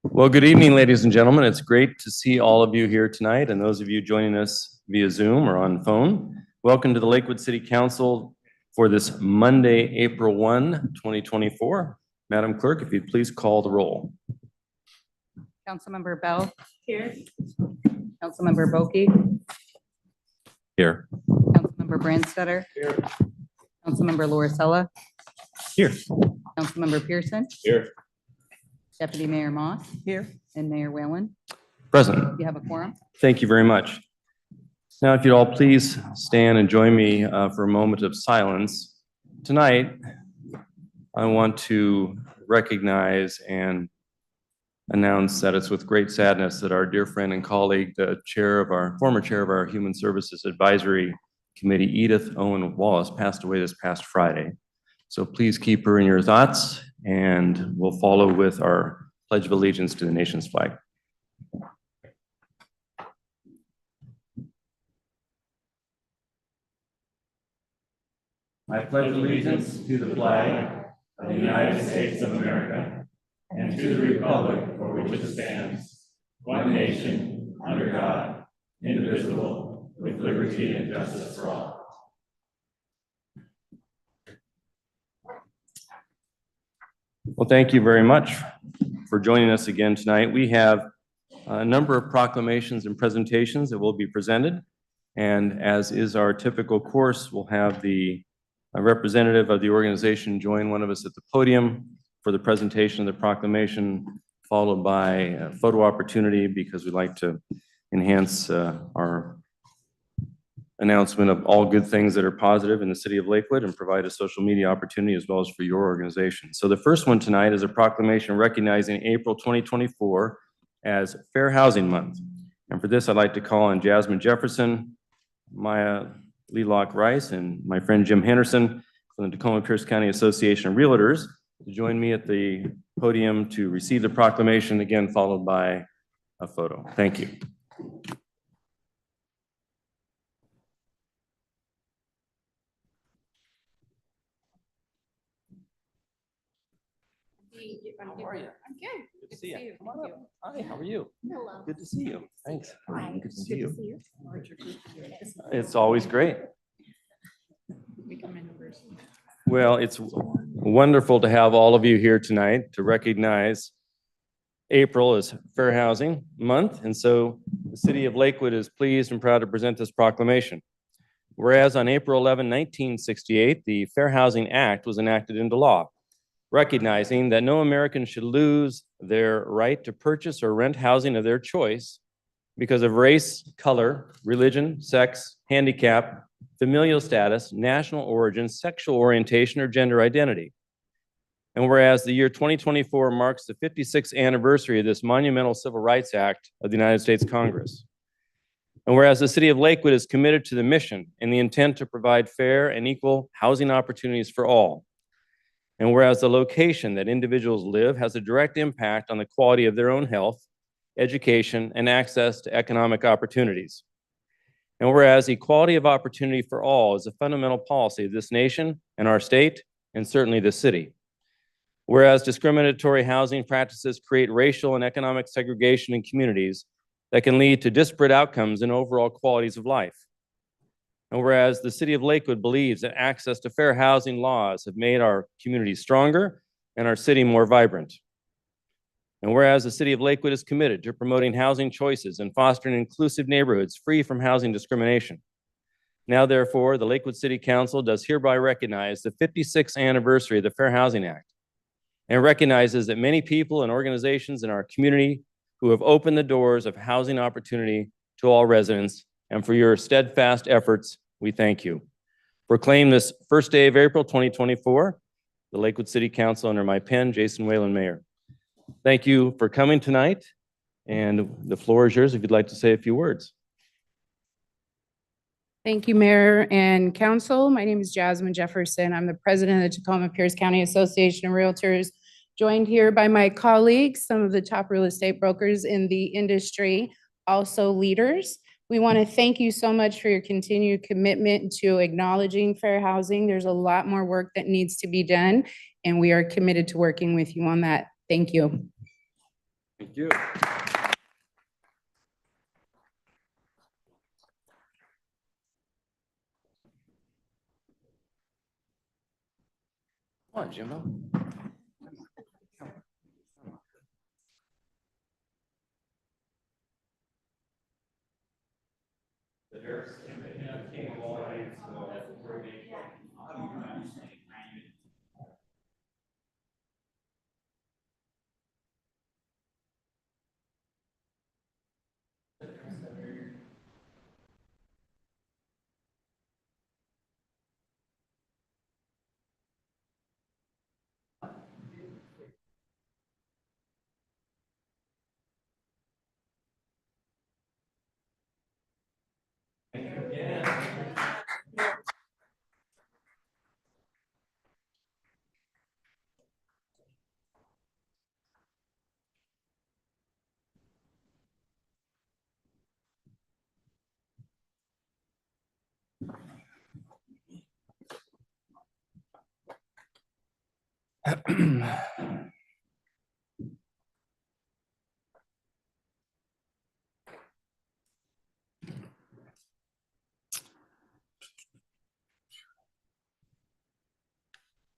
Well, good evening, ladies and gentlemen. It's great to see all of you here tonight and those of you joining us via Zoom or on phone. Welcome to the Lakewood City Council for this Monday, April 1, 2024. Madam Clerk, if you'd please call the roll. Councilmember Bell. Here. Councilmember Boki. Here. Councilmember Brandstetter. Here. Councilmember Lorisella. Here. Councilmember Pearson. Here. Deputy Mayor Moss. Here. And Mayor Whalen. Present. You have a quorum. Thank you very much. Now, if you'd all please stand and join me for a moment of silence. Tonight, I want to recognize and announce that it's with great sadness that our dear friend and colleague, the former chair of our Human Services Advisory Committee, Edith Owen Wallace, passed away this past Friday. So please keep her in your thoughts, and we'll follow with our Pledge of Allegiance to the nation's flag. I pledge allegiance to the flag of the United States of America and to the republic for which it stands, one nation, under God, indivisible, with liberty and justice for all. Well, thank you very much for joining us again tonight. We have a number of proclamations and presentations that will be presented. And as is our typical course, we'll have a representative of the organization join one of us at the podium for the presentation of the proclamation, followed by a photo opportunity because we'd like to enhance our announcement of all good things that are positive in the city of Lakewood and provide a social media opportunity as well as for your organization. So the first one tonight is a proclamation recognizing April 2024 as Fair Housing Month. And for this, I'd like to call on Jasmine Jefferson, Maya Lelock Rice, and my friend Jim Henderson from the Tacoma-Pierce County Association of Realtors to join me at the podium to receive the proclamation, again followed by a photo. Thank you. How are you? I'm good. Good to see you. Come on Thank up. Hi, how are you? Hello. Good to see you. Thanks. Hi. Good to see you. you. It's always great. Become my numbers. Well, it's wonderful to have all of you here tonight to recognize April is Fair Housing Month. And so the city of Lakewood is pleased and proud to present this proclamation. Whereas on April 11, 1968, the Fair Housing Act was enacted into law, recognizing that no American should lose their right to purchase or rent housing of their choice because of race, color, religion, sex, handicap, familial status, national origin, sexual orientation, or gender identity. And whereas the year 2024 marks the 56th anniversary of this monumental Civil Rights Act of the United States Congress. And whereas the city of Lakewood is committed to the mission and the intent to provide fair and equal housing opportunities for all. And whereas the location that individuals live has a direct impact on the quality of their own health, education, and access to economic opportunities. And whereas equality of opportunity for all is a fundamental policy of this nation and our state, and certainly the city. Whereas discriminatory housing practices create racial and economic segregation in communities that can lead to disparate outcomes and overall qualities of life. And whereas the city of Lakewood believes that access to fair housing laws have made our communities stronger and our city more vibrant. And whereas the city of Lakewood is committed to promoting housing choices and fostering inclusive neighborhoods free from housing discrimination. Now, therefore, the Lakewood City Council does hereby recognize the 56th anniversary of the Fair Housing Act and recognizes that many people and organizations in our community who have opened the doors of housing opportunity to all residents, and for your steadfast efforts, we thank you. Proclaim this first day of April 2024, the Lakewood City Council under my pen, Jason Whalen, Mayor. Thank you for coming tonight, and the floor is yours if you'd like to say a few words. Thank you, Mayor and Council. My name is Jasmine Jefferson. I'm the president of the Tacoma-Pierce County Association of Realtors, joined here by my colleagues, some of the top real estate brokers in the industry, also leaders. We want to thank you so much for your continued commitment to acknowledging fair housing. There's a lot more work that needs to be done, and we are committed to working with you on that. Thank you. Thank you. Come on, Jimbo.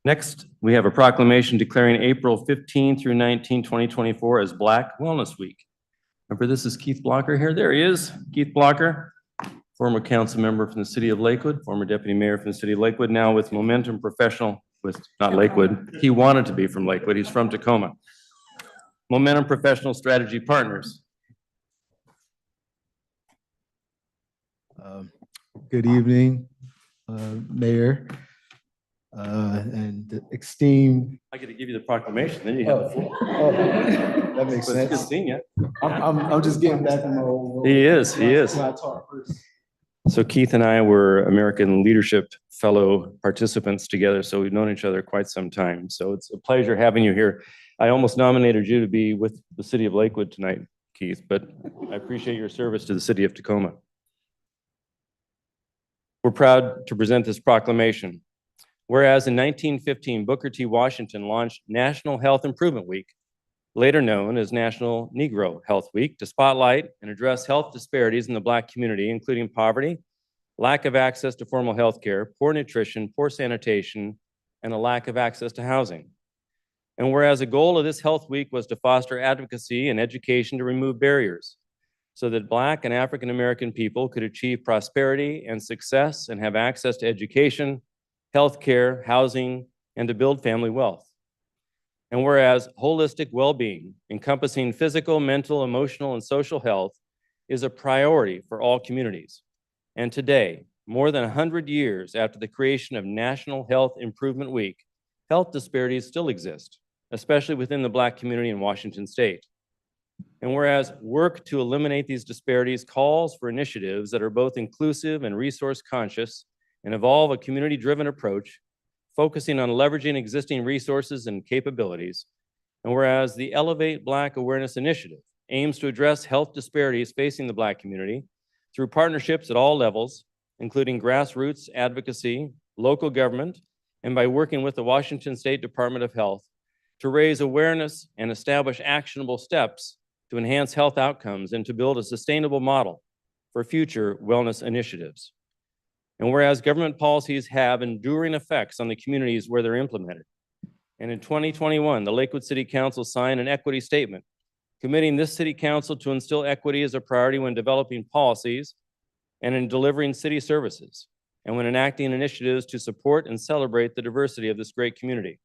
Next, we have a proclamation declaring April 15 through 19, 2024 as Black Wellness Week. Remember, this is Keith Blocker here. There he is, Keith Blocker, former council member from the city of Lakewood, former deputy mayor from the city of Lakewood, now with Momentum Professional, with not Lakewood. He wanted to be from Lakewood. He's from Tacoma. Momentum Professional Strategy Partners. Good evening, Mayor, and the esteemed. I get to give you the proclamation, then you have the floor. That makes But it's good sense. seeing you. I'm just getting back from my old role. He is, he is. When I talk first. So Keith and I were American Leadership Fellow participants together, so we've known each other quite some time. So it's a pleasure having you here. I almost nominated you to be with the city of Lakewood tonight, Keith, but I appreciate your service to the city of Tacoma. We're proud to present this proclamation. Whereas in 1915, Booker T. Washington launched National Health Improvement Week, later known as National Negro Health Week, to spotlight and address health disparities in the Black community, including poverty, lack of access to formal health care, poor nutrition, poor sanitation, and a lack of access to housing. And whereas a goal of this Health Week was to foster advocacy and education to remove barriers so that Black and African American people could achieve prosperity and success and have access to education, health care, housing, and to build family wealth. And whereas holistic well-being, encompassing physical, mental, emotional, and social health, is a priority for all communities. And today, more than 100 years after the creation of National Health Improvement Week, health disparities still exist, especially within the Black community in Washington state. And whereas work to eliminate these disparities calls for initiatives that are both inclusive and resource conscious and evolve a community-driven approach, focusing on leveraging existing resources and capabilities. And whereas the Elevate Black Awareness Initiative aims to address health disparities facing the Black community through partnerships at all levels, including grassroots advocacy, local government, and by working with the Washington State Department of Health to raise awareness and establish actionable steps to enhance health outcomes and to build a sustainable model for future wellness initiatives. And whereas government policies have enduring effects on the communities where they're implemented. And in 2021, the Lakewood City Council signed an equity statement committing this city council to instill equity as a priority when developing policies and in delivering city services, and when enacting initiatives to support and celebrate the diversity of this great community.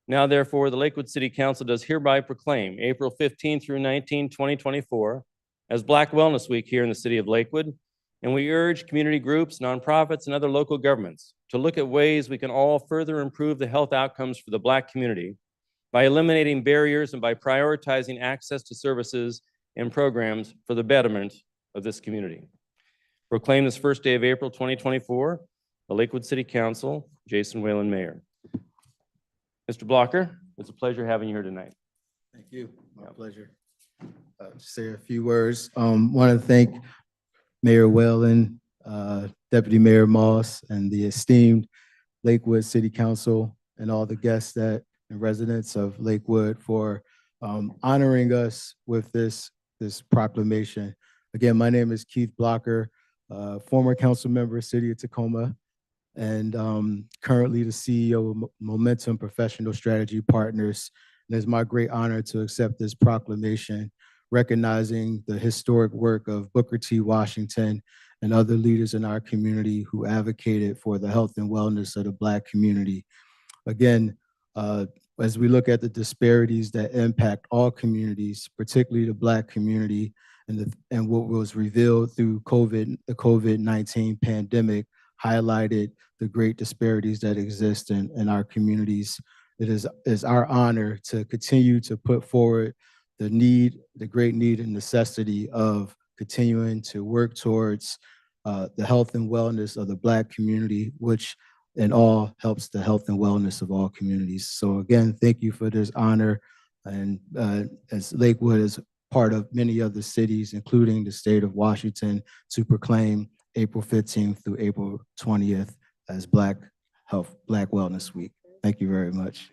Now, therefore, the Lakewood City Council does hereby proclaim April 15 through 19, 2024 as Black Wellness Week here in the city of Lakewood. And we urge community groups, nonprofits, and other local governments to look at ways we can all further improve the health outcomes for the Black community by eliminating barriers and by prioritizing access to services and programs for the betterment of this community. Proclaim this first day of April 2024, the Lakewood City Council, Jason Whalen, Mayor. Mr. Blocker, it's a pleasure having you here tonight. Thank you. My pleasure. Just say a few words. Want to thank Mayor Whalen, Deputy Mayor Moss, and the esteemed Lakewood City Council, and all the guests and residents of Lakewood for honoring us with this proclamation. Again, my name is Keith Blocker, former council member, City of Tacoma, and currently the CEO of Momentum Professional Strategy Partners. And it's my great honor to accept this proclamation, recognizing the historic work of Booker T. Washington and other leaders in our community who advocated for the health and wellness of the Black community. Again, as we look at the disparities that impact all communities, particularly the Black community, and what was revealed through the COVID-19 pandemic highlighted the great disparities that exist in our communities. It is our honor to continue to put forward the great need and necessity of continuing to work towards the health and wellness of the Black community, which in all helps the health and wellness of all communities. So again, thank you for this honor. And as Lakewood is part of many other cities, including the state of Washington, to proclaim April 15th through April 20th as Black Wellness Week. Thank you very much.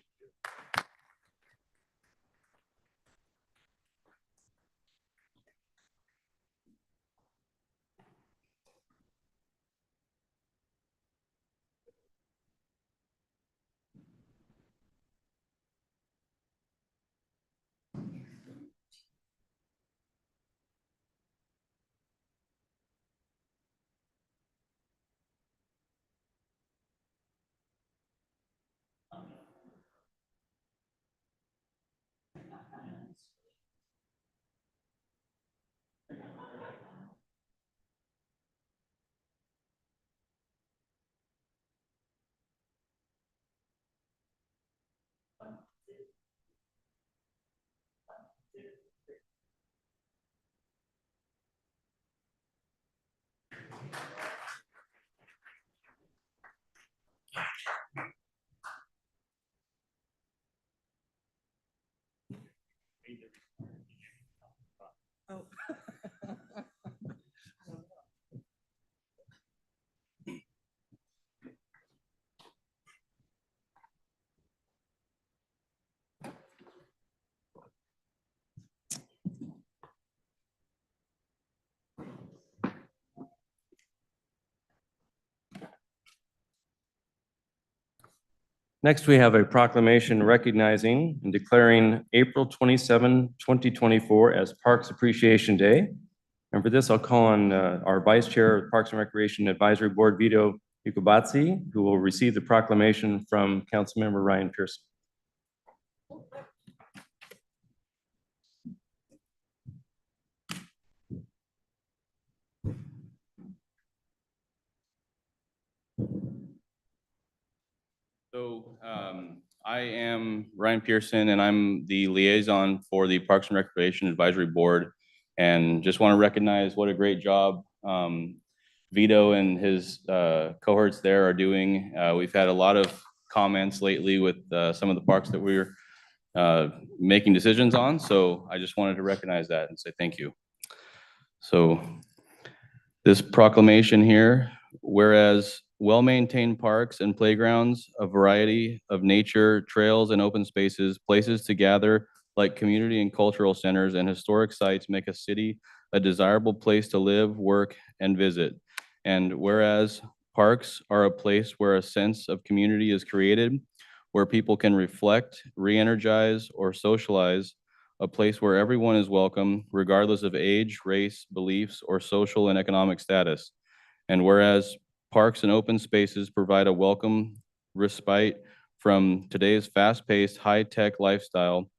Next, we have a proclamation recognizing and declaring April 27, 2024 as Parks Appreciation Day. And for this, I'll call on our Vice Chair of Parks and Recreation Advisory Board, Vito Iacobazzi, who will receive the proclamation from Councilmember Ryan Pearson. So I am Ryan Pearson, and I'm the liaison for the Parks and Recreation Advisory Board. And just want to recognize what a great job Vito and his cohorts there are doing. We've had a lot of comments lately with some of the parks that we're making decisions on. So I just wanted to recognize that and say thank you. So this proclamation here, whereas well-maintained parks and playgrounds, a variety of nature, trails, and open spaces, places to gather like community and cultural centers and historic sites make a city a desirable place to live, work, and visit. And whereas parks are a place where a sense of community is created, where people can reflect, re-energize, or socialize, a place where everyone is welcome, regardless of age, race, beliefs, or social and economic status. And whereas parks and open spaces provide a welcome respite from today's fast-paced, high-tech lifestyle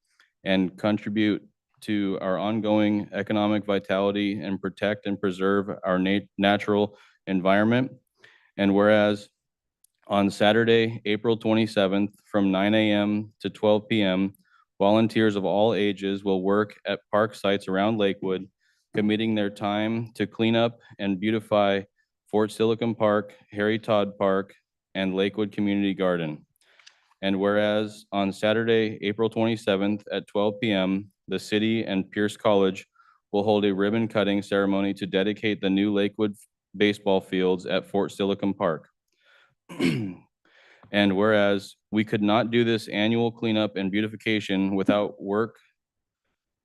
and contribute to our ongoing economic vitality and protect and preserve our natural environment. And whereas on Saturday, April 27th, from 9 a.m. to 12 p.m., volunteers of all ages will work at park sites around Lakewood, committing their time to clean up and beautify Fort Silicon Park, Harry Todd Park, and Lakewood Community Garden. And whereas on Saturday, April 27th at 12 p.m., the city and Pierce College will hold a ribbon cutting ceremony to dedicate the new Lakewood baseball fields at Fort Silicon Park. And whereas we could not do this annual cleanup and beautification without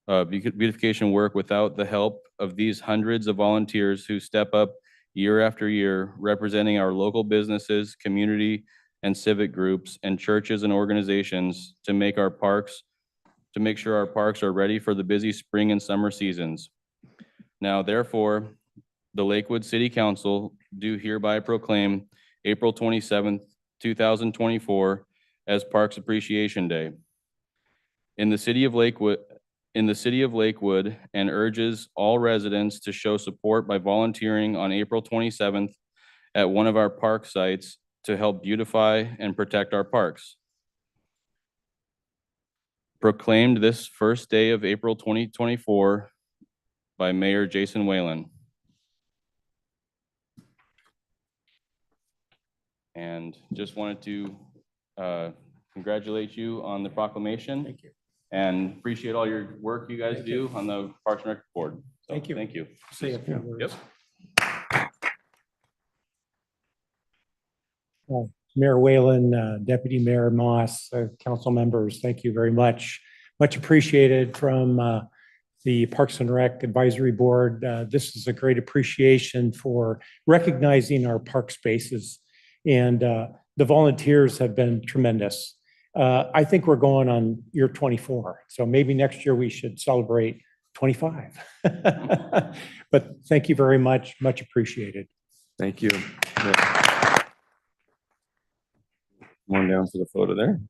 beautification work without the help of these hundreds of volunteers who step up year after year, representing our local businesses, community and civic groups, and churches and organizations to make sure our parks are ready for the busy spring and summer seasons. Now, therefore, the Lakewood City Council do hereby proclaim April 27th, 2024 as Parks Appreciation Day in the city of Lakewood, and urges all residents to show support by volunteering on April 27th at one of our park sites to help beautify and protect our parks. Proclaimed this first day of April 2024 by Mayor Jason Whalen. And just wanted to congratulate you on the proclamation. Thank you. And appreciate all your work you guys Thank do on the Parks and Rec Board. So, Thank you. Thank you. Say a few words. Yep. Mayor Whalen, Deputy Mayor Moss, council members, thank you very much. Much appreciated from the Parks and Rec Advisory Board. This is a great appreciation for recognizing our park spaces, and the volunteers have been tremendous. I think we're going on year 24, so maybe next year we should celebrate 25. But thank you very much, much appreciated. Thank you. Yeah. Come on down for the photo there.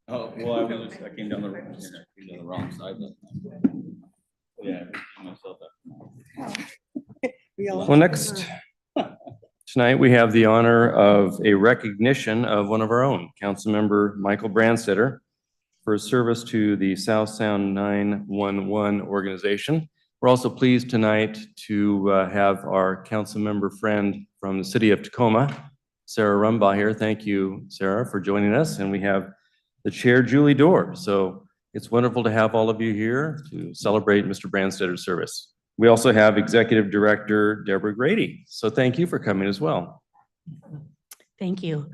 Oh, well, I came down the wrong side. Yeah. Myself up. Well, next, tonight we have the honor of a recognition of one of our own, Councilmember Michael Brandstetter, for his service to the South Sound 911 organization. We're also pleased tonight to have our council member friend from the city of Tacoma, Sarah Rumbaugh here. Thank you, Sarah, for joining us. And we have the chair, Julie Dorr. So it's wonderful to have all of you here to celebrate Mr. Brandstetter's service. We also have Executive Director Deborah Grady. So thank you for coming as well. Thank you.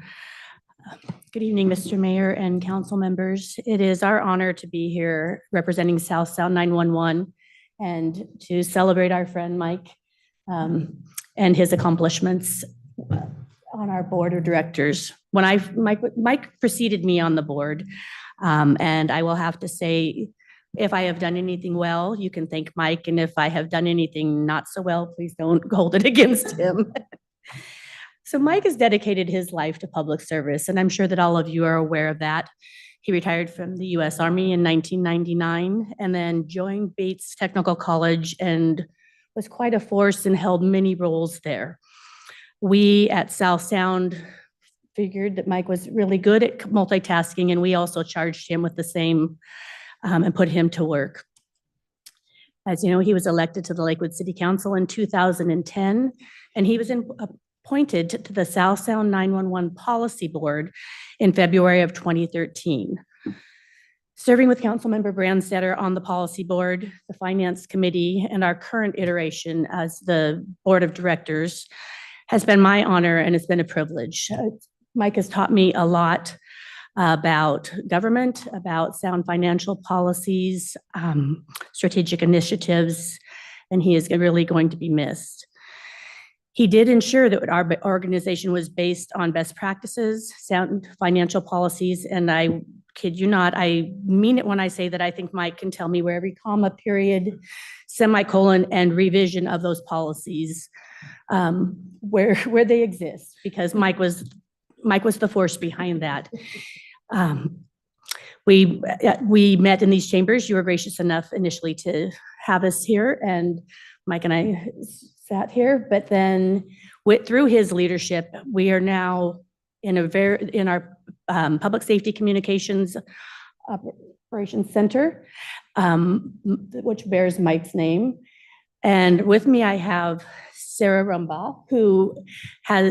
Good evening, Mr. Mayor and council members. It is our honor to be here representing South Sound 911 and to celebrate our friend Mike and his accomplishments on our board of directors. When Mike preceded me on the board, and I will have to say, if I have done anything well, you can thank Mike, and if I have done anything not so well, please don't hold it against him. So Mike has dedicated his life to public service, and I'm sure that all of you are aware of that. He retired from the U.S. Army in 1999 and then joined Bates Technical College and was quite a force and held many roles there. We at South Sound figured that Mike was really good at multitasking, and we also charged him with the same and put him to work. As you know, he was elected to the Lakewood City Council in 2010, and he was appointed to the South Sound 911 Policy Board in February of 2013. Serving with Councilmember Brandstetter on the Policy Board, the Finance Committee, and our current iteration as the Board of Directors has been my honor, and it's been a privilege. Mike has taught me a lot about government, about sound financial policies, strategic initiatives, and he is really going to be missed. He did ensure that our organization was based on best practices, sound financial policies, and I kid you not, I mean it when I say that I think Mike can tell me where every comma, period, semicolon, and revision of those policies, where they exist, because Mike was the force behind that. We met in these chambers. You were gracious enough initially to have us here, and Mike and I sat here, but then through his leadership, we are now in our Public Safety Communications Operations Center, which bears Mike's name. And with me, I have Sarah Rumbaugh,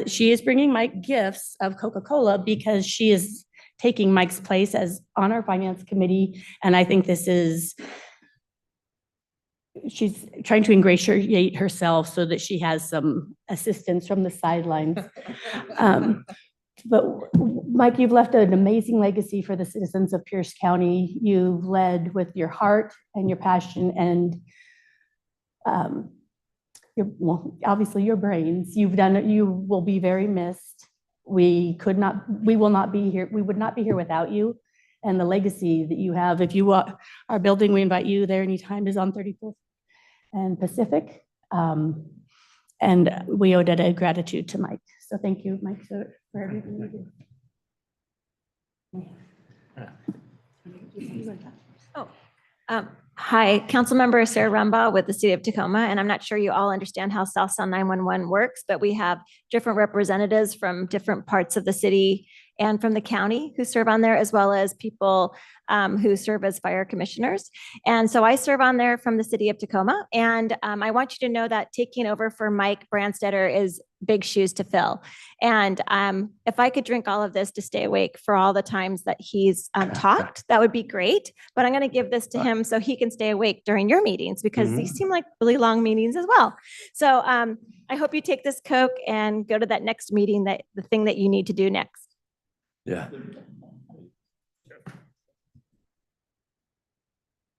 she is bringing Mike gifts of Coca-Cola because she is taking Mike's place as on our Finance Committee. And I think she's trying to ingratiate herself so that she has some assistance from the sidelines. But Mike, you've left an amazing legacy for the citizens of Pierce County. You've led with your heart and your passion and obviously your brains. You will be very missed. We will not be here. We would not be here without you and the legacy that you have. If you are our building, we invite you there anytime, is on 35th and Pacific. And we owe that a gratitude to Mike. So thank you, Mike, for everything you do. Hi, Councilmember Sarah Rumbaugh with the City of Tacoma, and I'm not sure you all understand how South Sound 911 works, but we have different representatives from different parts of the city and from the county who serve on there, as well as people who serve as fire commissioners. And so I serve on there from the City of Tacoma, and I want you to know that taking over for Mike Branstetter is big shoes to fill. And if I could drink all of this to stay awake for all the times that he's talked, that would be great. But I'm going to give this to him so he can stay awake during your meetings, because these seem like really long meetings as well. So I hope you take this Coke and go to that next meeting, the thing that you need to do next. Yeah.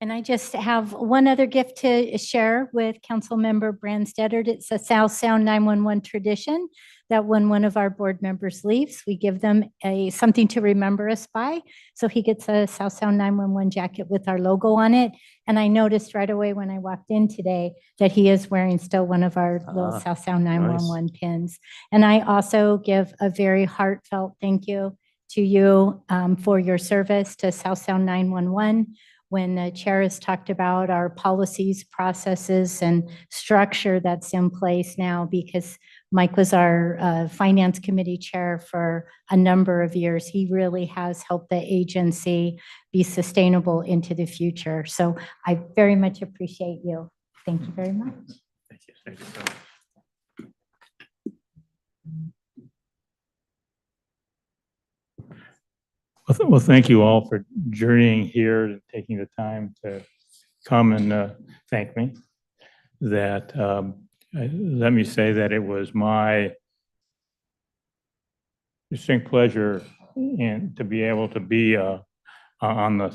And I just have one other gift to share with Councilmember Branstetter. It's a South Sound 911 tradition that when one of our board members leaves, we give them something to remember us by. So he gets a South Sound 911 jacket with our logo on it. And I noticed right away when I walked in today that he is wearing still one of our little South Sound 911 pins. And I also give a very heartfelt thank you to you for your service to South Sound 911. When the chair has talked about our policies, processes, and structure that's in place now, because Mike was our finance committee chair for a number of years. He really has helped the agency be sustainable into the future. So I very much appreciate you. Thank you very much. Thank you. Thank you so much. Well, thank you all for journeying here and taking the time to come and thank me. Let me say that it was my distinct pleasure to be able to be on the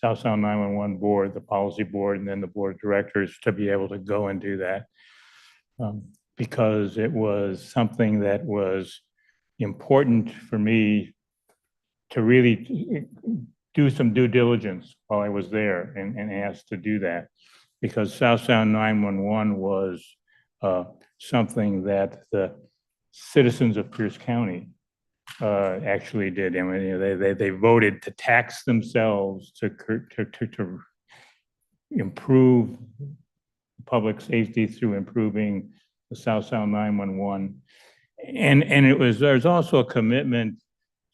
South Sound 911 board, the policy board, and then the board of directors, to be able to go and do that. Because it was something that was important for me to really do some due diligence while I was there and asked to do that. Because South Sound 911 was something that the citizens of Pierce County actually did. I mean, they voted to tax themselves to improve public safety through improving the South Sound 911. And there's also a commitment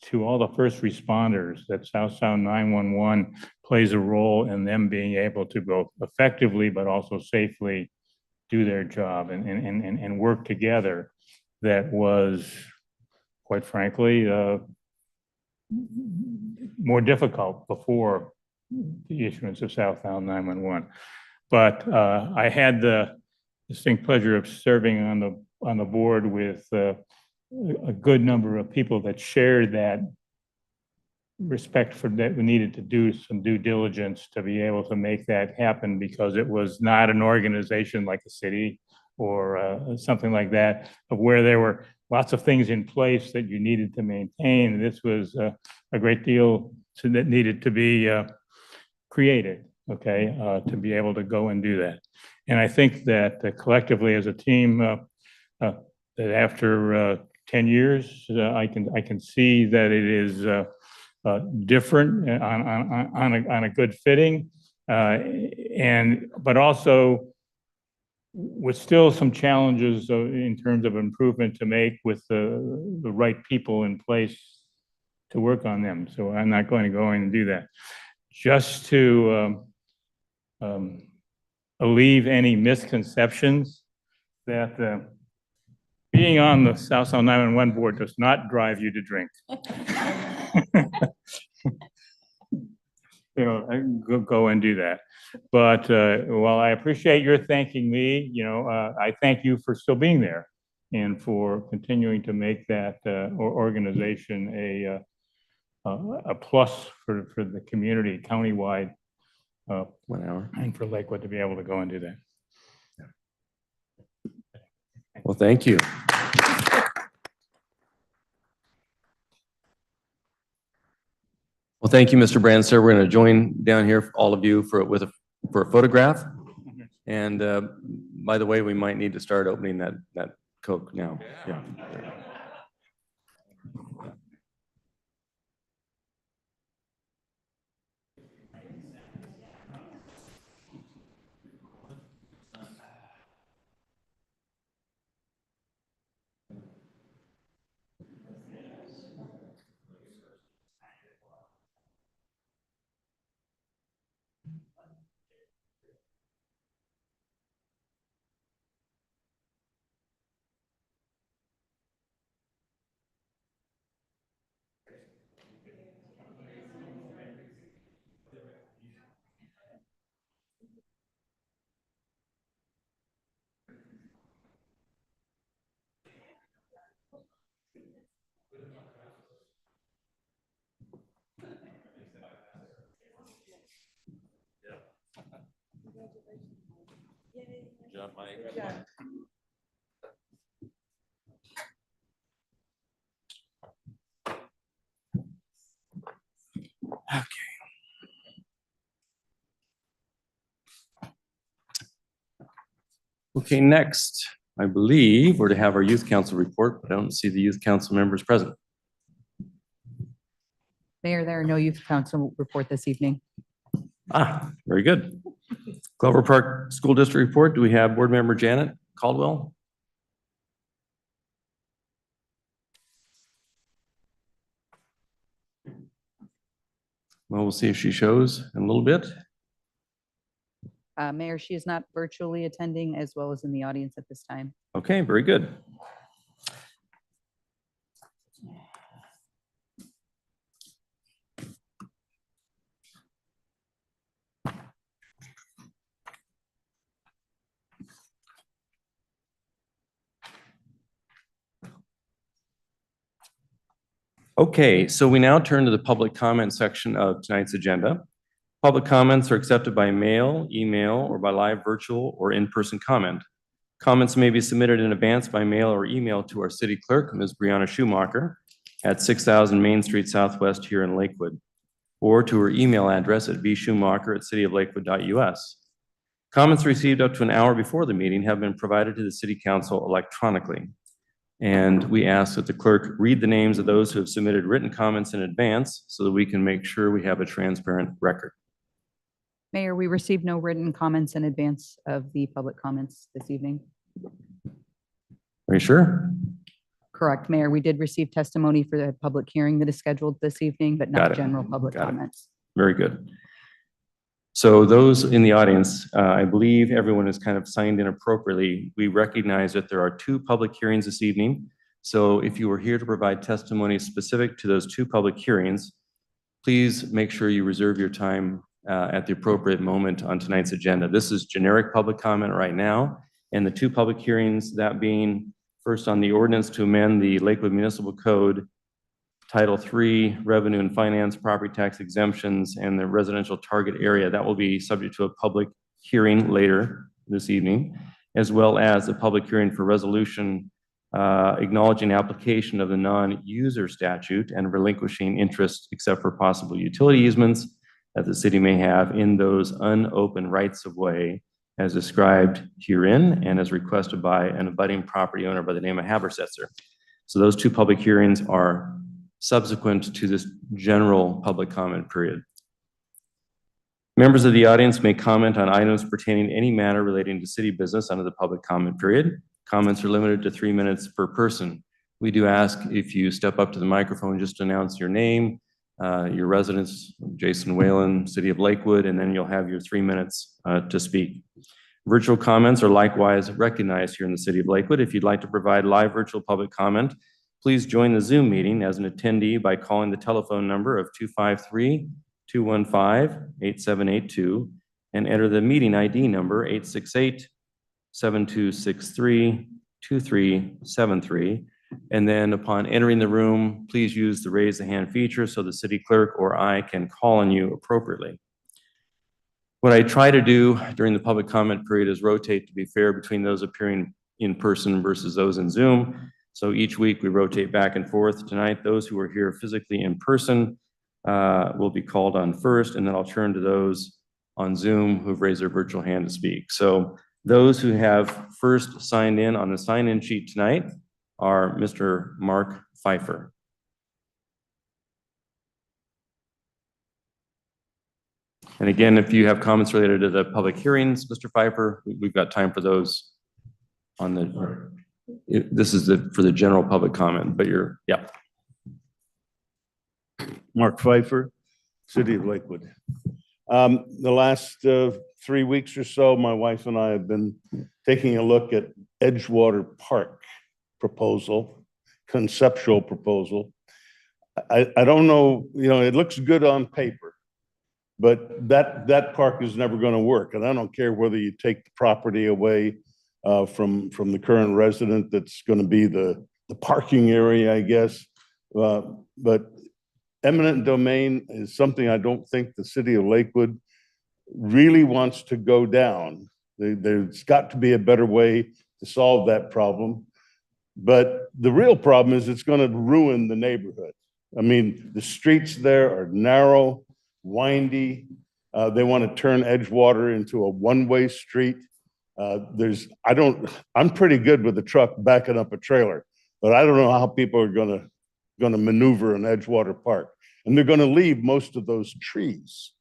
to all the first responders that South Sound 911 plays a role in them being able to both effectively but also safely do their job and work together. That was, quite frankly, more difficult before the issuance of South Sound 911. But I had the distinct pleasure of serving on the board with a good number of people that shared that respect for that. We needed to do some due diligence to be able to make that happen, because it was not an organization like the city or something like that, of where there were lots of things in place that you needed to maintain. This was a great deal that needed to be created, okay, to be able to go and do that. And I think that collectively as a team, that after 10 years, I can see that it is different on a good fitting, but also with still some challenges in terms of improvement to make with the right people in place to work on them. So I'm not going to go in and do that. Just to alleviate any misconceptions that being on the South Sound 911 board does not drive you to drink. You know, go and do that. But while I appreciate your thanking me, you know, I thank you for still being there and for continuing to make that organization a plus for the community countywide. 1 hour. And for Lakewood to be able to go and do that. Well, thank you. Well, thank you, Mr. Branster. We're going to join down here, all of you, for a photograph. And by the way, we might need to start opening that Coke now. Yeah. Okay, next, I believe we're to have our youth council report, but I don't see the youth council members present. Mayor, there are no youth council report this evening. Very good. Clover Park School District report. Do we have board member Janet Caldwell? Well, we'll see if she shows in a little bit. Mayor, she is not virtually attending as well as in the audience at this time. Okay, very good. Okay, so we now turn to the public comment section of tonight's agenda. Public comments are accepted by mail, email, or by live, virtual, or in-person comment. Comments may be submitted in advance by mail or email to our city clerk, Ms. Brianna Schumacher, at 6000 Main Street Southwest here in Lakewood, or to her email address at bschumacher@cityoflakewood.us. Comments received up to an hour before the meeting have been provided to the city council electronically. And we ask that the clerk read the names of those who have submitted written comments in advance so that we can make sure we have a transparent record. Mayor, we received no written comments in advance of the public comments this evening. Are you sure? Correct, Mayor. We did receive testimony for the public hearing that is scheduled this evening, but Got not it. general public Got it. comments. Very good. So those in the audience, I believe everyone is kind of signed in appropriately. We recognize that there are 2 public hearings this evening. So if you were here to provide testimony specific to those 2 public hearings, please make sure you reserve your time at the appropriate moment on tonight's agenda. This is generic public comment right now, and the 2 public hearings, that being first on the ordinance to amend the Lakewood Municipal Code, Title III, Revenue and Finance, Property Tax Exemptions, and the Residential Target Area. That will be subject to a public hearing later this evening. as well as a public hearing for resolution acknowledging application of the non-user statute and relinquishing interest except for possible utility easements that the city may have in those unopened rights of way as described herein and as requested by an abutting property owner by the name of Habersetzer. So those two public hearings are subsequent to this general public comment period. Members of the audience may comment on items pertaining to any matter relating to city business under the public comment period. Comments are limited to 3 minutes per person. We do ask if you step up to the microphone, just announce your name, your residence, Jason Whalen, City of Lakewood, and then you'll have your 3 minutes to speak. Virtual comments are likewise recognized here in the City of Lakewood. If you'd like to provide live virtual public comment, please join the Zoom meeting as an attendee by calling the telephone number of 253-215-8782 and enter the meeting ID number 868-7263-2373. And then upon entering the room, please use the raise the hand feature so the city clerk or I can call on you appropriately. What I try to do during the public comment period is rotate to be fair between those appearing in person versus those in Zoom. So each week we rotate back and forth. Tonight, those who are here physically in person will be called on first, and then I'll turn to those on Zoom who've raised their virtual hand to speak. So those who have first signed in on the sign-in sheet tonight are Mr. Mark Pfeiffer. And again, if you have comments related to the public hearings, Mr. Pfeiffer, we've got time for those on the, this is for the general public comment, but yeah. Mark Pfeiffer, City of Lakewood. The last 3 weeks or so, my wife and I have been taking a look at Edgewater Park proposal, conceptual proposal. I don't know, it looks good on paper, but that park is never going to work. And I don't care whether you take the property away from the current resident that's going to be the parking area, I guess. But eminent domain is something I don't think the City of Lakewood really wants to go down. There's got to be a better way to solve that problem. But the real problem is it's going to ruin the neighborhood. I mean, the streets there are narrow, windy. They want to turn Edgewater into a one-way street. I'm pretty good with the truck backing up a trailer, but I don't know how people are going to maneuver in Edgewater Park. And they're going to leave most of those trees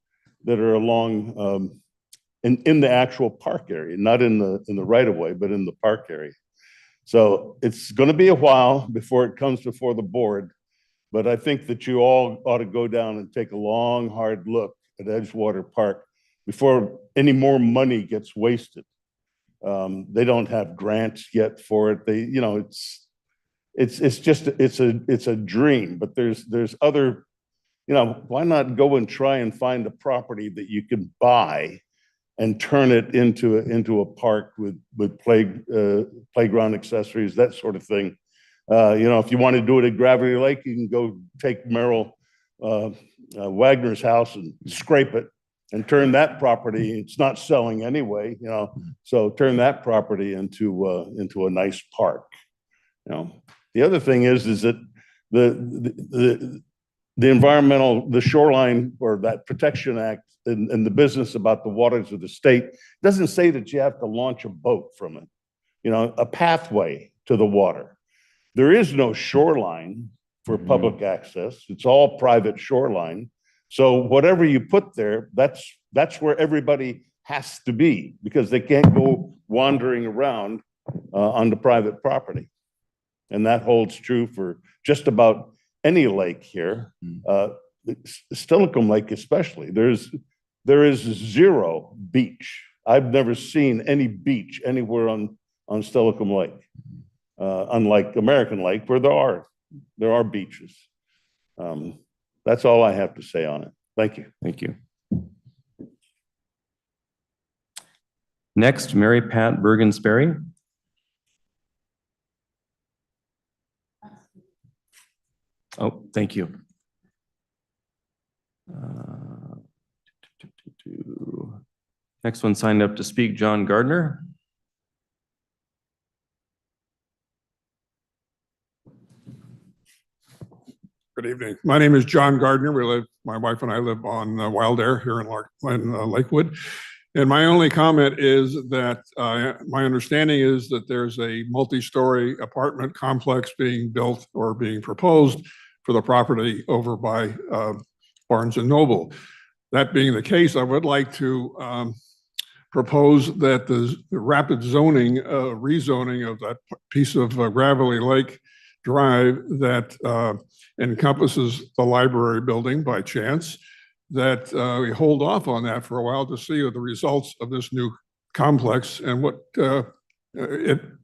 that are along in the actual park area, not in the right of way, but in the park area. So it's going to be a while before it comes before the board, but I think that you all ought to go down and take a long, hard look at Edgewater Park before any more money gets wasted. They don't have grants yet for it. It's a dream, but there's other, why not go and try and find a property that you can buy and turn it into a park with playground accessories, that sort of thing. If you want to do it at Gravity Lake, you can go take Merrill Wagner's house and scrape it and turn that property. It's not selling anyway, so turn that property into a nice park. The other thing is that the shoreline or that Protection Act and the business about the waters of the state doesn't say that you have to launch a boat from it, a pathway to the water. There is no shoreline for public access. It's all private shoreline. So whatever you put there, that's where everybody has to be, because they can't go wandering around on the private property. And that holds true for just about any lake here, Stillicum Lake especially. There is zero beach. I've never seen any beach anywhere on Stillicum Lake, unlike American Lake, where there are beaches. That's all I have to say on it. Thank you. Thank you. Next, Mary Pat Bergen-Sperry. Oh, thank you. Next one signed up to speak, John Gardner. Good evening. My name is John Gardner. My wife and I live on Wild Air here in Lakewood. And my only comment is that my understanding is that there's a multi-story apartment complex being built or being proposed for the property over by Barnes and Noble. That being the case, I would like to propose that the rapid zoning, rezoning of that piece of Gravelly Lake Drive that encompasses the library building by chance, that we hold off on that for a while to see the results of this new complex and what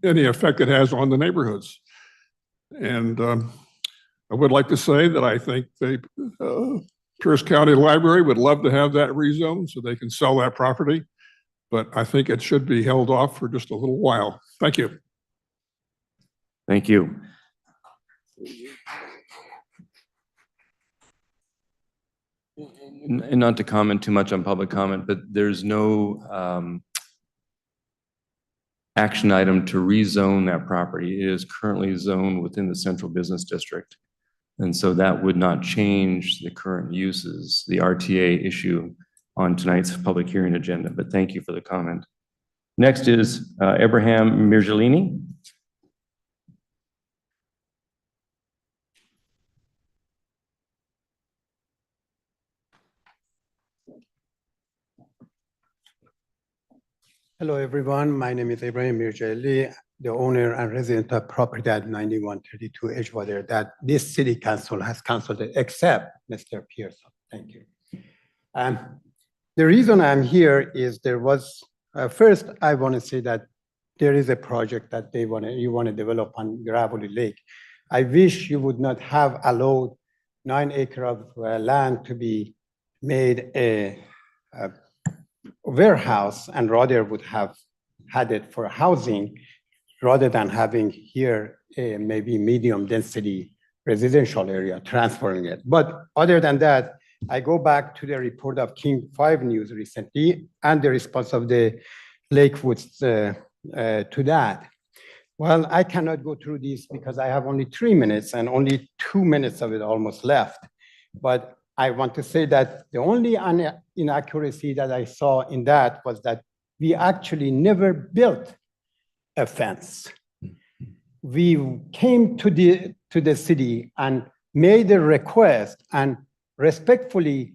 any effect it has on the neighborhoods. And I would like to say that I think the Pierce County Library would love to have that rezoned so they can sell that property, but I think it should be held off for just a little while. Thank you. Thank you. And not to comment too much on public comment, but there's no action item to rezone that property. It is currently zoned within the central business district. And so that would not change the current uses, the RTA issue on tonight's public hearing agenda, but thank you for the comment. Next is Abraham Mirjalini. Hello, everyone. My name is Ibrahim Mirjalli, the owner and resident of property at 9132 Edgewater that this city council has consulted, except Mr. Pearson. Thank you. The reason I'm here is there was, first, I want to say that there is a project that you want to develop on Gravelly Lake. I wish you would not have allowed 9 acres of land to be made a warehouse and rather would have had it for housing rather than having here a maybe medium density residential area, transferring it. But other than that, I go back to the report of King 5 News recently and the response of the Lakewoods to that. Well, I cannot go through this because I have only 3 minutes and only 2 minutes of it almost left. But I want to say that the only inaccuracy that I saw in that was that we actually never built a fence. We came to the city and made a request and respectfully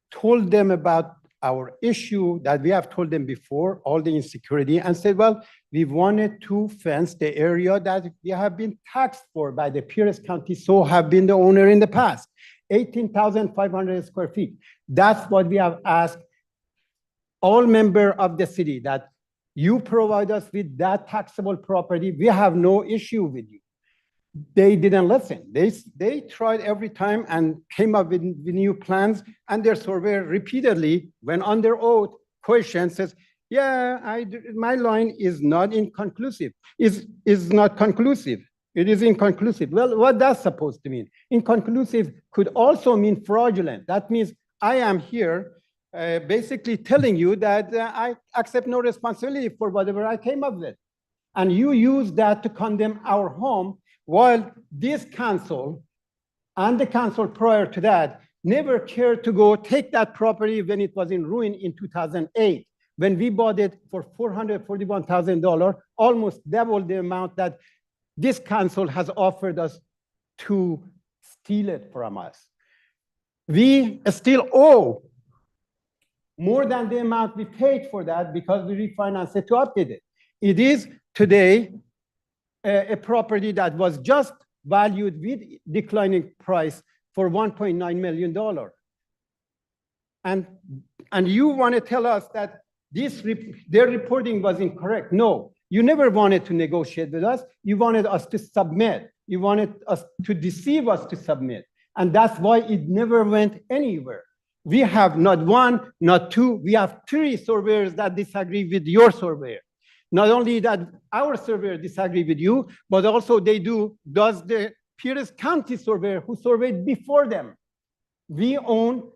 told them about our issue that we have told them before, all the insecurity, and said, well, we wanted to fence the area that we have been taxed for by the Pierce County, so have been the owner in the past. 18,500 square feet. That's what we have asked all members of the city, that you provide us with that taxable property. We have no issue with you. They didn't listen. They tried every time and came up with new plans, and their surveyor repeatedly, when under oath, questions says, yeah, my line is not inconclusive, is not conclusive. It is inconclusive. Well, what that's supposed to mean? Inconclusive could also mean fraudulent. That means I am here basically telling you that I accept no responsibility for whatever I came up with. And you use that to condemn our home, while this council and the council prior to that never cared to go take that property when it was in ruin in 2008, when we bought it for $441,000, almost double the amount that this council has offered us to steal it from us. We still owe more than the amount we paid for that because we refinanced it to update it. It is today a property that was just valued with declining price for $1.9 million. And you want to tell us that their reporting was incorrect. No. You never wanted to negotiate with us. You wanted us to submit. You wanted us to deceive us to submit. And that's why it never went anywhere. We have not one, not two, we have 3 surveyors that disagree with your surveyor. Not only that our surveyor disagree with you, but also does the Pierce County surveyor who surveyed before them. We own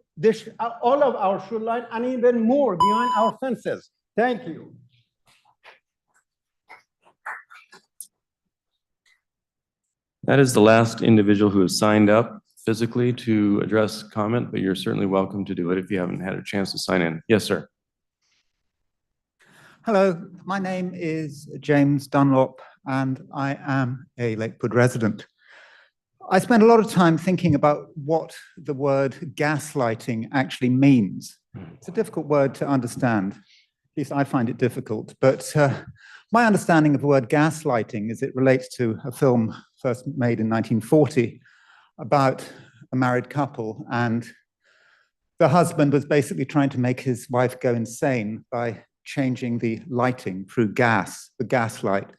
all of our shoreline and even more behind our fences. Thank you. That is the last individual who has signed up. physically to address comment, but you're certainly welcome to do it if you haven't had a chance to sign in. Yes, sir. Hello, my name is James Dunlop, and I am a Lakewood resident. I spent a lot of time thinking about what the word gaslighting actually means. It's a difficult word to understand. At least I find it difficult. But my understanding of the word gaslighting is it relates to a film first made in 1940 about a married couple, and the husband was basically trying to make his wife go insane by changing the lighting through gas, the gas light.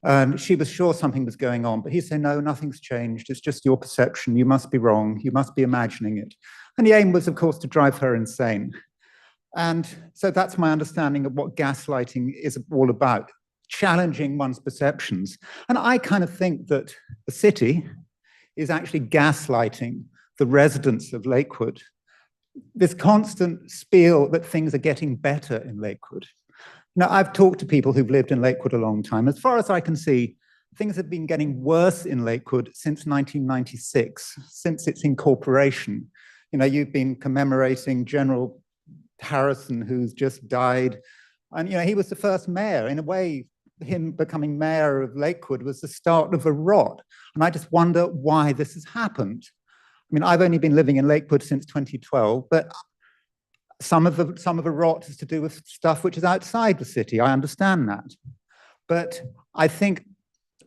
And she was sure something was going on, but he said, no, nothing's changed. It's just your perception. You must be wrong. You must be imagining it. And the aim was, of course, to drive her insane. And so that's my understanding of what gaslighting is all about, challenging one's perceptions. And I kind of think that the city is actually gaslighting the residents of Lakewood. This constant spiel that things are getting better in Lakewood. Now, I've talked to people who've lived in Lakewood a long time. As far as I can see, things have been getting worse in Lakewood since 1996, since its incorporation. You know, you've been commemorating General Harrison, who's just died. And, you know, he was the first mayor. In a way, him becoming mayor of Lakewood was the start of a rot. And I just wonder why this has happened. I mean, I've only been living in Lakewood since 2012, but some of the rot is to do with stuff which is outside the city. I understand that. But I think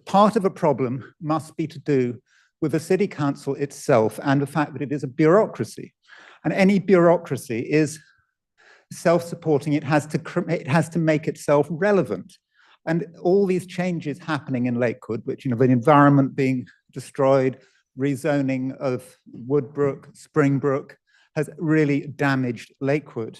part of the problem must be to do with the city council itself and the fact that it is a bureaucracy. And any bureaucracy is self-supporting. It has to make itself relevant. And all these changes happening in Lakewood, which, you know, the environment being destroyed, rezoning of Woodbrook, Springbrook, has really damaged Lakewood.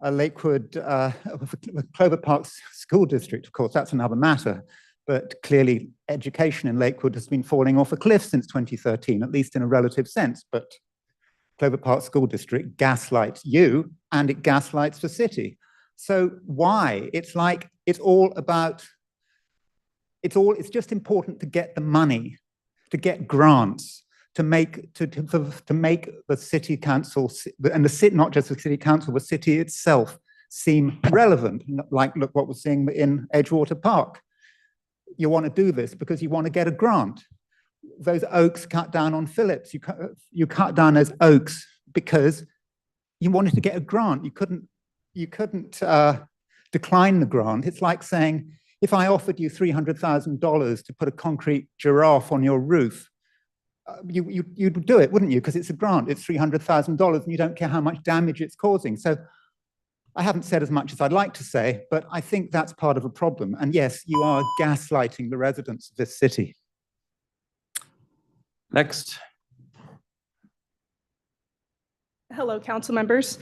Clover Park School District, of course, that's another matter. But clearly, education in Lakewood has been falling off a cliff since 2013, at least in a relative sense. But Clover Park School District gaslights you, and it gaslights the city. So why? It's like, it's just important to get the money, to get grants, to make the city council, and the city, not just the city council, the city itself seem relevant. Like, look what we're seeing in Edgewater Park. You want to do this because you want to get a grant. Those oaks cut down on Phillips. You cut down those oaks because you wanted to get a grant. You couldn't decline the grant. It's like saying, if I offered you $300,000 to put a concrete giraffe on your roof, you'd do it, wouldn't you? Because it's a grant, it's $300,000, and you don't care how much damage it's causing. So I haven't said as much as I'd like to say, but I think that's part of a problem. And yes, you are gaslighting the residents of this city. Next. Hello, council members.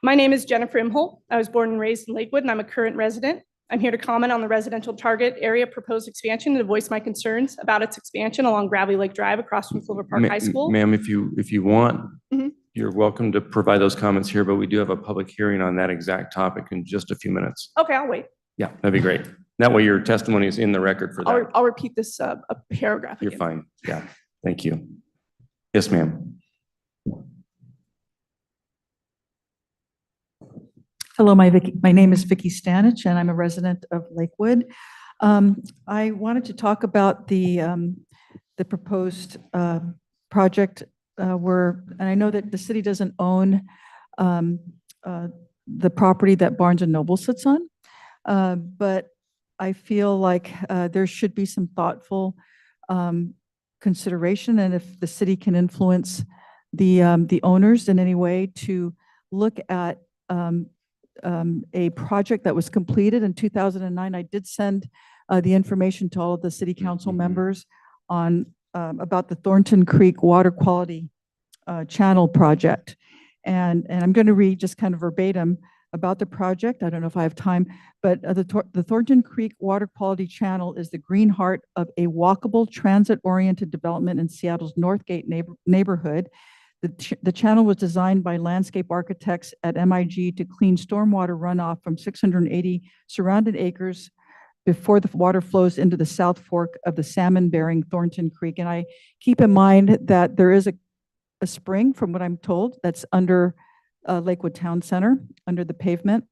My name is Jennifer Imholt. I was born and raised in Lakewood, and I'm a current resident. I'm here to comment on the residential target area proposed expansion and to voice my concerns about its expansion along Gravely Lake Drive across from Clover Park High School. Ma'am, if you want, Mhm. you're welcome to provide those comments here, but we do have a public hearing on that exact topic in just a few minutes. Okay, I'll wait. Yeah, that'd be great. That way your testimony is in the record for that. I'll repeat this a paragraph You're again. fine. Yeah, thank you. Yes, ma'am. Hello, my name is Vicki Stanich, and I'm a resident of Lakewood. I wanted to talk about the proposed project and I know that the city doesn't own the property that Barnes and Noble sits on, but I feel like there should be some thoughtful consideration, and if the city can influence the owners in any way to look at a project that was completed in 2009. I did send the information to all of the city council members on about the Thornton Creek Water Quality Channel project. And I'm going to read just kind of verbatim about the project. I don't know if I have time, but the Thornton Creek Water Quality Channel is the green heart of a walkable, transit-oriented development in Seattle's Northgate neighborhood. The channel was designed by landscape architects at MIG to clean stormwater runoff from 680 surrounded acres before the water flows into the South Fork of the salmon-bearing Thornton Creek. And I keep in mind that there is a spring, from what I'm told, that's under Lakewood Town Center, under the pavement.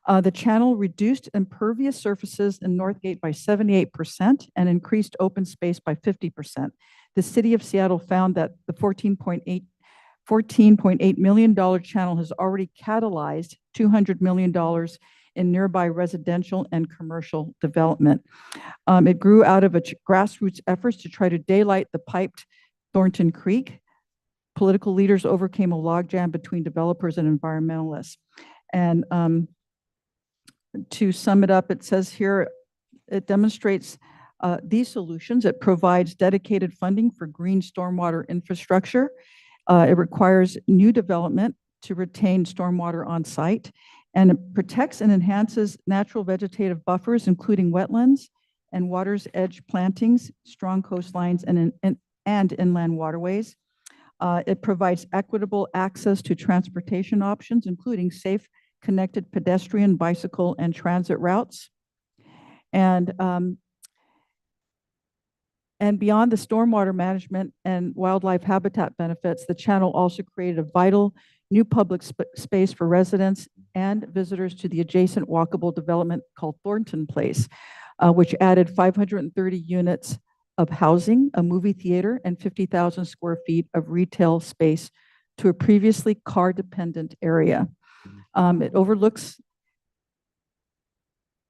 The channel reduced impervious surfaces in Northgate by 78% and increased open space by 50%. The city of Seattle found that the $14.8 million channel has already catalyzed $200 million in nearby residential and commercial development. It grew out of a grassroots efforts to try to daylight the piped Thornton Creek. Political leaders overcame a logjam between developers and environmentalists. And to sum it up, it says here, it demonstrates these solutions. It provides dedicated funding for green stormwater infrastructure. It requires new development to retain stormwater on site, and it protects and enhances natural vegetative buffers, including wetlands and water's edge plantings, strong coastlines, and inland waterways. It provides equitable access to transportation options, including safe, connected pedestrian, bicycle, and transit routes. And beyond the stormwater management and wildlife habitat benefits, the channel also created a vital new public space for residents and visitors to the adjacent walkable development called Thornton Place, which added 530 units of housing, a movie theater, and 50,000 square feet of retail space to a previously car-dependent area. It overlooks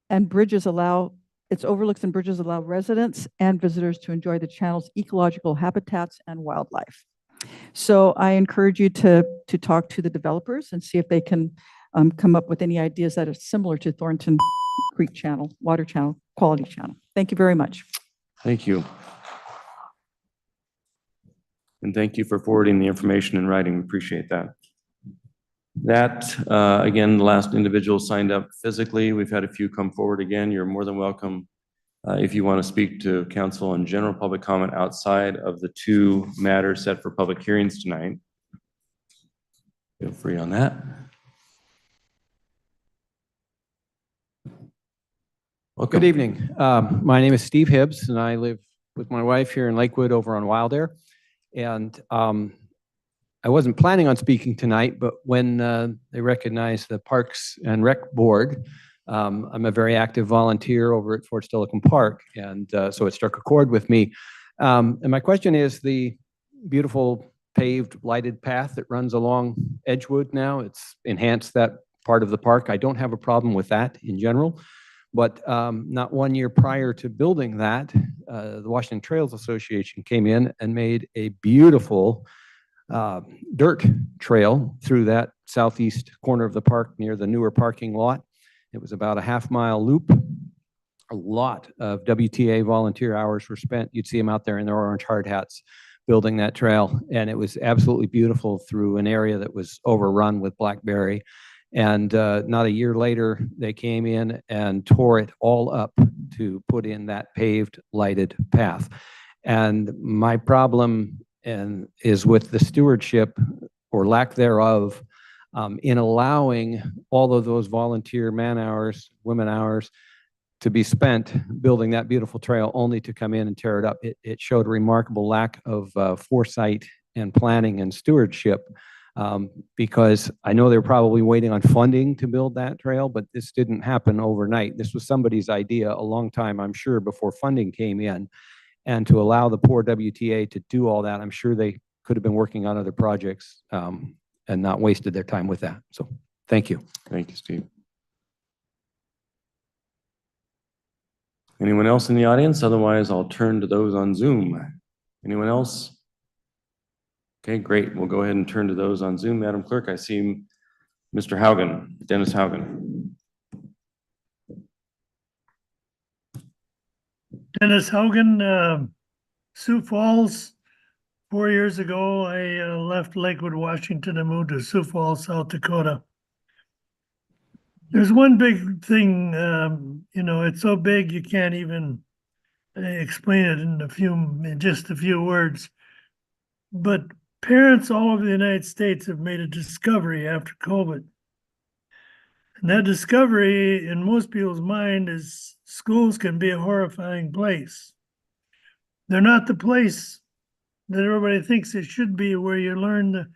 and bridges allow residents and visitors to enjoy the channel's ecological habitats and wildlife. So I encourage you to talk to the developers and see if they can come up with any ideas that are similar to Thornton Creek Channel, Water Channel, Quality Channel. Thank you very much. Thank you. And thank you for forwarding the information in writing. We appreciate that. That, again, the last individual signed up physically. We've had a few come forward again. You're more than welcome if you want to speak to council and general public comment outside of the two matters set for public hearings tonight. Feel free on that. Welcome. Good evening. My name is Steve Hibbs, and I live with my wife here in Lakewood over on Wildair. And I wasn't planning on speaking tonight, but when they recognized the Parks and Rec Board, I'm a very active volunteer over at Fort Steilacoom Park, and so it struck a chord with me. And my question is the beautiful paved lighted path that runs along Edgewood now. It's enhanced that part of the park. I don't have a problem with that in general. But not 1 year prior to building that, the Washington Trails Association came in and made a beautiful dirt trail through that southeast corner of the park near the newer parking lot. It was about a half-mile loop. A lot of WTA volunteer hours were spent. You'd see them out there in their orange hard hats building that trail. And it was absolutely beautiful through an area that was overrun with blackberry. And not a year later, they came in and tore it all up to put in that paved, lighted path. And my problem is with the stewardship or lack thereof in allowing all of those volunteer man hours, women hours to be spent building that beautiful trail only to come in and tear it up. It showed a remarkable lack of foresight and planning and stewardship. Because I know they're probably waiting on funding to build that trail, but this didn't happen overnight. This was somebody's idea a long time, I'm sure, before funding came in. And to allow the poor WTA to do all that, I'm sure they could have been working on other projects and not wasted their time with that. So thank you. Thank you, Steve. Anyone else in the audience? Otherwise, I'll turn to those on Zoom. Anyone else? Okay, great. We'll go ahead and turn to those on Zoom. Madam Clerk, I see Mr. Haugen, Dennis Haugen. Dennis Haugen, Sioux Falls. 4 years ago, I left Lakewood, Washington and moved to Sioux Falls, South Dakota. There's one big thing, it's so big you can't even explain it in just a few words. But parents all over the United States have made a discovery after COVID. And that discovery in most people's mind is schools can be a horrifying place. They're not the place that everybody thinks it should be, where you learn the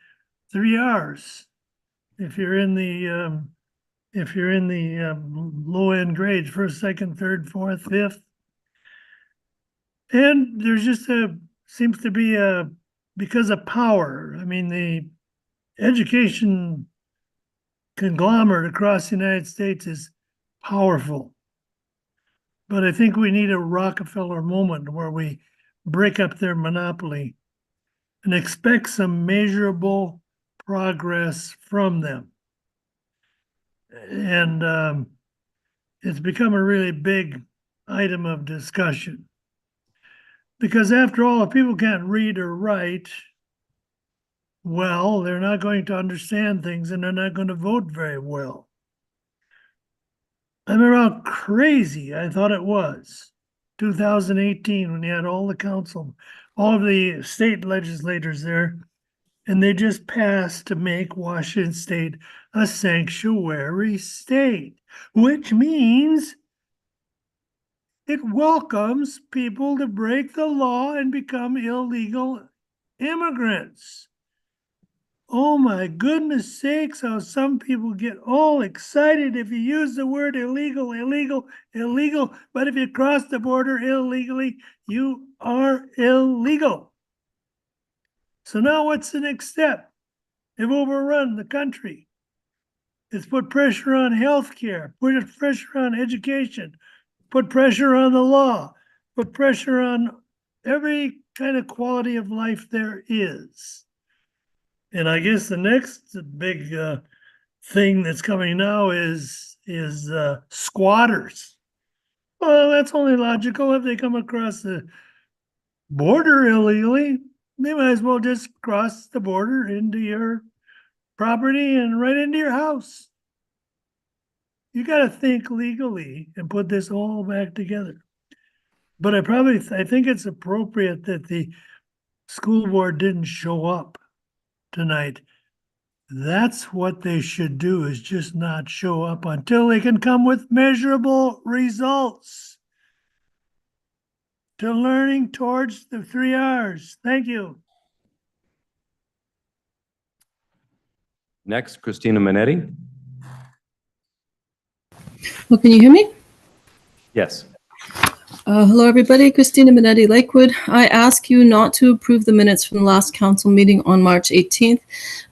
3 Rs. If you're in the low end grades, first, second, third, fourth, fifth. And there's just seems to be because of power. I mean, the education conglomerate across the United States is powerful. But I think we need a Rockefeller moment where we break up their monopoly and expect some measurable progress from them. And it's become a really big item of discussion. Because after all, if people can't read or write, well, they're not going to understand things and they're not going to vote very well. I remember how crazy I thought it was 2018 when you had all the council, all of the state legislators there, and they just passed to make Washington State a sanctuary state, which means it welcomes people to break the law and become illegal immigrants. Oh my goodness sakes, how some people get all excited if you use the word illegal, illegal, illegal, but if you cross the border illegally, you are illegal. So now what's the next step? They've overrun the country. It's put pressure on healthcare, put pressure on education, put pressure on the law, put pressure on every kind of quality of life there is. And I guess the next big thing that's coming now is squatters. Well, that's only logical. If they come across the border illegally, they might as well just cross the border into your property and right into your house. You got to think legally and put this all back together. But I think it's appropriate that the school board didn't show up tonight. That's what they should do, is just not show up until they can come with measurable results to learning towards the 3 Rs. Thank you. Next, Christina Minetti. Well, can you hear me? Yes. Hello, everybody. Christina Minetti, Lakewood. I ask you not to approve the minutes from the last council meeting on March 18th.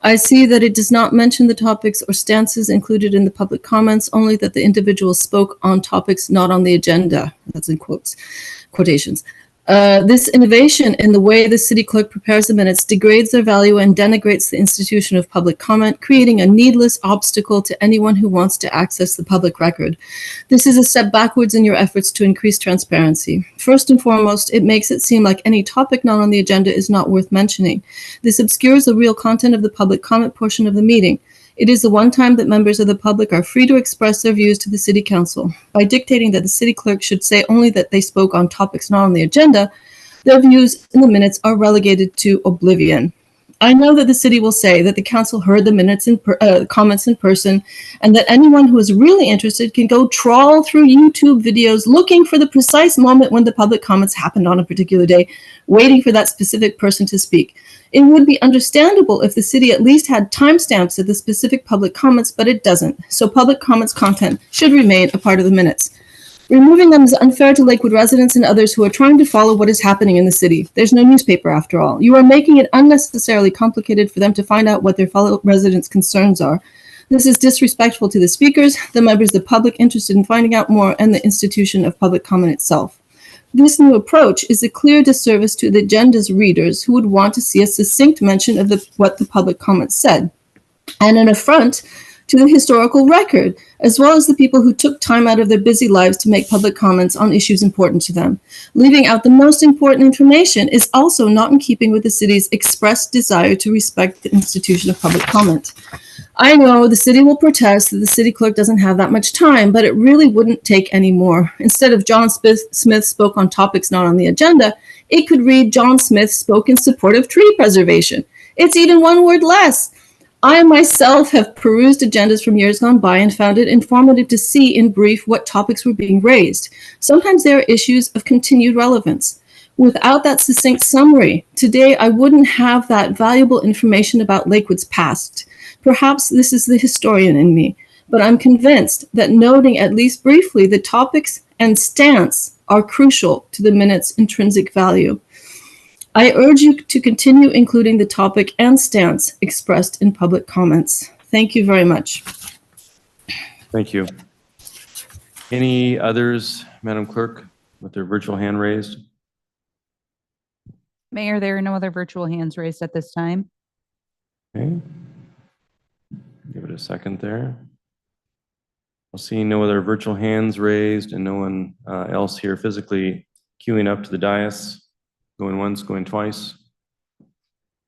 I see that it does not mention the topics or stances included in the public comments, only that the individual spoke on topics not on the agenda. That's in quotations. This innovation in the way the city clerk prepares the minutes degrades their value and denigrates the institution of public comment, creating a needless obstacle to anyone who wants to access the public record. This is a step backwards in your efforts to increase transparency. First and foremost, it makes it seem like any topic not on the agenda is not worth mentioning. This obscures the real content of the public comment portion of the meeting. It is the one time that members of the public are free to express their views to the city council. By dictating that the city clerk should say only that they spoke on topics not on the agenda, their views in the minutes are relegated to oblivion. I know that the city will say that the council heard the minutes and comments in person, and that anyone who is really interested can go trawl through YouTube videos looking for the precise moment when the public comments happened on a particular day, waiting for that specific person to speak. It would be understandable if the city at least had timestamps of the specific public comments, but it doesn't. So public comments content should remain a part of the minutes. Removing them is unfair to Lakewood residents and others who are trying to follow what is happening in the city. There's no newspaper after all. You are making it unnecessarily complicated for them to find out what their fellow residents' concerns are. This is disrespectful to the speakers, the members of the public interested in finding out more, and the institution of public comment itself. This new approach is a clear disservice to the agenda's readers who would want to see a succinct mention of what the public comments said, and an affront to the historical record, as well as the people who took time out of their busy lives to make public comments on issues important to them. Leaving out the most important information is also not in keeping with the city's expressed desire to respect the institution of public comment. I know the city will protest that the city clerk doesn't have that much time, but it really wouldn't take any more. Instead of John Smith spoke on topics not on the agenda, it could read John Smith spoke in support of tree preservation. It's even one word less. I myself have perused agendas from years gone by and found it informative to see in brief what topics were being raised. Sometimes there are issues of continued relevance. Without that succinct summary, today I wouldn't have that valuable information about Lakewood's past. Perhaps this is the historian in me, but I'm convinced that noting at least briefly the topics and stance are crucial to the minute's intrinsic value. I urge you to continue including the topic and stance expressed in public comments. Thank you very much. Thank you. Any others, Madam Clerk, with their virtual hand raised? Mayor, there are no other virtual hands raised at this time. Okay. Give it a second there. I'll see no other virtual hands raised and no one else here physically queuing up to the dais. Going once, going twice.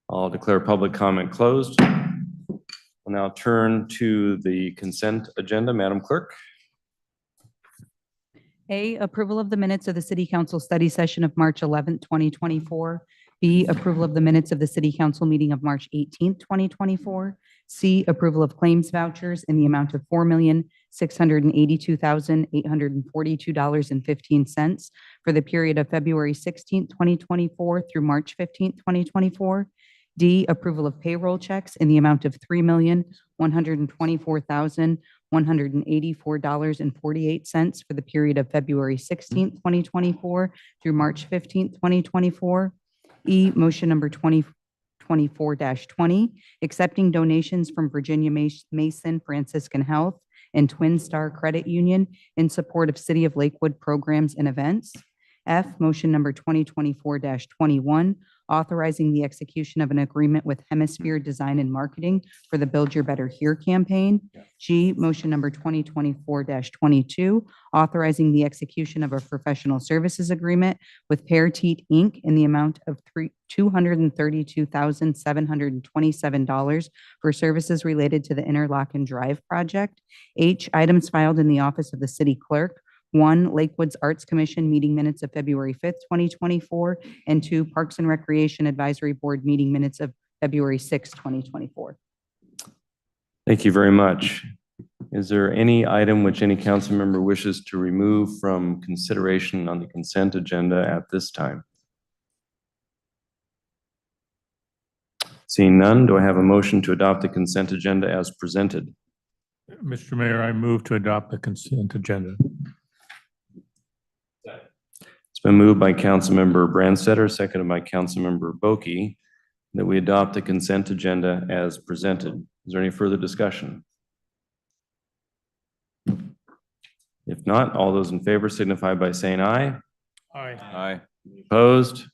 I'll declare public comment closed. We'll now turn to the consent agenda. Madam Clerk. A, approval of the minutes of the City Council study session of March 11th, 2024. B, approval of the minutes of the City Council meeting of March 18th, 2024. C, approval of claims vouchers in the amount of $4,682,842.15 for the period of February 16th, 2024 through March 15th, 2024. D, approval of payroll checks in the amount of $3,124,184.48 for the period of February 16th, 2024 through March 15th, 2024. E, motion number 2024-20, accepting donations from Virginia Mason Franciscan Health and Twin Star Credit Union in support of City of Lakewood programs and events. F, motion number 2024-21, authorizing the execution of an agreement with Hemisphere Design and Marketing for the Build Your Better Here campaign. G, motion number 2024-22, authorizing the execution of a professional services agreement with Pear Teat Inc. in the amount of $232,727 for services related to the Interlock and Drive project. H, items filed in the office of the city clerk. 1, Lakewood's Arts Commission meeting minutes of February 5th, 2024, and 2, Parks and Recreation Advisory Board meeting minutes of February 6th, 2024. Thank you very much. Is there any item which any council member wishes to remove from consideration on the consent agenda at this time? Seeing none, do I have a motion to adopt the consent agenda as presented? Mr. Mayor, I move to adopt the consent agenda. It's been moved by Councilmember Brandstetter, seconded by Councilmember Boki, that we adopt the consent agenda as presented. Is there any further discussion? If not, all those in favor signify by saying aye. Aye. Aye. Opposed?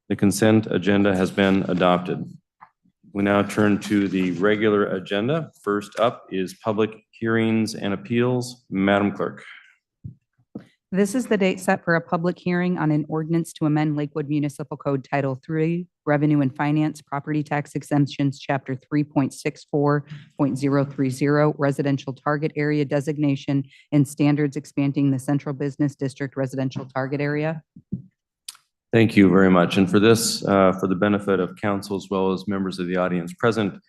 The consent agenda has been adopted. We now turn to the regular agenda. First up is public hearings and appeals. Madam Clerk. This is the date set for a public hearing on an ordinance to amend Lakewood Municipal Code Title III, Revenue and Finance, Property Tax Exemptions, Chapter 3.64.030, Residential Target Area Designation and Standards, expanding the Central Business District Residential Target Area. Thank you very much. And for this, for the benefit of council as well as members of the audience present,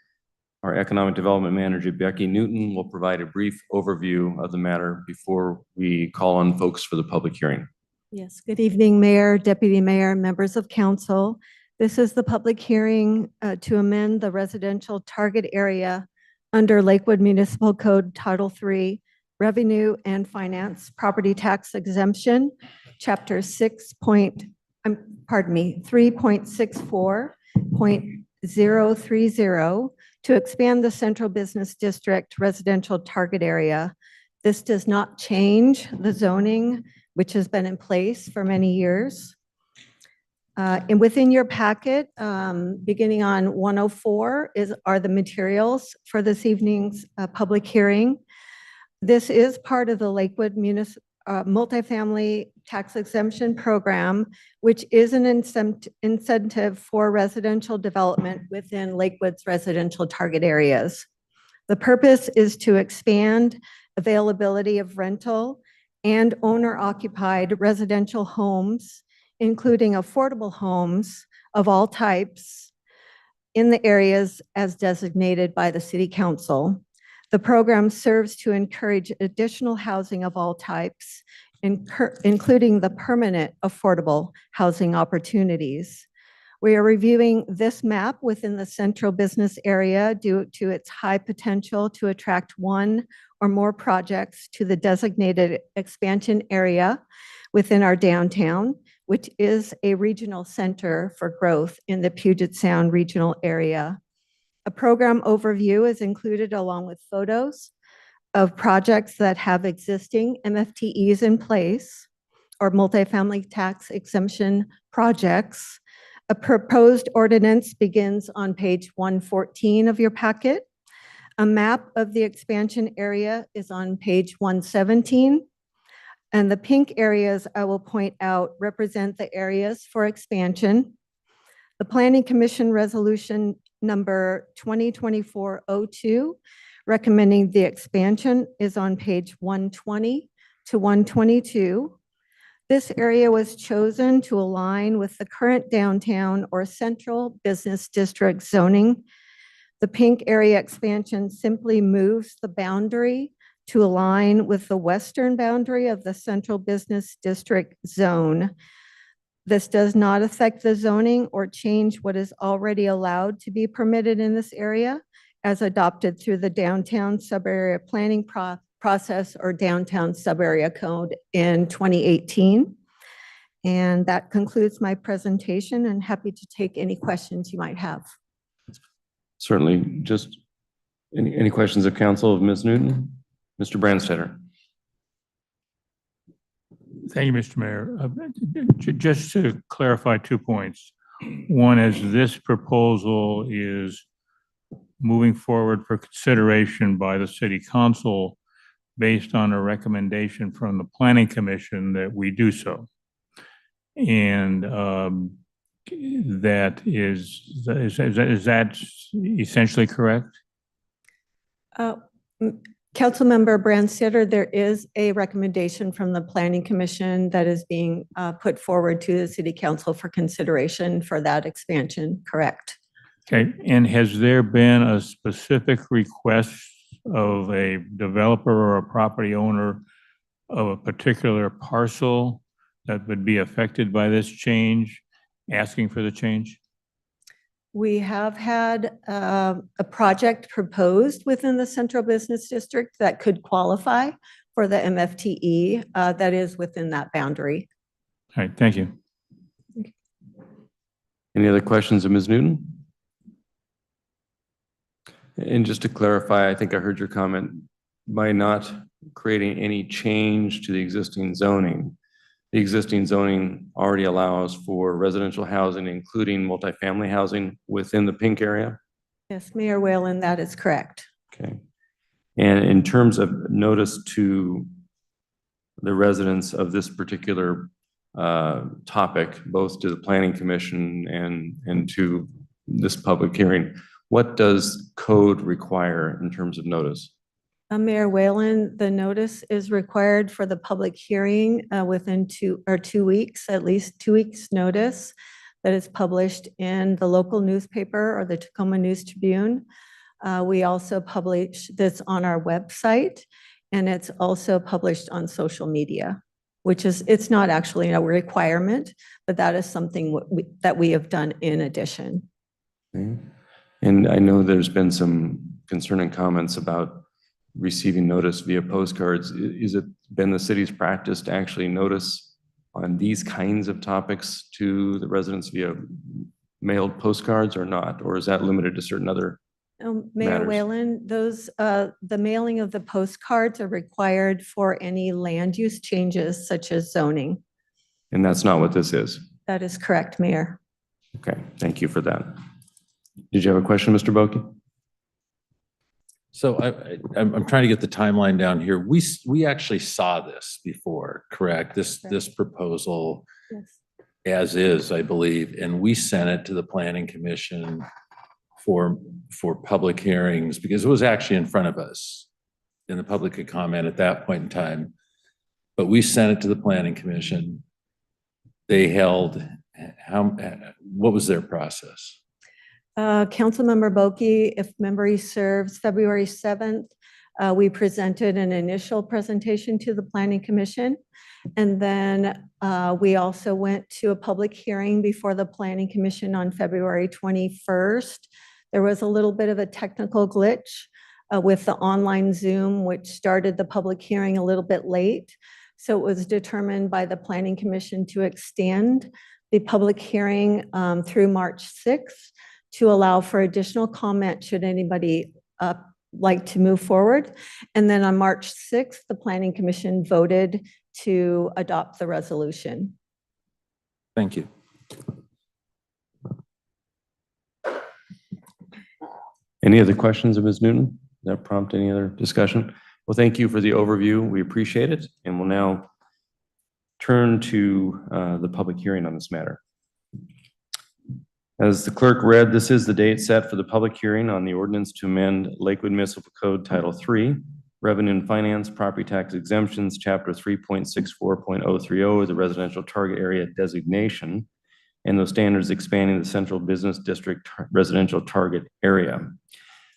our Economic Development Manager, Becky Newton, will provide a brief overview of the matter before we call on folks for the public hearing. Yes, good evening, Mayor, Deputy Mayor, members of council. This is the public hearing to amend the residential target area under Lakewood Municipal Code Title III, Revenue and Finance, Property Tax Exemption, Chapter 3.64.030 to expand the Central Business District residential target area. This does not change the zoning, which has been in place for many years. And within your packet, beginning on 104 are the materials for this evening's public hearing. This is part of the Lakewood Multifamily Tax Exemption Program, which is an incentive for residential development within Lakewood's residential target areas. The purpose is to expand availability of rental and owner-occupied residential homes, including affordable homes of all types in the areas as designated by the City Council. The program serves to encourage additional housing of all types including the permanent affordable housing opportunities. We are reviewing this map within the central business area due to its high potential to attract one or more projects to the designated expansion area within our downtown, which is a regional center for growth in the Puget Sound regional area. A program overview is included along with photos of projects that have existing MFTEs in place or multifamily tax exemption projects. A proposed ordinance begins on page 114 of your packet. A map of the expansion area is on page 117. And the pink areas I will point out represent the areas for expansion. The Planning Commission Resolution number 2024-02 recommending the expansion is on page 120 to 122. This area was chosen to align with the current downtown or central business district zoning. The pink area expansion simply moves the boundary to align with the western boundary of the central business district zone. This does not affect the zoning or change what is already allowed to be permitted in this area as adopted through the downtown sub-area planning process or downtown sub-area code in 2018. And that concludes my presentation, and happy to take any questions you might have. Certainly. Just any questions of council of Ms. Newton? Mr. Brandstetter. Thank you, Mr. Mayor. Just to clarify 2 points. One is this proposal is moving forward for consideration by the city council based on a recommendation from the planning commission that we do so. And that is that essentially correct? Councilmember Brandstetter, there is a recommendation from the Planning Commission that is being put forward to the City Council for consideration for that expansion, correct? Okay, and has there been a specific request of a developer or a property owner of a particular parcel that would be affected by this change, asking for the change? We have had a project proposed within the Central Business District that could qualify for the MFTE that is within that boundary. All right, thank you. Any other questions of Ms. Newton? And just to clarify, I think I heard your comment, by not creating any change to the existing zoning, the existing zoning already allows for residential housing, including multifamily housing within the pink area? Yes, Mayor Whalen, that is correct. Okay. And in terms of notice to the residents of this particular topic, both to the Planning Commission and to this public hearing, what does code require in terms of notice? Mayor Whalen, the notice is required for the public hearing within 2 weeks, at least 2 weeks notice, that is published in the local newspaper or the Tacoma News Tribune. We also publish this on our website, and it's also published on social media, it's not actually a requirement, but that is something that we have done in addition. Okay. And I know there's been some concerning comments about receiving notice via postcards. Is it been the city's practice to actually notice on these kinds of topics to the residents via mailed postcards or not? Or is that limited to certain other Mayor matters? Whalen, the mailing of the postcards are required for any land use changes such as zoning. And that's not what this is? That is correct, Mayor. Okay, thank you for that. Did you have a question, Mr. Boki? So I'm trying to get the timeline down here. We actually saw this before, correct? This proposal Yes. as is, I believe, and we sent it to the Planning Commission for public hearings because it was actually in front of us and the public could comment at that point in time. But we sent it to the Planning Commission. They held, what was their process? Councilmember Boki, if memory serves, February 7th, we presented an initial presentation to the Planning Commission. And then we also went to a public hearing before the Planning Commission on February 21st. There was a little bit of a technical glitch with the online Zoom, which started the public hearing a little bit late. So it was determined by the Planning Commission to extend the public hearing through March 6th to allow for additional comment should anybody like to move forward. And then on March 6th, the Planning Commission voted to adopt the resolution. Thank you. Any other questions of Ms. Newton? Does that prompt any other discussion? Well, thank you for the overview. We appreciate it. And we'll now turn to the public hearing on this matter. As the clerk read, this is the date set for the public hearing on the ordinance to amend Lakewood Municipal Code Title III, Revenue and Finance, Property Tax Exemptions, Chapter 3.64.030, the residential target area designation, and those standards expanding the Central Business District residential target area.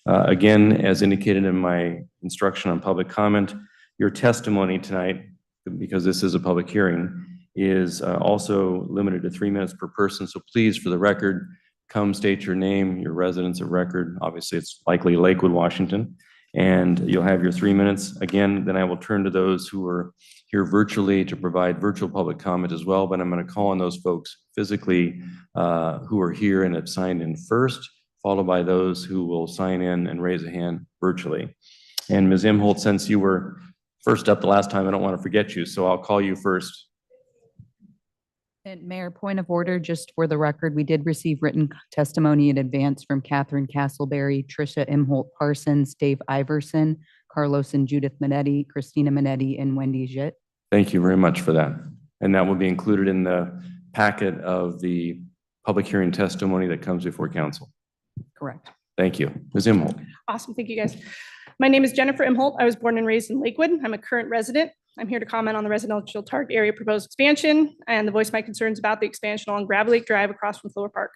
Again, as indicated in my instruction on public comment, your testimony tonight, because this is a public hearing, is also limited to 3 minutes per person. So please, for the record, come state your name, your residence of record. Obviously, it's likely Lakewood, Washington, and you'll have your 3 minutes. Again, then I will turn to those who are here virtually to provide virtual public comment as well, but I'm going to call on those folks physically who are here and have signed in first, followed by those who will sign in and raise a hand virtually. And Ms. Imholt, since you were first up the last time, I don't want to forget you, so I'll call you first. And Mayor, point of order, just for the record, we did receive written testimony in advance from Catherine Castleberry, Tricia Imholt Parsons, Dave Iverson, Carlos and Judith Minetti, Christina Minetti, and Wendy Jitt. Thank you very much for that. And that will be included in the packet of the public hearing testimony that comes before council. Correct. Thank you. Ms. Imholt. Awesome. Thank you, guys. My name is Jennifer Imholt. I was born and raised in Lakewood. I'm a current resident. I'm here to comment on the residential target area proposed expansion and to voice my concerns about the expansion along Gravely Lake Drive across from Flower Park.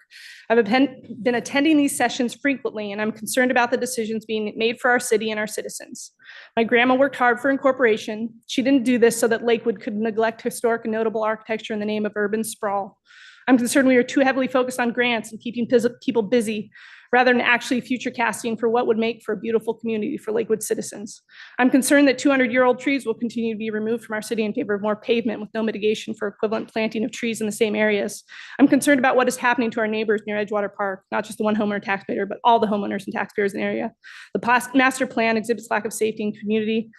I've been attending these sessions frequently, and I'm concerned about the decisions being made for our city and our citizens. My grandma worked hard for incorporation. She didn't do this so that Lakewood could neglect historic and notable architecture in the name of urban sprawl. I'm concerned we are too heavily focused on grants and keeping people busy rather than actually future casting for what would make for a beautiful community for Lakewood citizens. I'm concerned that 200-year-old trees will continue to be removed from our city in favor of more pavement with no mitigation for equivalent planting of trees in the same areas. I'm concerned about what is happening to our neighbors near Edgewater Park, not just the one homeowner taxpayer, but all the homeowners and taxpayers in the area. The master plan exhibits lack of safety and community,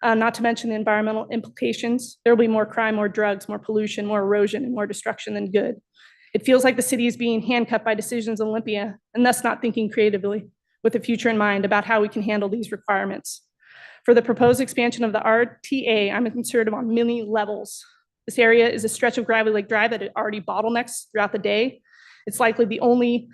not to mention the environmental implications. There will be more crime, more drugs, more pollution, more erosion, and more destruction than good. It feels like the city is being handcuffed by decisions in Olympia and thus not thinking creatively with the future in mind about how we can handle these requirements. For the proposed expansion of the RTA, I'm concerned on many levels. This area is a stretch of Gravely Lake Drive that it already bottlenecks throughout the day. It's likely the only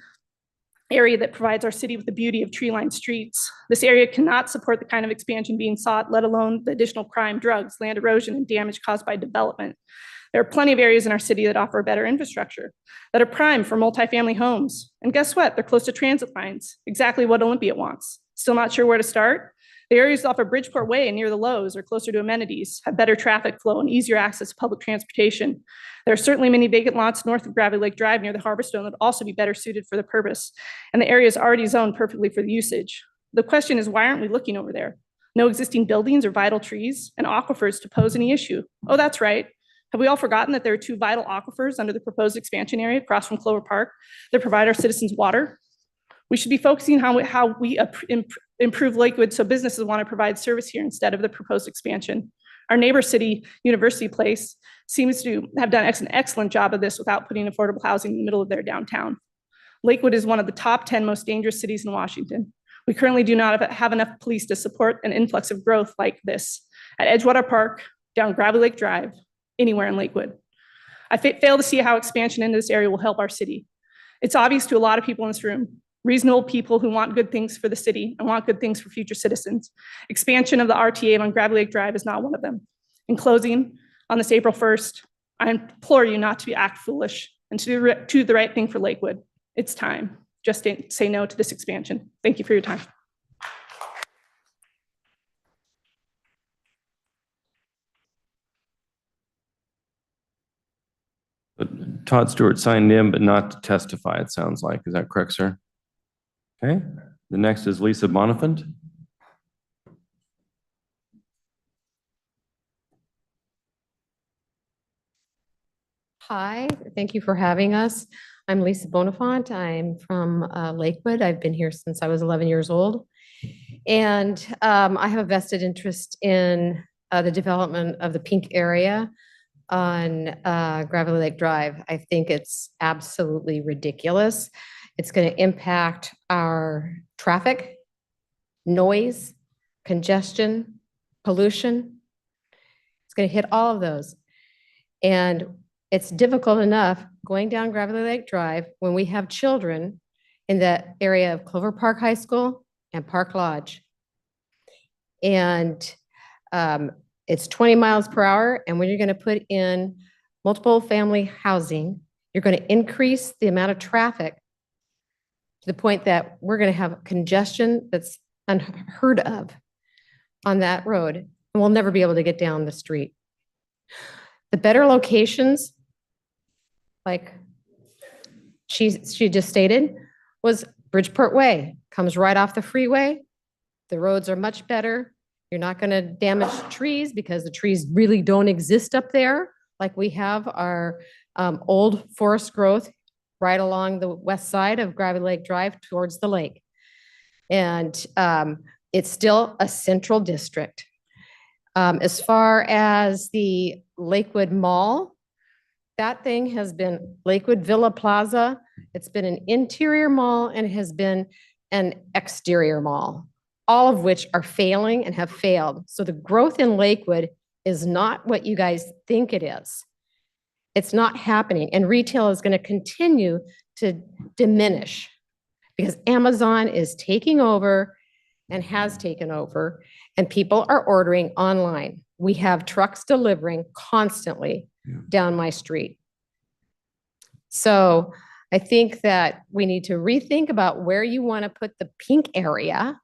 area that provides our city with the beauty of tree-lined streets. This area cannot support the kind of expansion being sought, let alone the additional crime, drugs, land erosion, and damage caused by development. There are plenty of areas in our city that offer better infrastructure, that are prime for multifamily homes. And guess what? They're close to transit lines, exactly what Olympia wants. Still not sure where to start? The areas off of Bridgeport Way and near the Lowe's are closer to amenities, have better traffic flow and easier access to public transportation. There are certainly many vacant lots north of Gravely Lake Drive near the Harborstone that would also be better suited for the purpose. And the area is already zoned perfectly for the usage. The question is, why aren't we looking over there? No existing buildings or vital trees and aquifers to pose any issue. Oh, that's right. Have we all forgotten that there are 2 vital aquifers under the proposed expansion area across from Clover Park that provide our citizens water? We should be focusing on how we improve Lakewood so businesses want to provide service here instead of the proposed expansion. Our neighbor city, University Place, seems to have done an excellent job of this without putting affordable housing in the middle of their downtown. Lakewood is one of the top 10 most dangerous cities in Washington. We currently do not have enough police to support an influx of growth like this at Edgewater Park, down Gravely Lake Drive, anywhere in Lakewood. I fail to see how expansion into this area will help our city. It's obvious to a lot of people in this room, reasonable people who want good things for the city and want good things for future citizens. Expansion of the RTA on Gravely Lake Drive is not one of them. In closing, on this April 1st, I implore you not to act foolish and to do the right thing for Lakewood. It's time. Just say no to this expansion. Thank you for your time. But Todd Stewart signed in, but not to testify, it sounds like. Is that correct, sir? Okay. The next is Lisa Bonifant. Hi, thank you for having us. I'm Lisa Bonifant. I'm from Lakewood. I've been here since I was 11 years old. And I have a vested interest in the development of the pink area on Gravelly Lake Drive. I think it's absolutely ridiculous. It's going to impact our traffic, noise, congestion, pollution. It's going to hit all of those. And it's difficult enough going down Gravelly Lake Drive when we have children in the area of Clover Park High School and Park Lodge. And it's 20 miles per hour. And when you're going to put in multiple family housing, you're going to increase the amount of traffic to the point that we're going to have congestion that's unheard of on that road. And we'll never be able to get down the street. The better locations, like she just stated, was Bridgeport Way. Comes right off the freeway. The roads are much better. You're not going to damage trees because the trees really don't exist up there. Like we have our old forest growth right along the west side of Gravelly Lake Drive towards the lake. And it's still a central district. As far as the Lakewood Mall, that thing has been Lakewood Villa Plaza. It's been an interior mall and it has been an exterior mall, all of which are failing and have failed. So the growth in Lakewood is not what you guys think it is. It's not happening. And retail is going to continue to diminish because Amazon is taking over and has taken over, and people are ordering online. We have trucks delivering constantly down my street. So I think that we need to rethink about where you want to put the pink area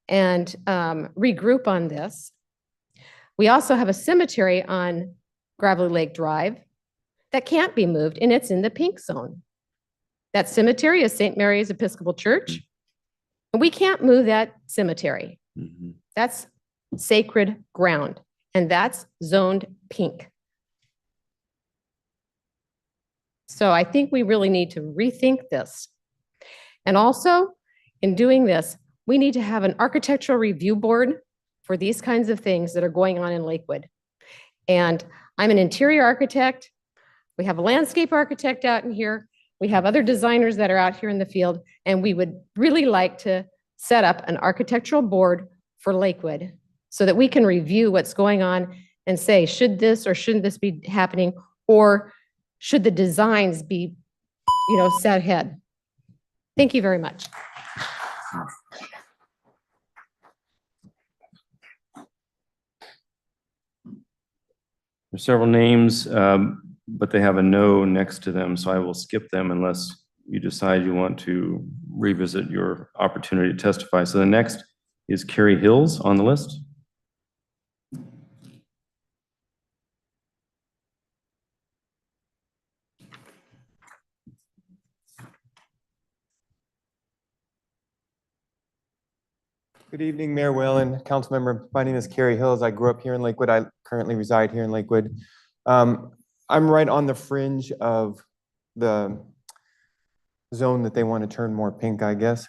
and regroup on this. We also have a cemetery on Gravelly Lake Drive that can't be moved, and it's in the pink zone. That cemetery is St. Mary's Episcopal Church, and we can't move that cemetery. That's sacred ground, and that's zoned pink. So I think we really need to rethink this. And also, in doing this, we need to have an architectural review board for these kinds of things that are going on in Lakewood. And I'm an interior architect. We have a landscape architect out in here. We have other designers that are out here in the field, and we would really like to set up an architectural board for Lakewood so that we can review what's going on and say, should this or shouldn't this be happening, or should the designs be, set ahead? Thank you very much. There's several names, but they have a no next to them, so I will skip them unless you decide you want to revisit your opportunity to testify. So the next is Carrie Hills on the list. Good evening, Mayor Whalen, council member. My name is Carrie Hills. I grew up here in Lakewood. I currently reside here in Lakewood. I'm right on the fringe of the zone that they want to turn more pink, I guess.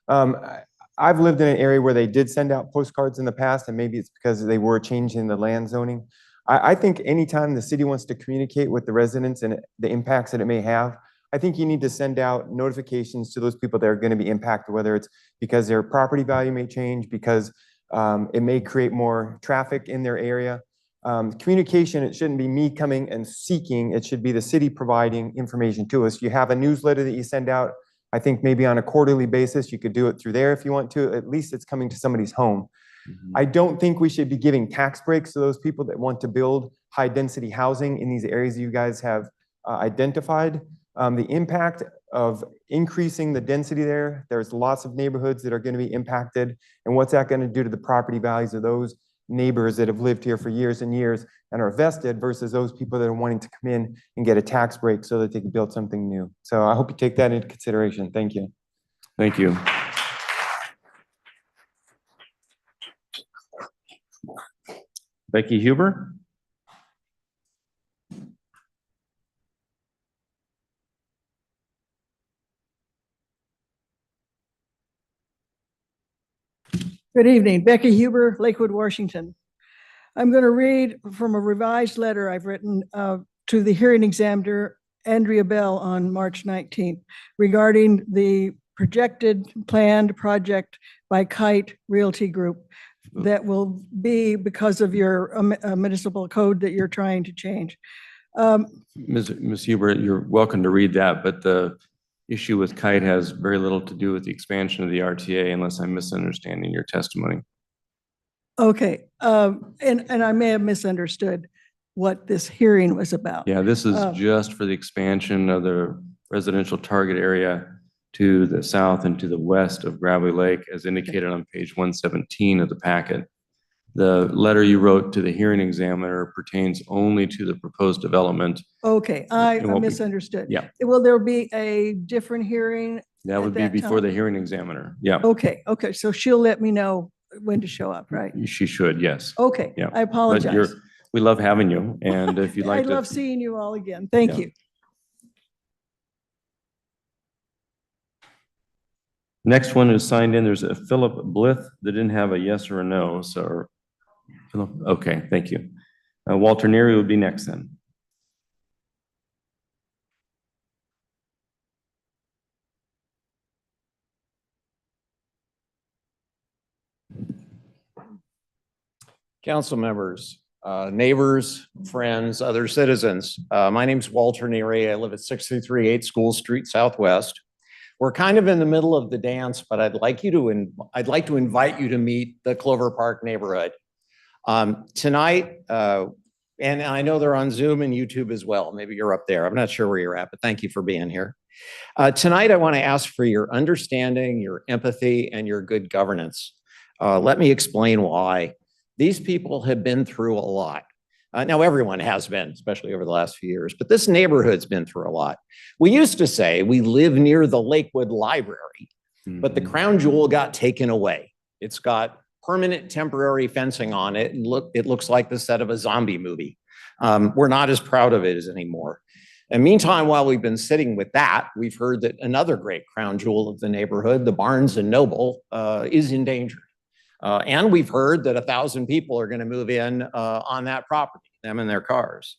I've lived in an area where they did send out postcards in the past, and maybe it's because they were changing the land zoning. I think anytime the city wants to communicate with the residents and the impacts that it may have, I think you need to send out notifications to those people that are going to be impacted, whether it's because their property value may change, because it may create more traffic in their area. Communication, it shouldn't be me coming and seeking, it should be the city providing information to us. You have a newsletter that you send out, I think maybe on a quarterly basis, you could do it through there if you want to, at least it's coming to somebody's home. I don't think we should be giving tax breaks to those people that want to build high density housing in these areas you guys have identified. The impact of increasing the density there's lots of neighborhoods that are going to be impacted. And what's that going to do to the property values of those neighbors that have lived here for years and years and are vested versus those people that are wanting to come in and get a tax break so that they can build something new. So I hope you take that into consideration. Thank you. Thank you. Becky Huber? Good evening, Becky Huber, Lakewood, Washington. I'm going to read from a revised letter I've written to the hearing examiner, Andrea Bell, on March 19th regarding the projected planned project by Kite Realty Group that will be because of your municipal code that you're trying to change. Ms. Hubert, you're welcome to read that, but the issue with Kite has very little to do with the expansion of the RTA unless I'm misunderstanding your testimony. Okay, and I may have misunderstood what this hearing was about. Yeah, this is just for the expansion of the residential target area to the south and to the west of Gravelly Lake, as indicated on page 117 of the packet. The letter you wrote to the hearing examiner pertains only to the proposed development. Okay, I It won't be- misunderstood. Yeah. Will there be a different hearing? That would be before the hearing examiner. Yeah, Okay, so she'll let me know when to show up, right? she should, yes. Okay, Yeah. I But you're- apologize. We love having you, and if you'd like I to. love seeing you all again. Thank Yeah. you. Next one is signed in. There's a Philip Blith that didn't have a yes or a no, so. Philip, okay, thank you. Walter Neary would be next then. Council members, neighbors, friends, other citizens. My name's Walter Neary. I live at 6338 School Street Southwest. We're kind of in the middle of the dance, but I'd like to invite you to meet the Clover Park neighborhood. Tonight, and I know they're on Zoom and YouTube as well. Maybe you're up there. I'm not sure where you're at, but thank you for being here. Tonight, I want to ask for your understanding, your empathy, and your good governance. Let me explain why. These people have been through a lot. Now, everyone has been, especially over the last few years, but this neighborhood's been through a lot. We used to say we live near the Lakewood Library, but the crown jewel got taken away. It's got permanent temporary fencing on it, and it looks like the set of a zombie movie. We're not as proud of it as anymore. And meantime, while we've been sitting with that, we've heard that another great crown jewel of the neighborhood, the Barnes and Noble, is in danger. And we've heard that 1,000 people are going to move in on that property, them and their cars.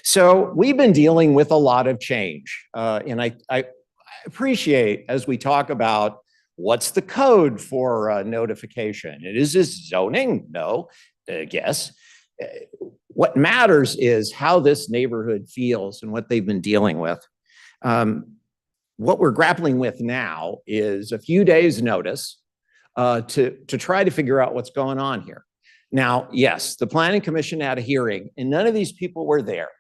So we've been dealing with a lot of change. And I appreciate as we talk about what's the code for notification. Is this zoning? No. Yes. What matters is how this neighborhood feels and what they've been dealing with. What we're grappling with now is a few days' notice to try to figure out what's going on here. Now, yes, the Planning Commission had a hearing and none of these people were there.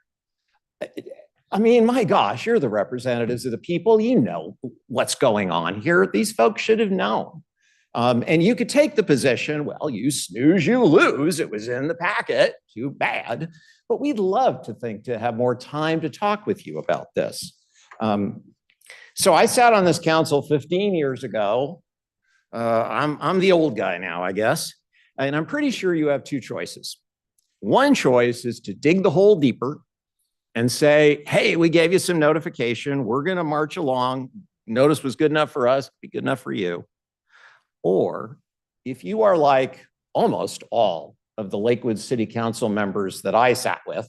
I mean, my gosh, you're the representatives of the people. You know what's going on here. These folks should have known. And you could take the position, well, you snooze, you lose. It was in the packet. Too bad. But we'd love to have more time to talk with you about this. So I sat on this council 15 years ago. I'm the old guy now, I guess. And I'm pretty sure you have two choices. One choice is to dig the hole deeper and say, hey, we gave you some notification. We're going to march along. Notice was good enough for us, be good enough for you. Or if you are like almost all of the Lakewood City Council members that I sat with,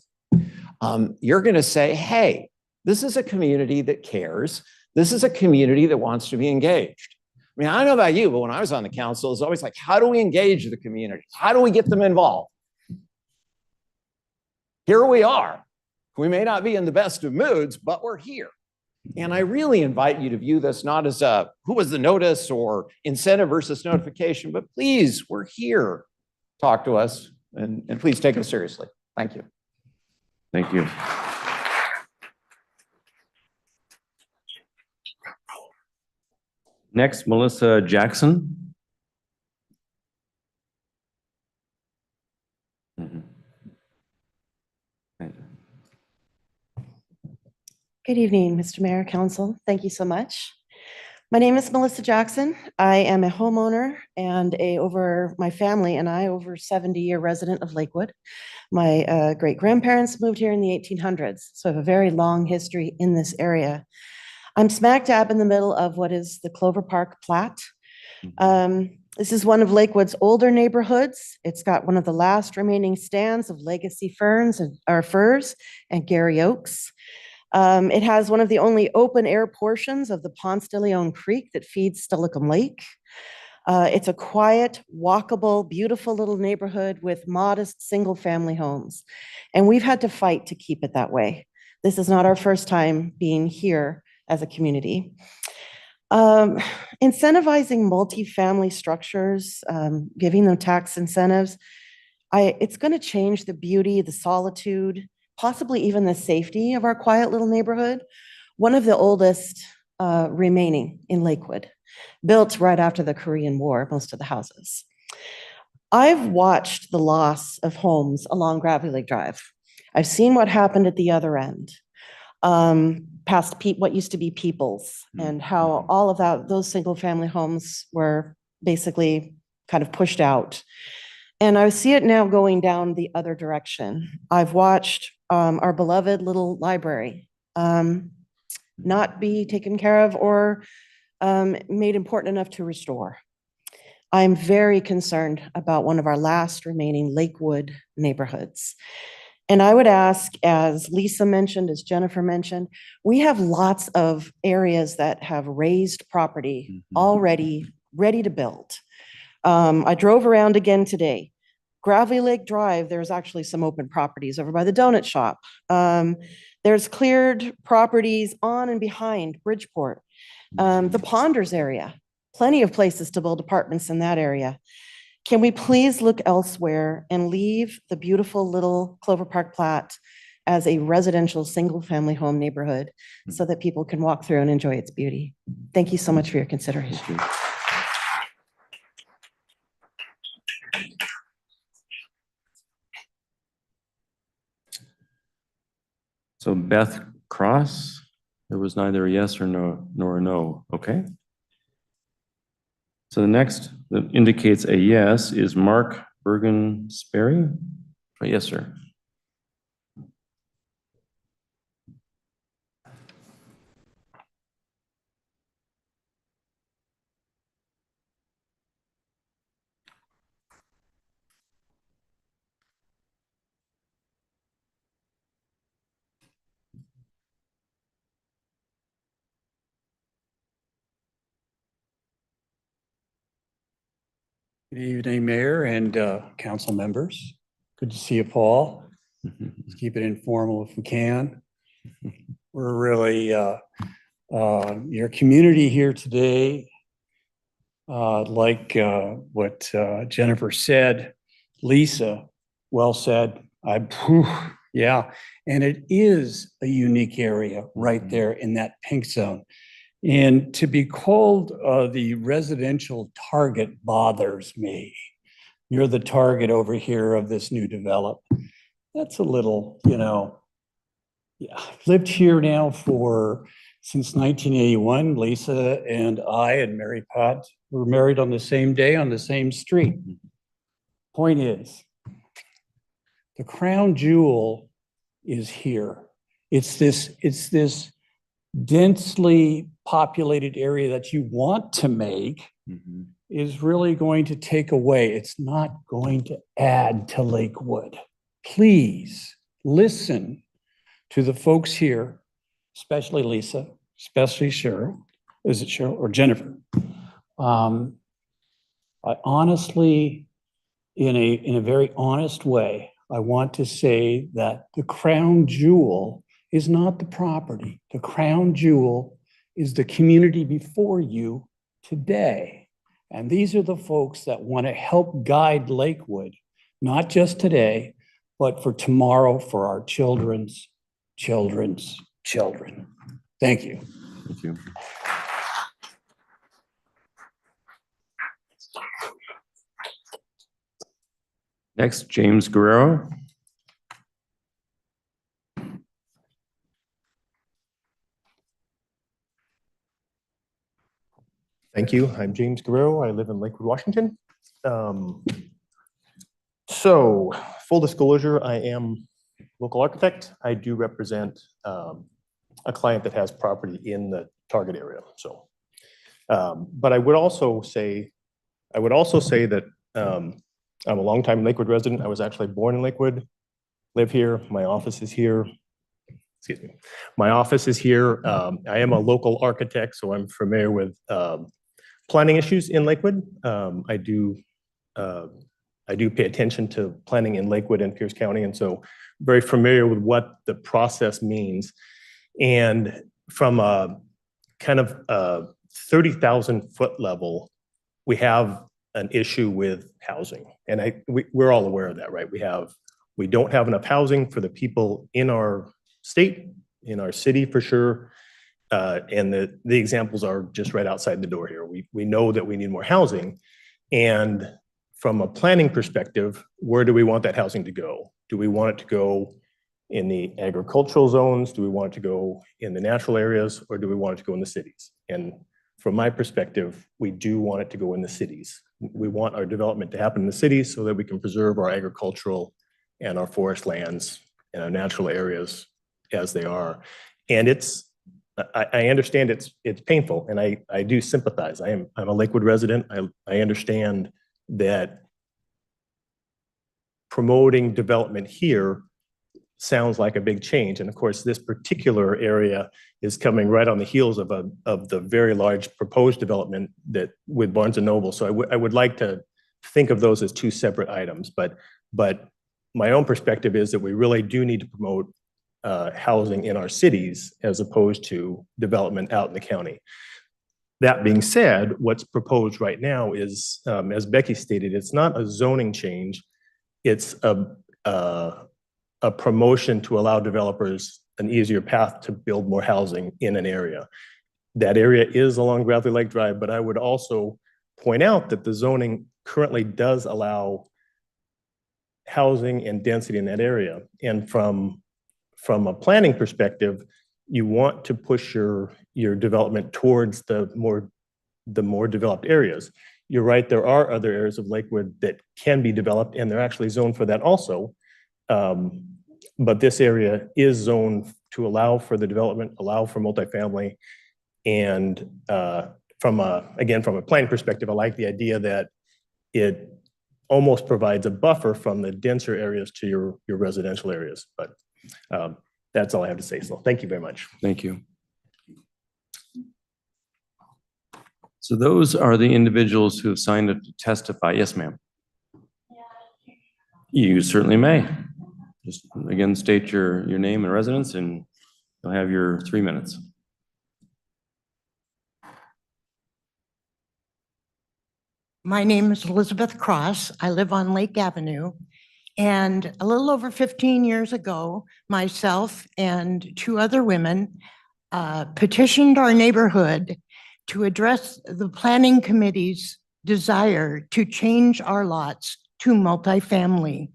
you're going to say, hey, this is a community that cares. This is a community that wants to be engaged. I mean, I don't know about you, but when I was on the council, it was always like, how do we engage the community? How do we get them involved? Here we are. We may not be in the best of moods, but we're here. And I really invite you to view this not as who was the notice or incentive versus notification, but please, we're here. Talk to us and please take us seriously. Thank you. Thank you. Next, Melissa Jackson. Good evening, Mr. Mayor, Council. Thank you so much. My name is Melissa Jackson. I am a homeowner and my family and I, over 70-year resident of Lakewood. My great grandparents moved here in the 1800s, so I have a very long history in this area. I'm smack dab in the middle of what is the Clover Park Plat. This is one of Lakewood's older neighborhoods. It's got one of the last remaining stands of legacy firs and Gary Oaks. It has one of the only open air portions of the Ponce de Leon Creek that feeds Steilacoom Lake. It's a quiet, walkable, beautiful little neighborhood with modest single family homes. And we've had to fight to keep it that way. This is not our first time being here as a community. Incentivizing multifamily structures, giving them tax incentives, it's going to change the beauty, the solitude, possibly even the safety of our quiet little neighborhood. One of the oldest remaining in Lakewood, built right after the Korean War, most of the houses. I've watched the loss of homes along Gravely Lake Drive. I've seen what happened at the other end, past what used to be Peoples, and how all of those single family homes were basically kind of pushed out. And I see it now going down the other direction. I've watched our beloved little library not be taken care of or made important enough to restore. I'm very concerned about one of our last remaining Lakewood neighborhoods. And I would ask, as Lisa mentioned, as Jennifer mentioned, we have lots of areas that have raised property already ready to build. I drove around again today. Gravely Lake Drive, there's actually some open properties over by the donut shop. There's cleared properties on and behind Bridgeport. The Ponders area, plenty of places to build apartments in that area. Can we please look elsewhere and leave the beautiful little Clover Park Plat as a residential single-family home neighborhood so that people can walk through and enjoy its beauty? Thank you so much for your consideration. So Beth Cross, there was neither a yes or no, nor a no. Okay. So the next that indicates a yes is Mark Bergen Sperry. Yes, sir. Good evening, Mayor and council members. Good to see you, Paul. Let's keep it informal if we can. We're really your community here today. Like what Jennifer said, Lisa, well said. Yeah, and it is a unique area right there in that pink zone. And to be called the residential target bothers me. You're the target over here of this new development. That's a little, yeah. I've lived here now since 1981. Lisa and I and Mary Pat were married on the same day on the same street. Point is, the crown jewel is here. It's this densely populated area that you want to make is really going to take away. It's not going to add to Lakewood. Please listen to the folks here, especially Lisa, especially Cheryl. Is it Cheryl or Jennifer? I honestly, in a very honest way, I want to say that the crown jewel is not the property. The crown jewel is the community before you today. And these are the folks that want to help guide Lakewood, not just today, but for tomorrow, for our children's children's children. Thank you. Thank you. Next, James Guerrero. Thank you. I'm James Guerrero. I live in Lakewood, Washington. So full disclosure, I am local architect. I do represent a client that has property in the target area. So, but I would also say that I'm a longtime Lakewood resident. I was actually born in Lakewood, live here. My office is here. Excuse me. My office is here. I am a local architect, so I'm familiar with planning issues in Lakewood. I do pay attention to planning in Lakewood and Pierce County, and so very familiar with what the process means. And from a kind of 30,000 foot level, we have an issue with housing, and we're all aware of that, right? We don't have enough housing for the people in our state, in our city for sure. And the examples are just right outside the door here. We know that we need more housing. And from a planning perspective, where do we want that housing to go? Do we want it to go in the agricultural zones? Do we want it to go in the natural areas? Or do we want it to go in the cities? And from my perspective, we do want it to go in the cities. We want our development to happen in the cities so that we can preserve our agricultural and our forest lands and our natural areas as they are. And I understand it's painful, and I do sympathize. I'm a Lakewood resident. I understand that promoting development here sounds like a big change. And of course, this particular area is coming right on the heels of the very large proposed development that with Barnes and Noble. So I would like to think of those as two separate items. But my own perspective is that we really do need to promote housing in our cities as opposed to development out in the county. That being said, what's proposed right now is, as Becky stated, it's not a zoning change. It's a promotion to allow developers an easier path to build more housing in an area. That area is along Bradley Lake Drive, but I would also point out that the zoning currently does allow housing and density in that area. And from a planning perspective, you want to push your development towards the more developed areas. You're right, there are other areas of Lakewood that can be developed, and they're actually zoned for that also. But this area is zoned to allow for the development, allow for multifamily. And from a planning perspective, I like the idea that it almost provides a buffer from the denser areas to your residential areas. But that's all I have to say. So thank you very much. Thank you. So those are the individuals who have signed up to testify. Yes, ma'am. You certainly may. Just again, state your name and residence, and you'll have your 3 minutes. My name is Elizabeth Cross. I live on Lake Avenue. And a little over 15 years ago, myself and two other women petitioned our neighborhood to address the planning committee's desire to change our lots to multifamily.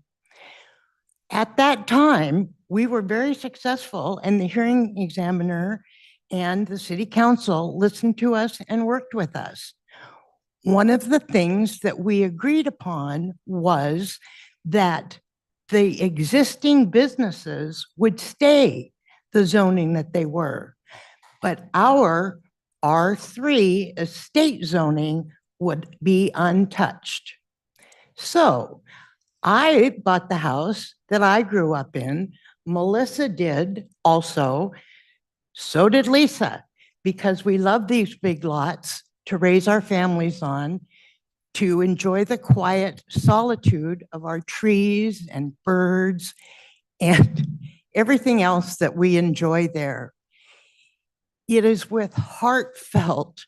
At that time, we were very successful, and the hearing examiner and the city council listened to us and worked with us. One of the things that we agreed upon was that the existing businesses would stay the zoning that they were, but our R3 estate zoning would be untouched. So I bought the house that I grew up in. Melissa did also. So did Lisa, because we love these big lots to raise our families on, to enjoy the quiet solitude of our trees and birds and everything else that we enjoy there. It is with heartfelt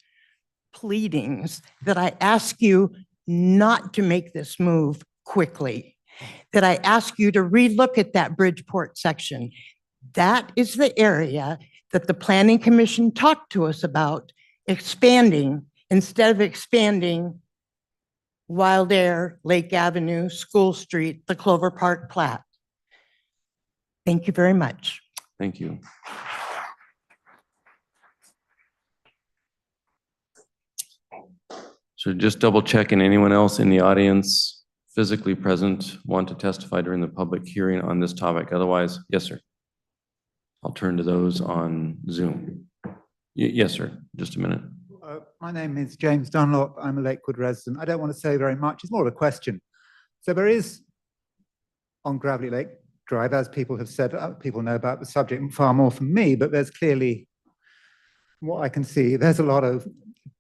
pleadings that I ask you not to make this move quickly, that I ask you to relook at that Bridgeport section. That is the area that the Planning Commission talked to us about expanding instead of expanding Wild Air, Lake Avenue, School Street, the Clover Park plat. Thank you very much. Thank you. So just double checking, anyone else in the audience physically present want to testify during the public hearing on this topic? Otherwise, yes, sir. I'll turn to those on Zoom. Yes, sir. Just a minute. My name is James Dunlop. I'm a Lakewood resident. I don't want to say very much. It's more of a question. So there is on Gravelly Lake Drive, as people have said, people know about the subject far more from me, but there's clearly, what I can see, there's a lot of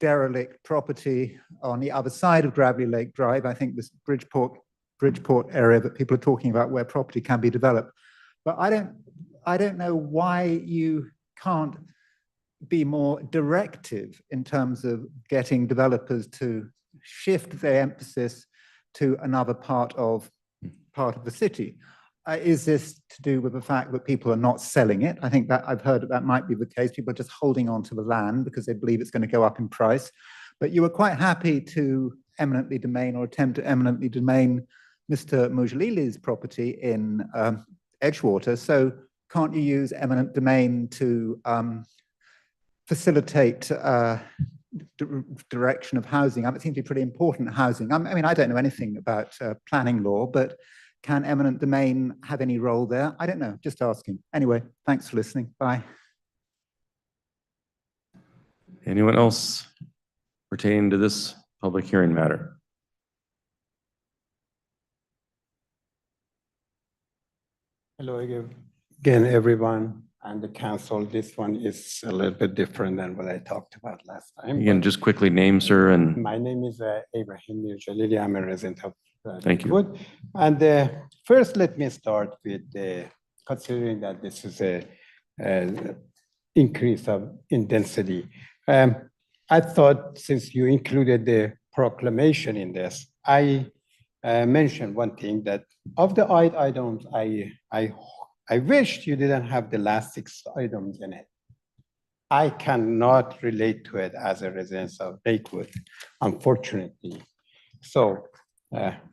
derelict property on the other side of Gravelly Lake Drive. I think this Bridgeport area that people are talking about where property can be developed. But I don't know why you can't be more directive in terms of getting developers to shift their emphasis to another part of the city. Is this to do with the fact that people are not selling it? I think that I've heard that might be the case. People are just holding on to the land because they believe it's going to go up in price. But you were quite happy to eminently domain or attempt to eminently domain Mr. Mujalili's property in Edgewater. So can't you use eminent domain to facilitate direction of housing? It seems to be pretty important, housing. I mean, I don't know anything about planning law, but can eminent domain have any role there? I don't know, just asking. Anyway, thanks for listening. Bye. Anyone else pertaining to this public hearing matter? Hello again, everyone, and the council. This one is a little bit different than what I talked about last time. You can just quickly name, sir, and My name is Ibrahim Mirjalili. I'm a resident of Thank you. Lakewood. And first, let me start with considering that this is a increase in density. I thought since you included the proclamation in this, I mentioned one thing that of the 8 items, I wished you didn't have the last 6 items in it. I cannot relate to it as a resident of Lakewood, unfortunately. So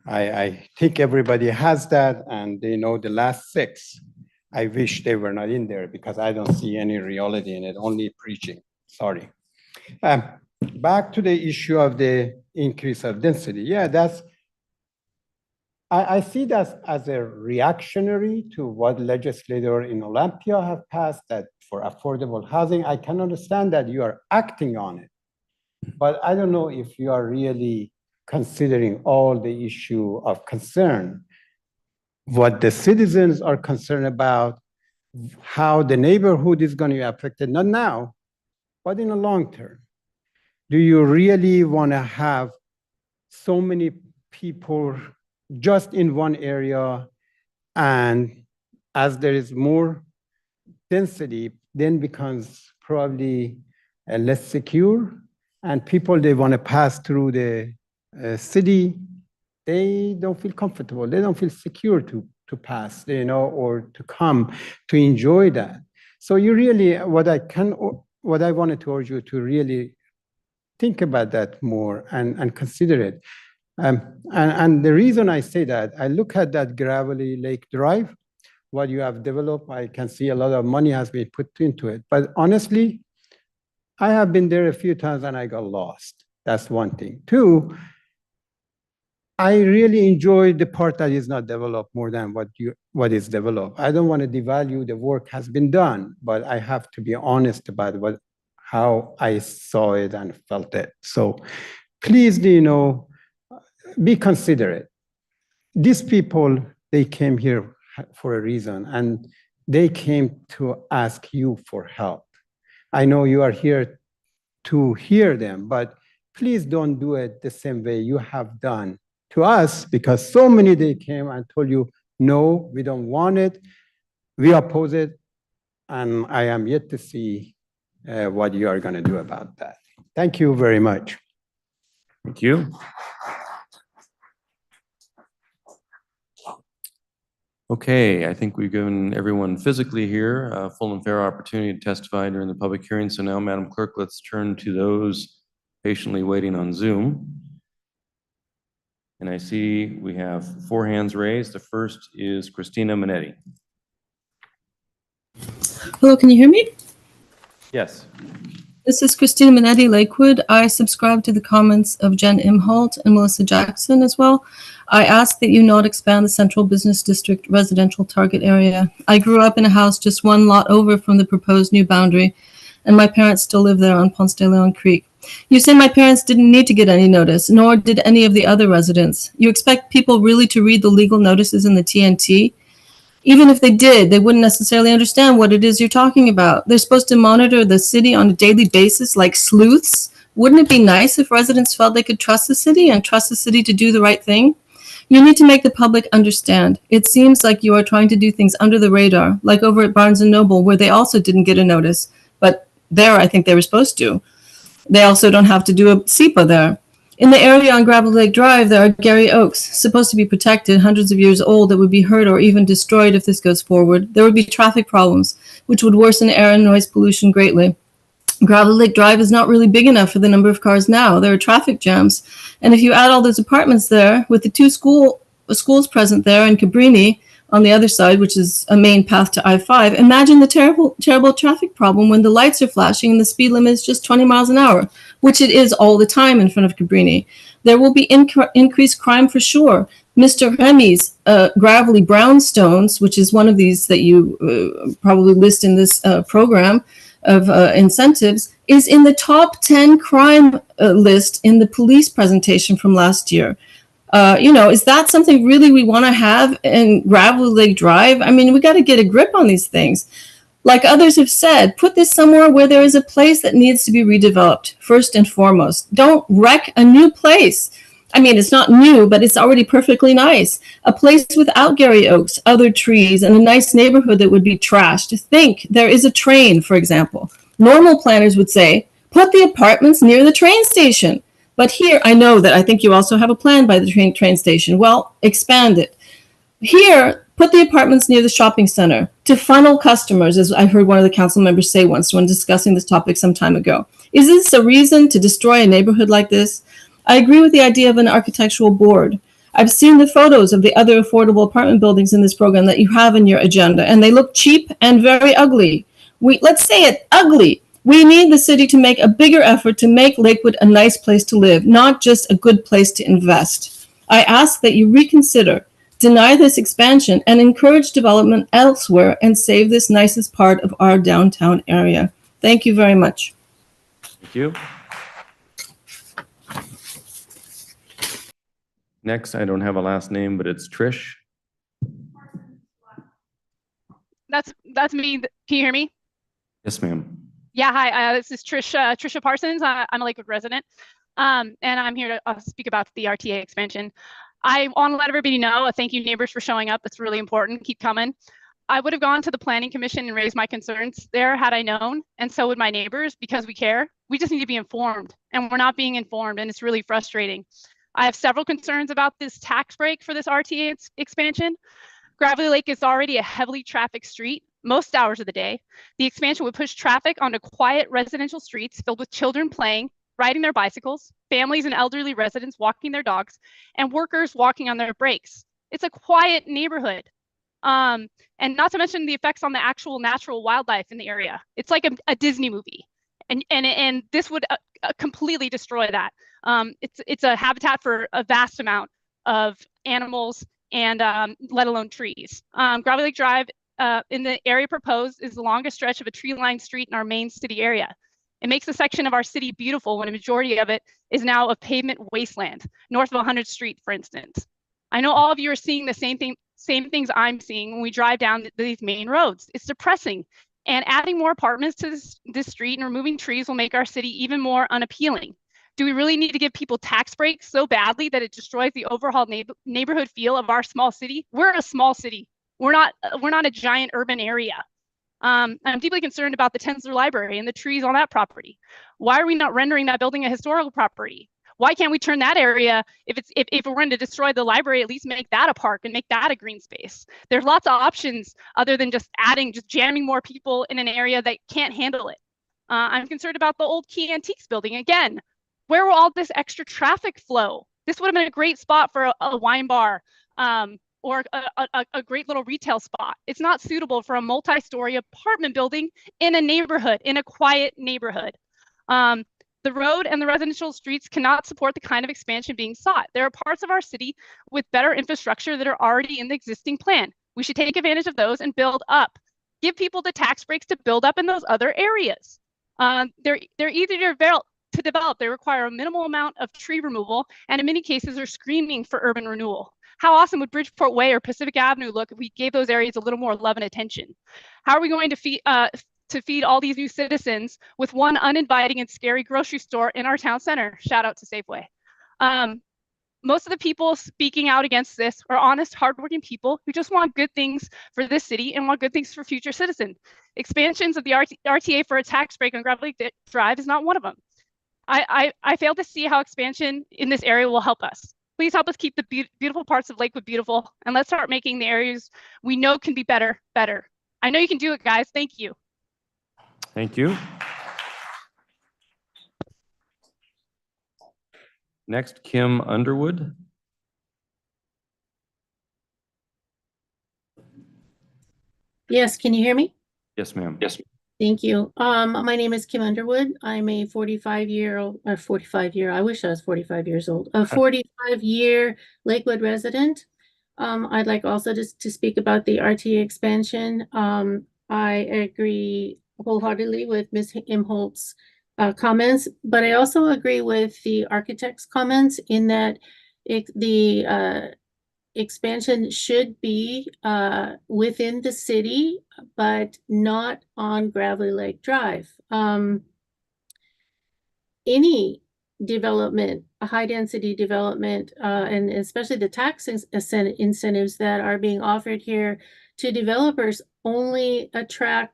I think everybody has that and they know the last 6. I wish they were not in there because I don't see any reality in it, only preaching. Sorry. Back to the issue of the increase of density. Yeah, I see that as a reactionary to what legislators in Olympia have passed that for affordable housing. I can understand that you are acting on it, but I don't know if you are really considering all the issue of concern, what the citizens are concerned about, how the neighborhood is going to be affected, not now, but in the long term. Do you really want to have so many people just in one area, and as there is more density, then becomes probably less secure, and people, they want to pass through the city, they don't feel comfortable, they don't feel secure to pass, or to come to enjoy that. So you really, what I wanted to urge you to really think about that more and consider it. And the reason I say that, I look at that Gravelly Lake Drive, what you have developed, I can see a lot of money has been put into it. But honestly, I have been there a few times and I got lost. That's one thing. 2, I really enjoy the part that is not developed more than what is developed. I don't want to devalue the work has been done, but I have to be honest about how I saw it and felt it. So please, be considerate. These people, they came here for a reason, and they came to ask you for help. I know you are here to hear them, but please don't do it the same way you have done to us, because so many they came and told you, no, we don't want it, we oppose it, and I am yet to see what you are going to do about that. Thank you very much. Thank you. Okay, I think we've given everyone physically here a full and fair opportunity to testify during the public hearing. So now, Madam Clerk, let's turn to those patiently waiting on Zoom. And I see we have 4 hands raised. The first is Christina Minetti. Hello, can you hear me? Yes. This is Christina Minetti, Lakewood. I subscribe to the comments of Jen Imholt and Melissa Jackson as well. I ask that you not expand the Central Business District residential target area. I grew up in a house just one lot over from the proposed new boundary, and my parents still live there on Ponce de Leon Creek. You say my parents didn't need to get any notice, nor did any of the other residents. You expect people really to read the legal notices in the TNT? Even if they did, they wouldn't necessarily understand what it is you're talking about. They're supposed to monitor the city on a daily basis like sleuths. Wouldn't it be nice if residents felt they could trust the city and trust the city to do the right thing? You need to make the public understand. It seems like you are trying to do things under the radar, like over at Barnes & Noble, where they also didn't get a notice. But there, I think they were supposed to. They also don't have to do a SEPA there. In the area on Gravel Lake Drive, there are Gary Oaks, supposed to be protected, hundreds of years old, that would be hurt or even destroyed if this goes forward. There would be traffic problems, which would worsen air and noise pollution greatly. Gravel Lake Drive is not really big enough for the number of cars now. There are traffic jams. And if you add all those apartments there, with the two schools present there and Cabrini on the other side, which is a main path to I-5, imagine the terrible traffic problem when the lights are flashing and the speed limit is just 20 miles an hour, which it is all the time in front of Cabrini. There will be increased crime for sure. Mr. Remy's gravelly brownstones, which is one of these that you probably list in this program of incentives, is in the top 10 crime list in the police presentation from last year. Is that something really we want to have in Gravel Lake Drive? I mean, we got to get a grip on these things. Like others have said, put this somewhere where there is a place that needs to be redeveloped, first and foremost. Don't wreck a new place. I mean, it's not new, but it's already perfectly nice. A place without Gary Oaks, other trees, and a nice neighborhood that would be trashed. Think, there is a train, for example. Normal planners would say, put the apartments near the train station. But here, I know that I think you also have a plan by the train station. Well, expand it. Here, put the apartments near the shopping center to funnel customers, as I heard one of the council members say once when discussing this topic some time ago. Is this a reason to destroy a neighborhood like this? I agree with the idea of an architectural board. I've seen the photos of the other affordable apartment buildings in this program that you have in your agenda, and they look cheap and very ugly. Let's say it, ugly. We need the city to make a bigger effort to make Lakewood a nice place to live, not just a good place to invest. I ask that you reconsider, deny this expansion, and encourage development elsewhere and save this nicest part of our downtown area. Thank you very much. Thank you. Next, I don't have a last name, but it's Trish. That's me. Can you hear me? Yes, ma'am. Yeah, hi. This is Trisha Parsons. I'm a Lakewood resident, and I'm here to speak about the RTA expansion. I want to let everybody know, thank you neighbors for showing up. It's really important. Keep coming. I would have gone to the Planning Commission and raised my concerns there had I known, and so would my neighbors, because we care. We just need to be informed, and we're not being informed, and it's really frustrating. I have several concerns about this tax break for this RTA expansion. Gravelly Lake is already a heavily trafficked street most hours of the day. The expansion would push traffic onto quiet residential streets filled with children playing, riding their bicycles, families and elderly residents walking their dogs, and workers walking on their breaks. It's a quiet neighborhood. And not to mention the effects on the actual natural wildlife in the area. It's like a Disney movie. And this would completely destroy that. It's a habitat for a vast amount of animals and let alone trees. Gravelly Lake Drive in the area proposed is the longest stretch of a tree-lined street in our main city area. It makes a section of our city beautiful when a majority of it is now a pavement wasteland, north of 100th Street, for instance. I know all of you are seeing the same things I'm seeing when we drive down these main roads. It's depressing. And adding more apartments to this street and removing trees will make our city even more unappealing. Do we really need to give people tax breaks so badly that it destroys the overall neighborhood feel of our small city? We're a small city. We're not a giant urban area. I'm deeply concerned about the Tensler Library and the trees on that property. Why are we not rendering that building a historical property? Why can't we turn that area, if we're going to destroy the library, at least make that a park and make that a green space? There's lots of options other than just jamming more people in an area that can't handle it. I'm concerned about the old Key Antiques building. Again, where will all this extra traffic flow? This would have been a great spot for a wine bar or a great little retail spot. It's not suitable for a multi-story apartment building in a neighborhood, in a quiet neighborhood. The road and the residential streets cannot support the kind of expansion being sought. There are parts of our city with better infrastructure that are already in the existing plan. We should take advantage of those and build up. Give people the tax breaks to build up in those other areas. They're easier to develop. They require a minimal amount of tree removal, and in many cases are screaming for urban renewal. How awesome would Bridgeport Way or Pacific Avenue look if we gave those areas a little more love and attention? How are we going to feed all these new citizens with one uninviting and scary grocery store in our town center? Shout out to Safeway. Most of the people speaking out against this are honest, hardworking people who just want good things for this city and want good things for future citizens. Expansions of the RTA for a tax break on Gravel Lake Drive is not one of them. I fail to see how expansion in this area will help us. Please help us keep the beautiful parts of Lakewood beautiful, and let's start making the areas we know can be better, better. I know you can do it, guys. Thank you. Thank you. Next, Kim Underwood. Yes, can you hear me? Yes, ma'am. Yes. Thank you. My name is Kim Underwood. I'm a 45-year-old, or 45-year, I wish I was 45 years old, a 45-year Lakewood resident. I'd like also to speak about the RTA expansion. I agree wholeheartedly with Ms. Imholt's comments, but I also agree with the architect's comments in that the expansion should be within the city, but not on Gravelly Lake Drive. Any development, a high density development, and especially the tax incentives that are being offered here to developers only attract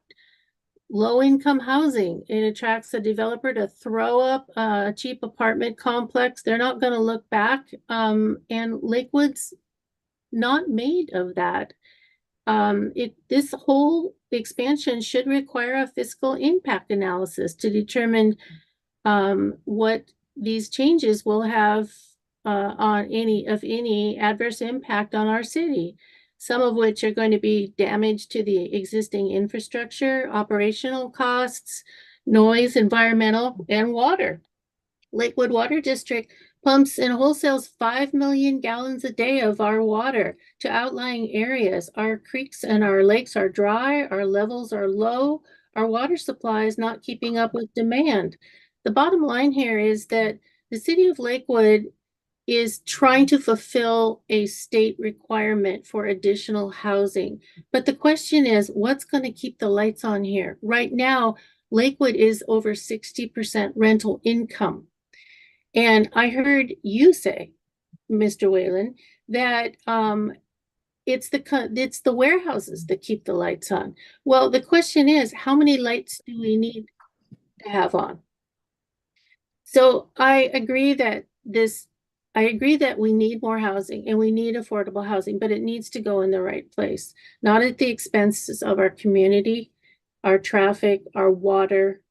low-income housing. It attracts a developer to throw up a cheap apartment complex. They're not going to look back, and Lakewood's not made of that. This whole expansion should require a fiscal impact analysis to determine what these changes will have on any adverse impact on our city. Some of which are going to be damage to the existing infrastructure, operational costs, noise, environmental, and water. Lakewood Water District pumps and wholesales 5 million gallons a day of our water to outlying areas. Our creeks and our lakes are dry, our levels are low, our water supply is not keeping up with demand. The bottom line here is that the city of Lakewood is trying to fulfill a state requirement for additional housing. But the question is, what's going to keep the lights on here? Right now, Lakewood is over 60% rental income. And I heard you say, Mr. Whalen, that it's the warehouses that keep the lights on. Well, the question is, how many lights do we need to have on? So I agree that we need more housing and we need affordable housing, but it needs to go in the right place, not at the expenses of our community, our traffic, our water.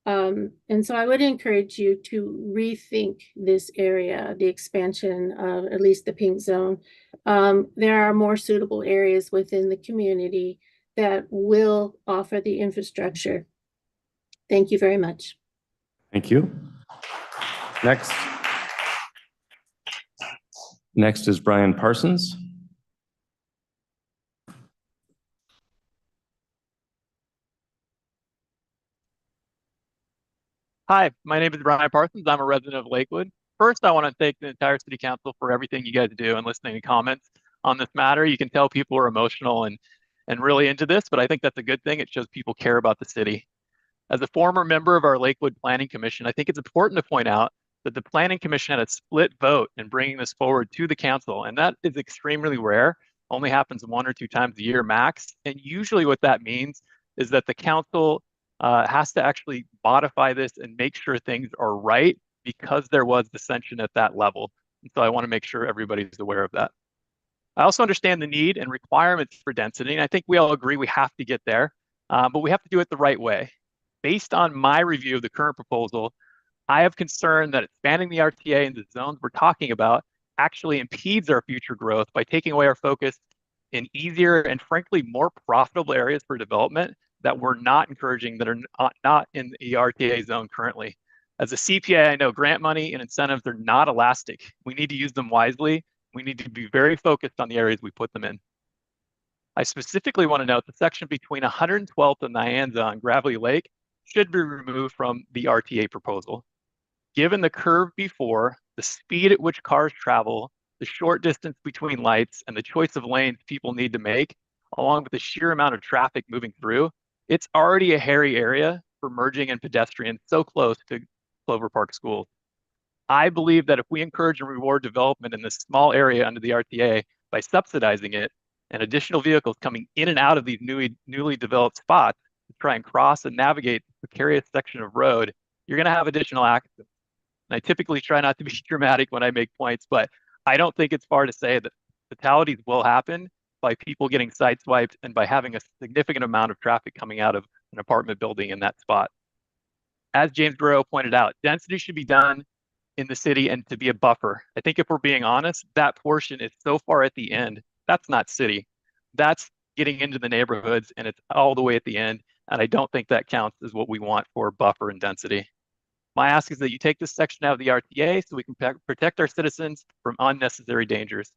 And so I would encourage you to rethink this area, the expansion of at least the pink zone. There are more suitable areas within the community that will offer the infrastructure. Thank you very much. Thank you. Next is Brian Parsons. Hi, my name is Brian Parsons. I'm a resident of Lakewood. First, I want to thank the entire city council for everything you guys do and listening to comments on this matter. You can tell people are emotional and really into this, but I think that's a good thing. It shows people care about the city. As a former member of our Lakewood Planning Commission, I think it's important to point out that the Planning Commission had a split vote in bringing this forward to the council, and that is extremely rare. Only happens 1 or 2 times a year max. And usually what that means is that the council has to actually modify this and make sure things are right because there was dissension at that level. And so I want to make sure everybody's aware of that. I also understand the need and requirements for density, and I think we all agree we have to get there, but we have to do it the right way. Based on my review of the current proposal, I have concern that expanding the RTA into the zones we're talking about actually impedes our future growth by taking away our focus in easier and frankly more profitable areas for development that we're not encouraging that are not in the RTA zone currently. As a CPA, I know grant money and incentives are not elastic. We need to use them wisely. We need to be very focused on the areas we put them in. I specifically want to note the section between 112th and Nyanza on Gravelly Lake should be removed from the RTA proposal. Given the curve before, the speed at which cars travel, the short distance between lights, and the choice of lanes people need to make, along with the sheer amount of traffic moving through, it's already a hairy area for merging and pedestrians so close to Clover Park schools. I believe that if we encourage and reward development in this small area under the RTA by subsidizing it and additional vehicles coming in and out of these newly developed spots to try and cross and navigate the precarious section of road, you're going to have additional accidents. And I typically try not to be dramatic when I make points, but I don't think it's far to say that fatalities will happen by people getting sideswiped and by having a significant amount of traffic coming out of an apartment building in that spot. As James Guerrero pointed out, density should be done in the city and to be a buffer. I think if we're being honest, that portion is so far at the end. That's not city. That's getting into the neighborhoods, and it's all the way at the end. And I don't think that counts as what we want for buffer and density. My ask is that you take this section out of the RTA so we can protect our citizens from unnecessary dangers.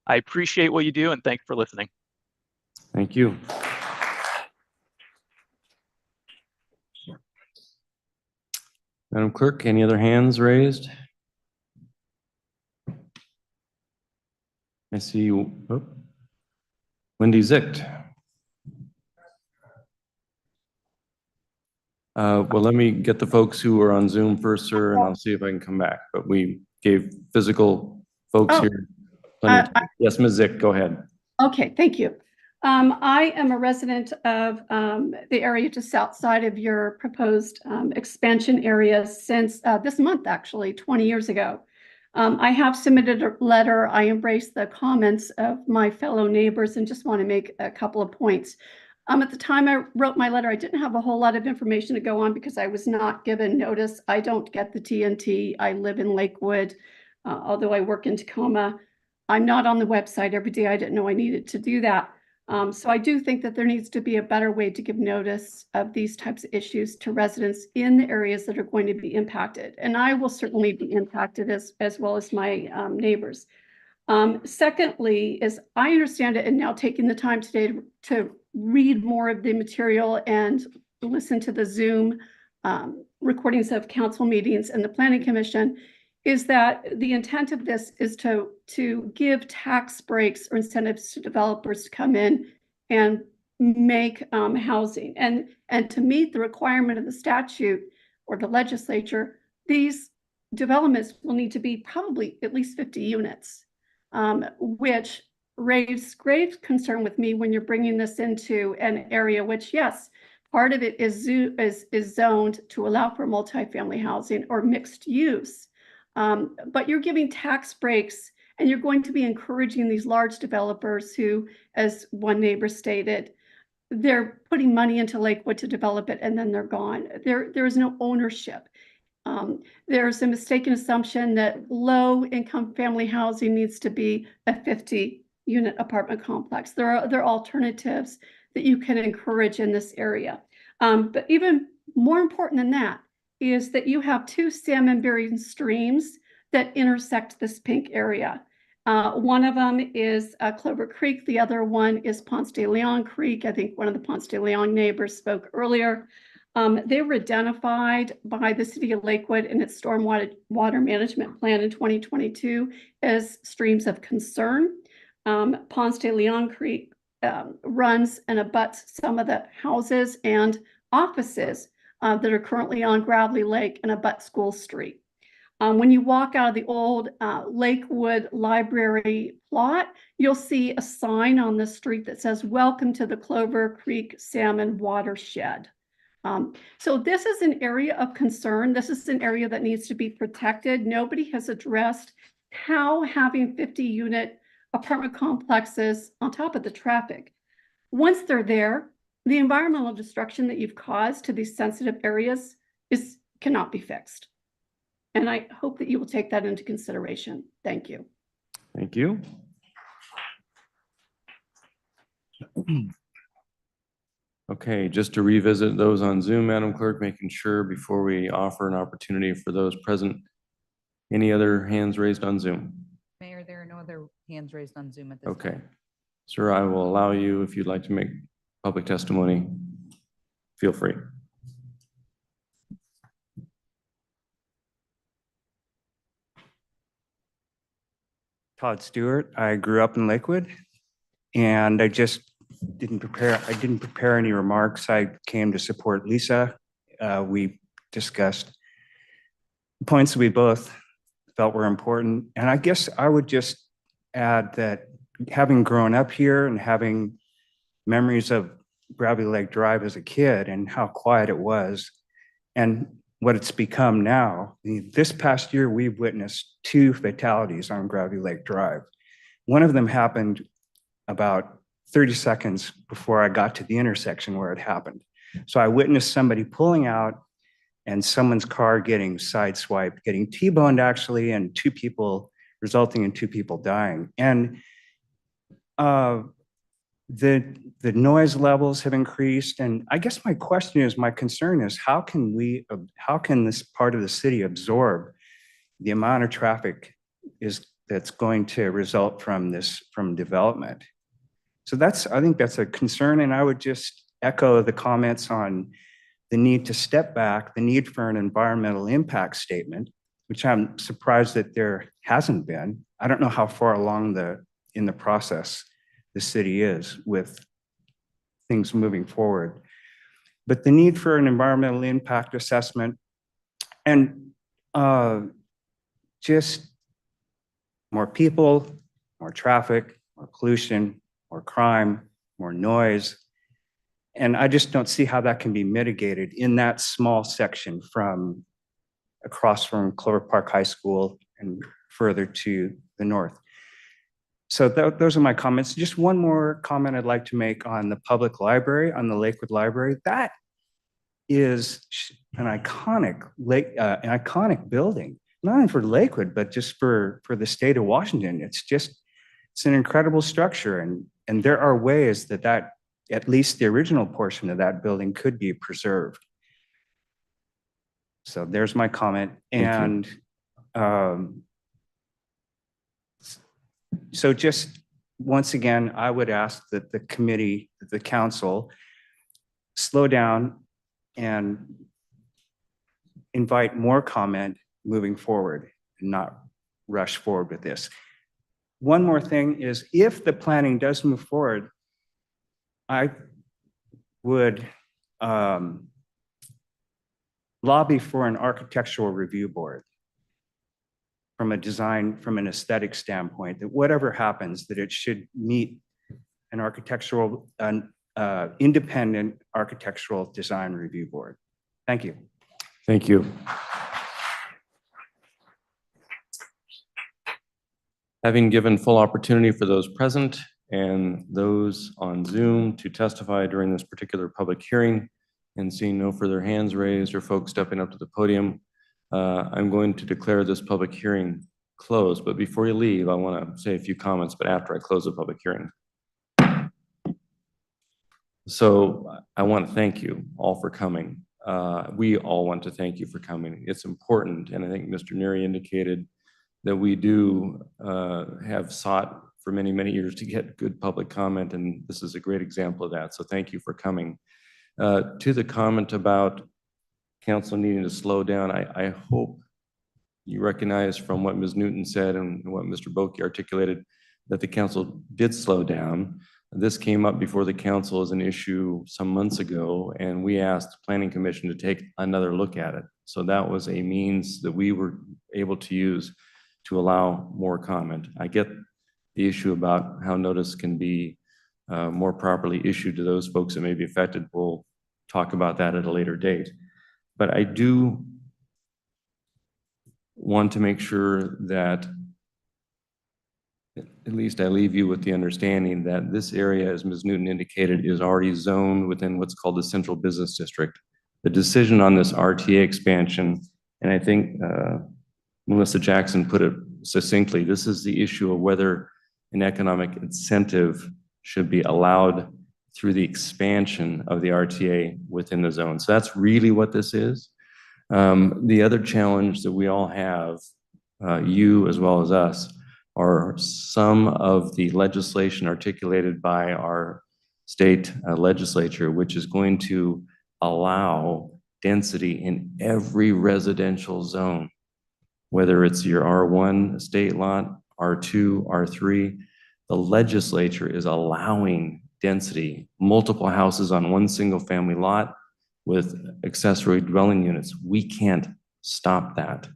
I appreciate what you do, and thanks for listening. Thank you. Madam Clerk, any other hands raised? I see Wendy Zicht. Well, let me get the folks who are on Zoom first, sir, and I'll see if I can come back. But we gave physical folks here plenty of time. Yes, Ms. Zicht, go ahead. Okay, thank you. I am a resident of the area just outside of your proposed expansion area since this month, actually, 20 years ago. I have submitted a letter. I embrace the comments of my fellow neighbors and just want to make a couple of points. At the time I wrote my letter, I didn't have a whole lot of information to go on because I was not given notice. I don't get the TNT. I live in Lakewood, although I work in Tacoma. I'm not on the website every day. I didn't know I needed to do that. So I do think that there needs to be a better way to give notice of these types of issues to residents in the areas that are going to be impacted. And I will certainly be impacted as well as my neighbors. Secondly, is I understand it, and now taking the time today to read more of the material and listen to the Zoom recordings of council meetings and the Planning Commission, is that the intent of this is to give tax breaks or incentives to developers to come in and make housing. And to meet the requirement of the statute or the legislature, these developments will need to be probably at least 50 units, which raised grave concern with me when you're bringing this into an area which, yes, part of it is zoned to allow for multifamily housing or mixed use. But you're giving tax breaks and you're going to be encouraging these large developers who, as one neighbor stated, they're putting money into Lakewood to develop it and then they're gone. There is no ownership. There's a mistaken assumption that low income family housing needs to be a 50-unit apartment complex. There are alternatives that you can encourage in this area. But even more important than that is that you have two salmon-bearing streams that intersect this pink area. One of them is Clover Creek. The other one is Ponce de Leon Creek. I think one of the Ponce de Leon neighbors spoke earlier. They were identified by the city of Lakewood in its stormwater management plan in 2022 as streams of concern. Ponce de Leon Creek runs and abuts some of the houses and offices that are currently on Gravelly Lake and abut School Street. When you walk out of the old Lakewood Library plot, you'll see a sign on the street that says, "Welcome to the Clover Creek Salmon Watershed." So this is an area of concern. This is an area that needs to be protected. Nobody has addressed how having 50-unit apartment complexes on top of the traffic, once they're there, the environmental destruction that you've caused to these sensitive areas cannot be fixed. And I hope that you will take that into consideration. Thank you. Thank you. Okay, just to revisit those on Zoom, Madam Clerk, making sure before we offer an opportunity for those present, any other hands raised on Zoom? Mayor, there are no other hands raised on Zoom at this Okay. time. Sir, I will allow you, if you'd like to make public testimony, feel free. Todd Stewart. I grew up in Lakewood, and I didn't prepare any remarks. I came to support Lisa. We discussed points that we both felt were important. And I guess I would just add that having grown up here and having memories of Gravely Lake Drive as a kid and how quiet it was and what it's become now. This past year, we've witnessed 2 fatalities on Gravely Lake Drive. One of them happened about 30 seconds before I got to the intersection where it happened. So I witnessed somebody pulling out and someone's car getting sideswiped, getting T-boned actually, and resulting in 2 people dying. And the noise levels have increased. And I guess my concern is how can this part of the city absorb the amount of traffic that's going to result from development? So I think that's a concern. And I would just echo the comments on the need to step back, the need for an environmental impact statement, which I'm surprised that there hasn't been. I don't know how far along in the process the city is with things moving forward. But the need for an environmental impact assessment and just more people, more traffic, more pollution, more crime, more noise. And I just don't see how that can be mitigated in that small section from across from Clover Park High School and further to the north. So those are my comments. Just one more comment I'd like to make on the public library, on the Lakewood Library. That is an iconic building, not only for Lakewood, but just for the state of Washington. It's an incredible structure. And there are ways that at least the original portion of that building could be preserved. So there's my comment. And so just once again, I would ask that the committee, that the council slow down and invite more comment moving forward and not rush forward with this. One more thing is, if the planning does move forward, I would lobby for an architectural review board from an aesthetic standpoint, that whatever happens, that it should meet an independent architectural design review board. Thank you. Thank you. Having given full opportunity for those present and those on Zoom to testify during this particular public hearing, and seeing no further hands raised or folks stepping up to the podium, I'm going to declare this public hearing closed. But before you leave, I want to say a few comments, but after I close the public hearing. So I want to thank you all for coming. We all want to thank you for coming. It's important, and I think Mr. Neary indicated that we do have sought for many, many years to get good public comment, and this is a great example of that. So thank you for coming. To the comment about council needing to slow down, I hope you recognize from what Ms. Newton said and what Mr. Boki articulated that the council did slow down. This came up before the council as an issue some months ago, and we asked the Planning Commission to take another look at it. So that was a means that we were able to use to allow more comment. I get the issue about how notice can be more properly issued to those folks that may be affected. We'll talk about that at a later date. But I do want to make sure that at least I leave you with the understanding that this area, as Ms. Newton indicated, is already zoned within what's called the Central Business District. The decision on this RTA expansion, and I think Melissa Jackson put it succinctly, this is the issue of whether an economic incentive should be allowed through the expansion of the RTA within the zone. So that's really what this is. The other challenge that we all have, you as well as us, are some of the legislation articulated by our state legislature, which is going to allow density in every residential zone, whether it's your R1 estate lot, R2, R3. The legislature is allowing density, multiple houses on one single family lot with accessory dwelling units. We can't stop that.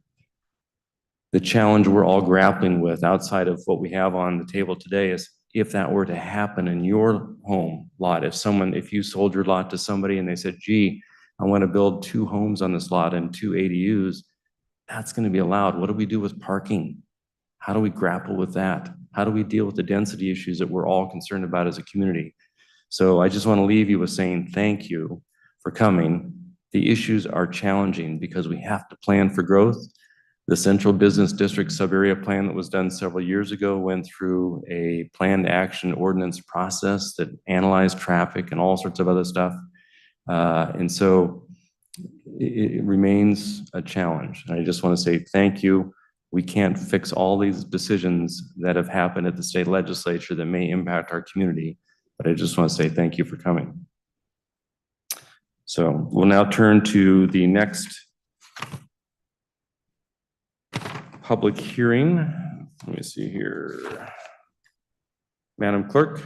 The challenge we're all grappling with outside of what we have on the table today is if that were to happen in your home lot, if you sold your lot to somebody and they said, gee, I want to build 2 homes on this lot and 2 ADUs, that's going to be allowed. What do we do with parking? How do we grapple with that? How do we deal with the density issues that we're all concerned about as a community? So I just want to leave you with saying thank you for coming. The issues are challenging because we have to plan for growth. The Central Business District Sub-Area Plan that was done several years ago went through a planned action ordinance process that analyzed traffic and all sorts of other stuff. And so it remains a challenge. And I just want to say thank you. We can't fix all these decisions that have happened at the state legislature that may impact our community, but I just want to say thank you for coming. So we'll now turn to the next public hearing. Let me see here. Madam Clerk.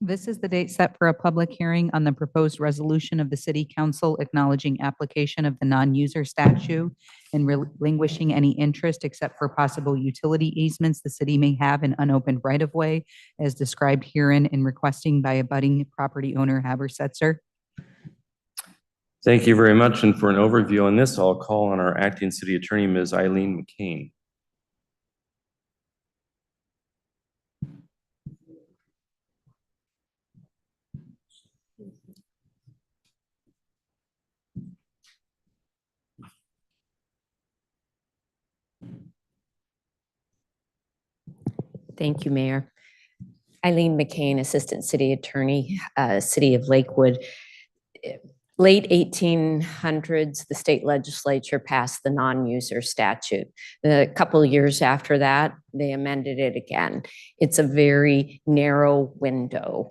This is the date set for a public hearing on the proposed resolution of the City Council acknowledging application of the non-user statute and relinquishing any interest except for possible utility easements the city may have in unopened right-of-way as described herein and requesting by abutting property owner Habersetzer. Thank you very much. And for an overview on this, I'll call on our acting city attorney, Ms. Eileen McCain. Thank you, Mayor. Eileen McCain, Assistant City Attorney, City of Lakewood. Late 1800s, the state legislature passed the non-user statute. A couple of years after that, they amended it again. It's a very narrow window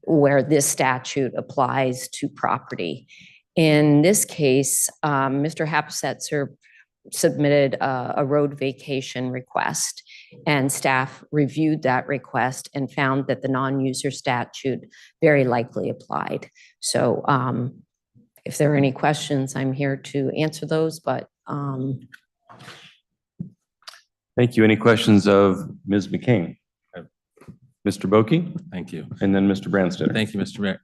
where this statute applies to property. In this case, Mr. Habersetzer submitted a road vacation request, and staff reviewed that request and found that the non-user statute very likely applied. So if there are any questions, I'm here to answer those, but Thank you. Any questions of Ms. McCain? Mr. Boki? Thank you. And then Mr. Branstad. Thank you, Mr. Mayor.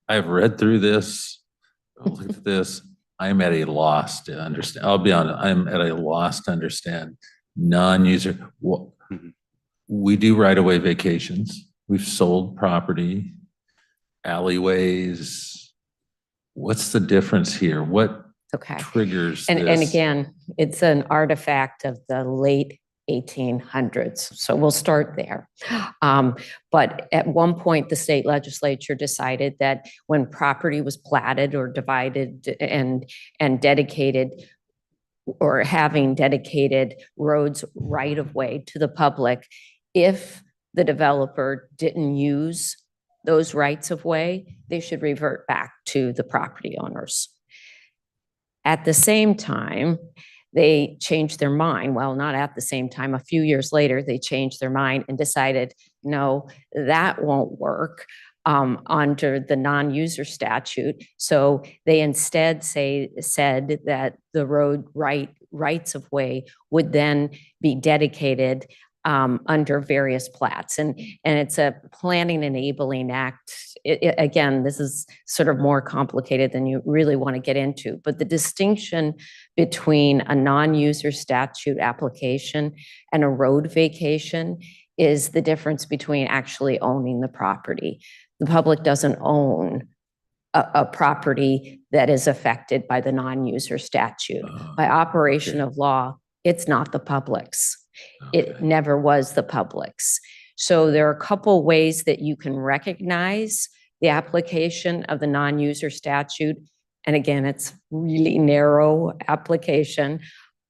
I've read through this, looked at this. I'm at a loss to understand. I'll be honest, I'm at a loss to understand non-user. Well, we do right-of-way vacations. We've sold property, alleyways. What's the difference here? What triggers and this? again, it's an artifact of the late 1800s. So we'll start there. But at one point, the state legislature decided that when property was platted or divided and dedicated, or having dedicated roads right of way to the public, if the developer didn't use those rights of way, they should revert back to the property owners. At the same time, they changed their mind. Well, not at the same time. A few years later, they changed their mind and decided, no, that won't work under the non-user statute. So they instead said that the road rights of way would then be dedicated under various plats. And it's a planning enabling act. Again, this is sort of more complicated than you really want to get into, but the distinction between a non-user statute application and a road vacation is the difference between actually owning the property. The public doesn't own a property that is affected by the non-user statute. By operation of law, it's not the public's. It never was the public's. So there are a couple ways that you can recognize the application of the non-user statute. And again, it's really narrow application.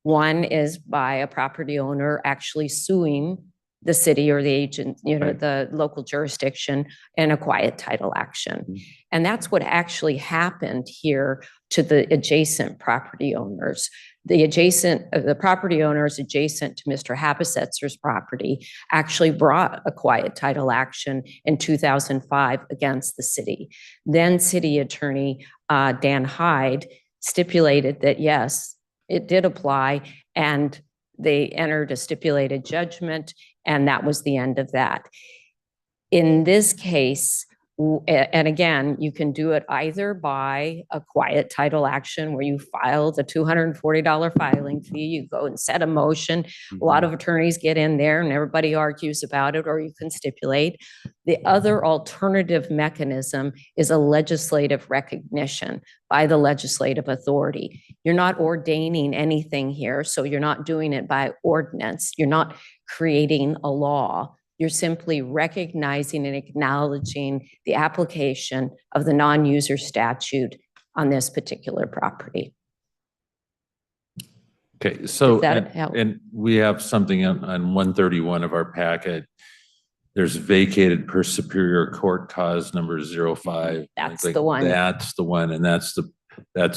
One is by a property owner actually suing the city or the agent, the local jurisdiction in a quiet title action. And that's what actually happened here to the adjacent property owners. The property owners adjacent to Mr. Habisetzer's property actually brought a quiet title action in 2005 against the city. Then City Attorney Dan Hyde stipulated that yes, it did apply, and they entered a stipulated judgment, and that was the end of that. In this case, and again, you can do it either by a quiet title action where you file the $240 filing fee, you go and set a motion. A lot of attorneys get in there and everybody argues about it, or you can stipulate. The other alternative mechanism is a legislative recognition by the legislative authority. You're not ordaining anything here, so you're not doing it by ordinance. You're not creating a law. You're simply recognizing and acknowledging the application of the non-user statute on this particular property. Okay, so, Does that help? and we have something on 131 of our packet. There's vacated per Superior Court cause number 05. That's the one. That's the one, and that's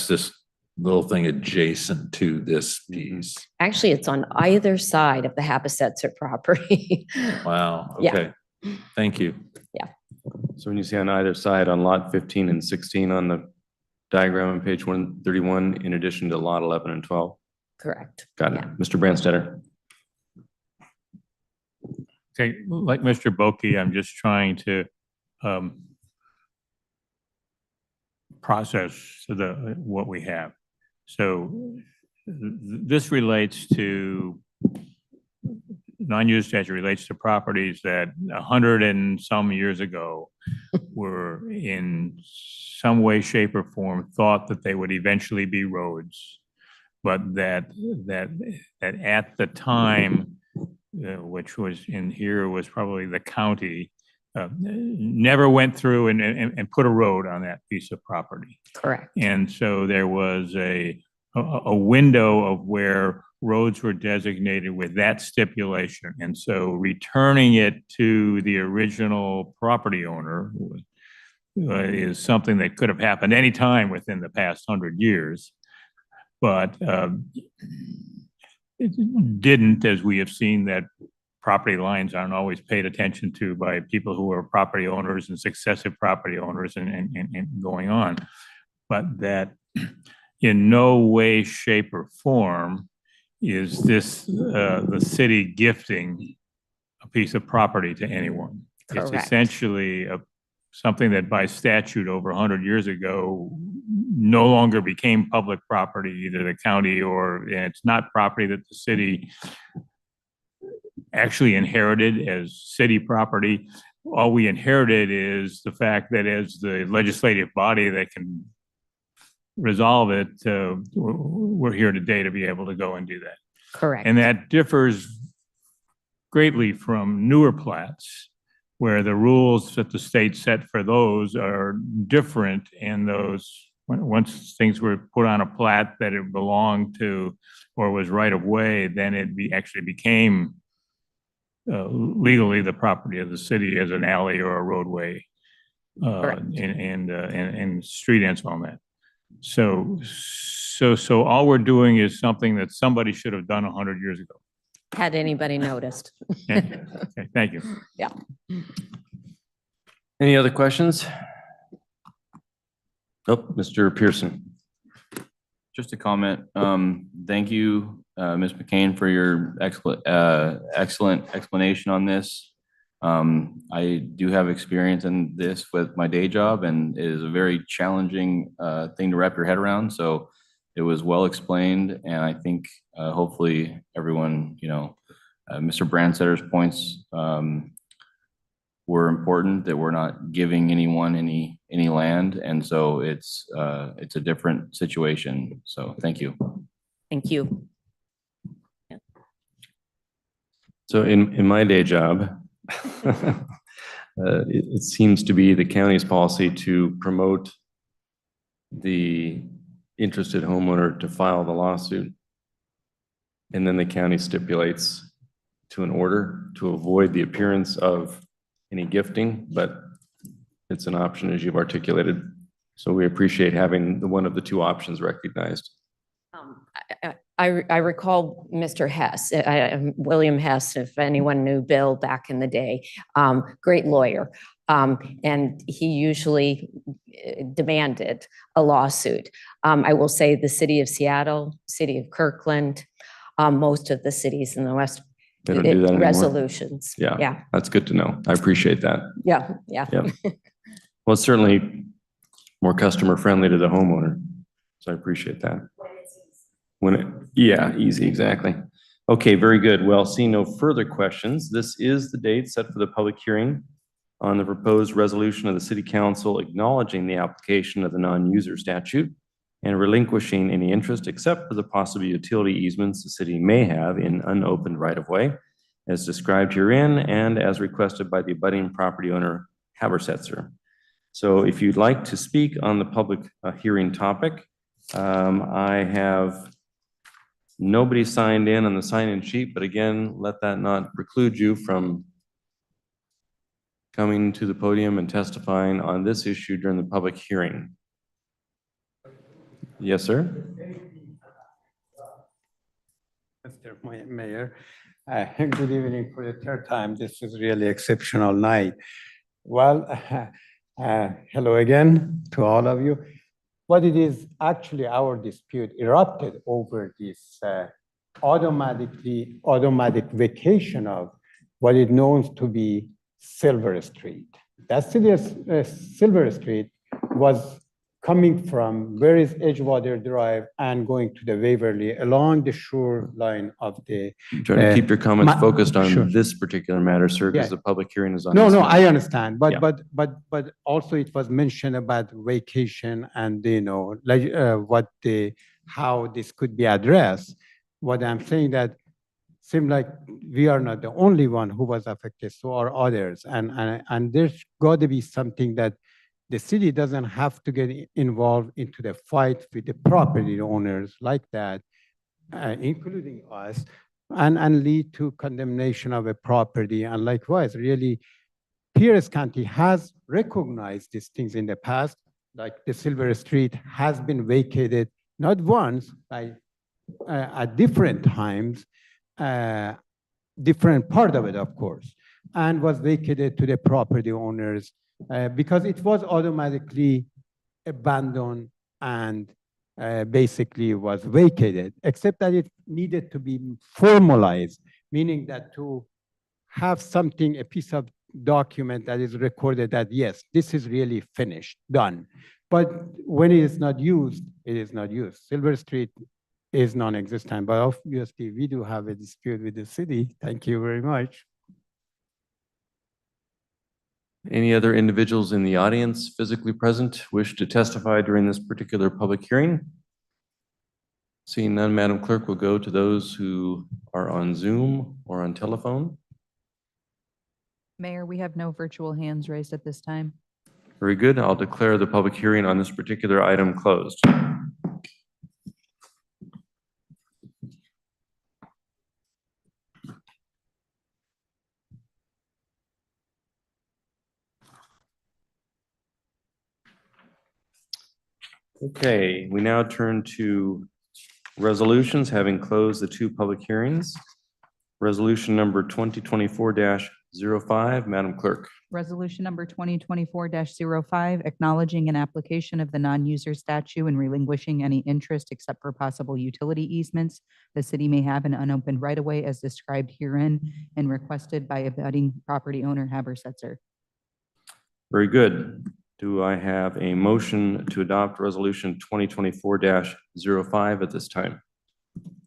this little thing adjacent to this piece. Actually, it's on either side of the Habisetzer property. Wow, Yeah. okay. Thank you. Yeah. So when you say on either side, on lot 15 and 16 on the diagram on page 131, in addition to lot 11 and 12? Correct. Got it. Mr. Branstetter. Okay, like Mr. Boki, I'm just trying to process what we have. So this relates to, non-use statute relates to properties that 100 and some years ago were in some way, shape, or form thought that they would eventually be roads, but that at the time, which was in here was probably the county, never went through and put a road on that piece of property. Correct. And so there was a window of where roads were designated with that stipulation. And so returning it to the original property owner is something that could have happened anytime within the past 100 years. But it didn't, as we have seen that property lines aren't always paid attention to by people who are property owners and successive property owners and going on. But that in no way, shape, or form is this the city gifting a piece of property to anyone. It's Correct. essentially something that by statute over 100 years ago no longer became public property, either the county or it's not property that the city actually inherited as city property. All we inherited is the fact that as the legislative body that can resolve it, we're here today to be able to go and do that. Correct. And that differs greatly from newer plats, where the rules that the state set for those are different, and those, once things were put on a plat that it belonged to or was right of way, then it actually became legally the property of the city as an alley or a roadway and street ends on that. So all we're doing is something that somebody should have done 100 years ago. Had anybody noticed? Okay, thank you. Yeah. Any other questions? Oh, Mr. Pearson. Just a comment. Thank you, Ms. McCain, for your excellent explanation on this. I do have experience in this with my day job, and it is a very challenging thing to wrap your head around. So it was well explained, and I think hopefully everyone, Mr. Brandstetter's points were important, that we're not giving anyone any land, and so it's a different situation. So thank you. Thank you. So in my day job, It seems to be the county's policy to promote the interested homeowner to file the lawsuit. And then the county stipulates to an order to avoid the appearance of any gifting, but it's an option as you've articulated. So we appreciate having the one of the two options recognized. I recall Mr. Hess, William Hess, if anyone knew Bill back in the day, great lawyer. And he usually demanded a lawsuit. I will say the city of Seattle, city of Kirkland, most of the cities in the West, They don't do that anymore? resolutions. Yeah, Yeah, that's good to know. I appreciate that. yeah. Yeah. Well, it's certainly more customer friendly to the homeowner. So I appreciate that. Yeah, easy, exactly. Okay, very good. Well, seeing no further questions, this is the date set for the public hearing on the proposed resolution of the city council acknowledging the application of the non-user statute and relinquishing any interest except for the possible utility easements the city may have in unopened right-of-way as described herein and as requested by the abutting property owner Habersetzer. So if you'd like to speak on the public hearing topic, I have nobody signed in on the sign-in sheet, but again, let that not preclude you from coming to the podium and testifying on this issue during the public hearing. Yes, sir. Mr. Mayor, good evening for the third time. This is really exceptional night. Well, hello again to all of you. What it is actually our dispute erupted over this automatic vacation of what is known to be Silver Street. That Silver Street was coming from where is Edgewater Drive and going to the Waverly along the shoreline of the. Try to keep your comments focused on sure. this particular matter, sir, because Yeah. the public hearing is on. No, this no, matter. I understand, but, Yeah. but also it was mentioned about vacation and, how this could be addressed. What I'm saying that seemed like we are not the only one who was affected, so are others. And there's got to be something that the city doesn't have to get involved into the fight with the property owners like that, including us, and lead to condemnation of a property. And likewise, really, Pierce County has recognized these things in the past, like the Silver Street has been vacated, not once, at different times, different part of it, of course, and was vacated to the property owners because it was automatically abandoned and basically was vacated, except that it needed to be formalized, meaning that to have something, a piece of document that is recorded that, yes, this is really finished, done. But when it is not used, it is not used. Silver Street is non-existent, but obviously we do have a dispute with the city. Thank you very much. Any other individuals in the audience physically present wish to testify during this particular public hearing? Seeing none, Madam Clerk, will go to those who are on Zoom or on telephone. Mayor, we have no virtual hands raised at this time. Very good. I'll declare the public hearing on this particular item closed. Okay, we now turn to resolutions, having closed the two public hearings. Resolution number 2024-05, Madam Clerk. Resolution number 2024-05, acknowledging an application of the non-user statute and relinquishing any interest except for possible utility easements the city may have an unopened right-of-way as described herein and requested by abutting property owner Habersetzer. Very good. Do I have a motion to adopt resolution 2024-05 at this time?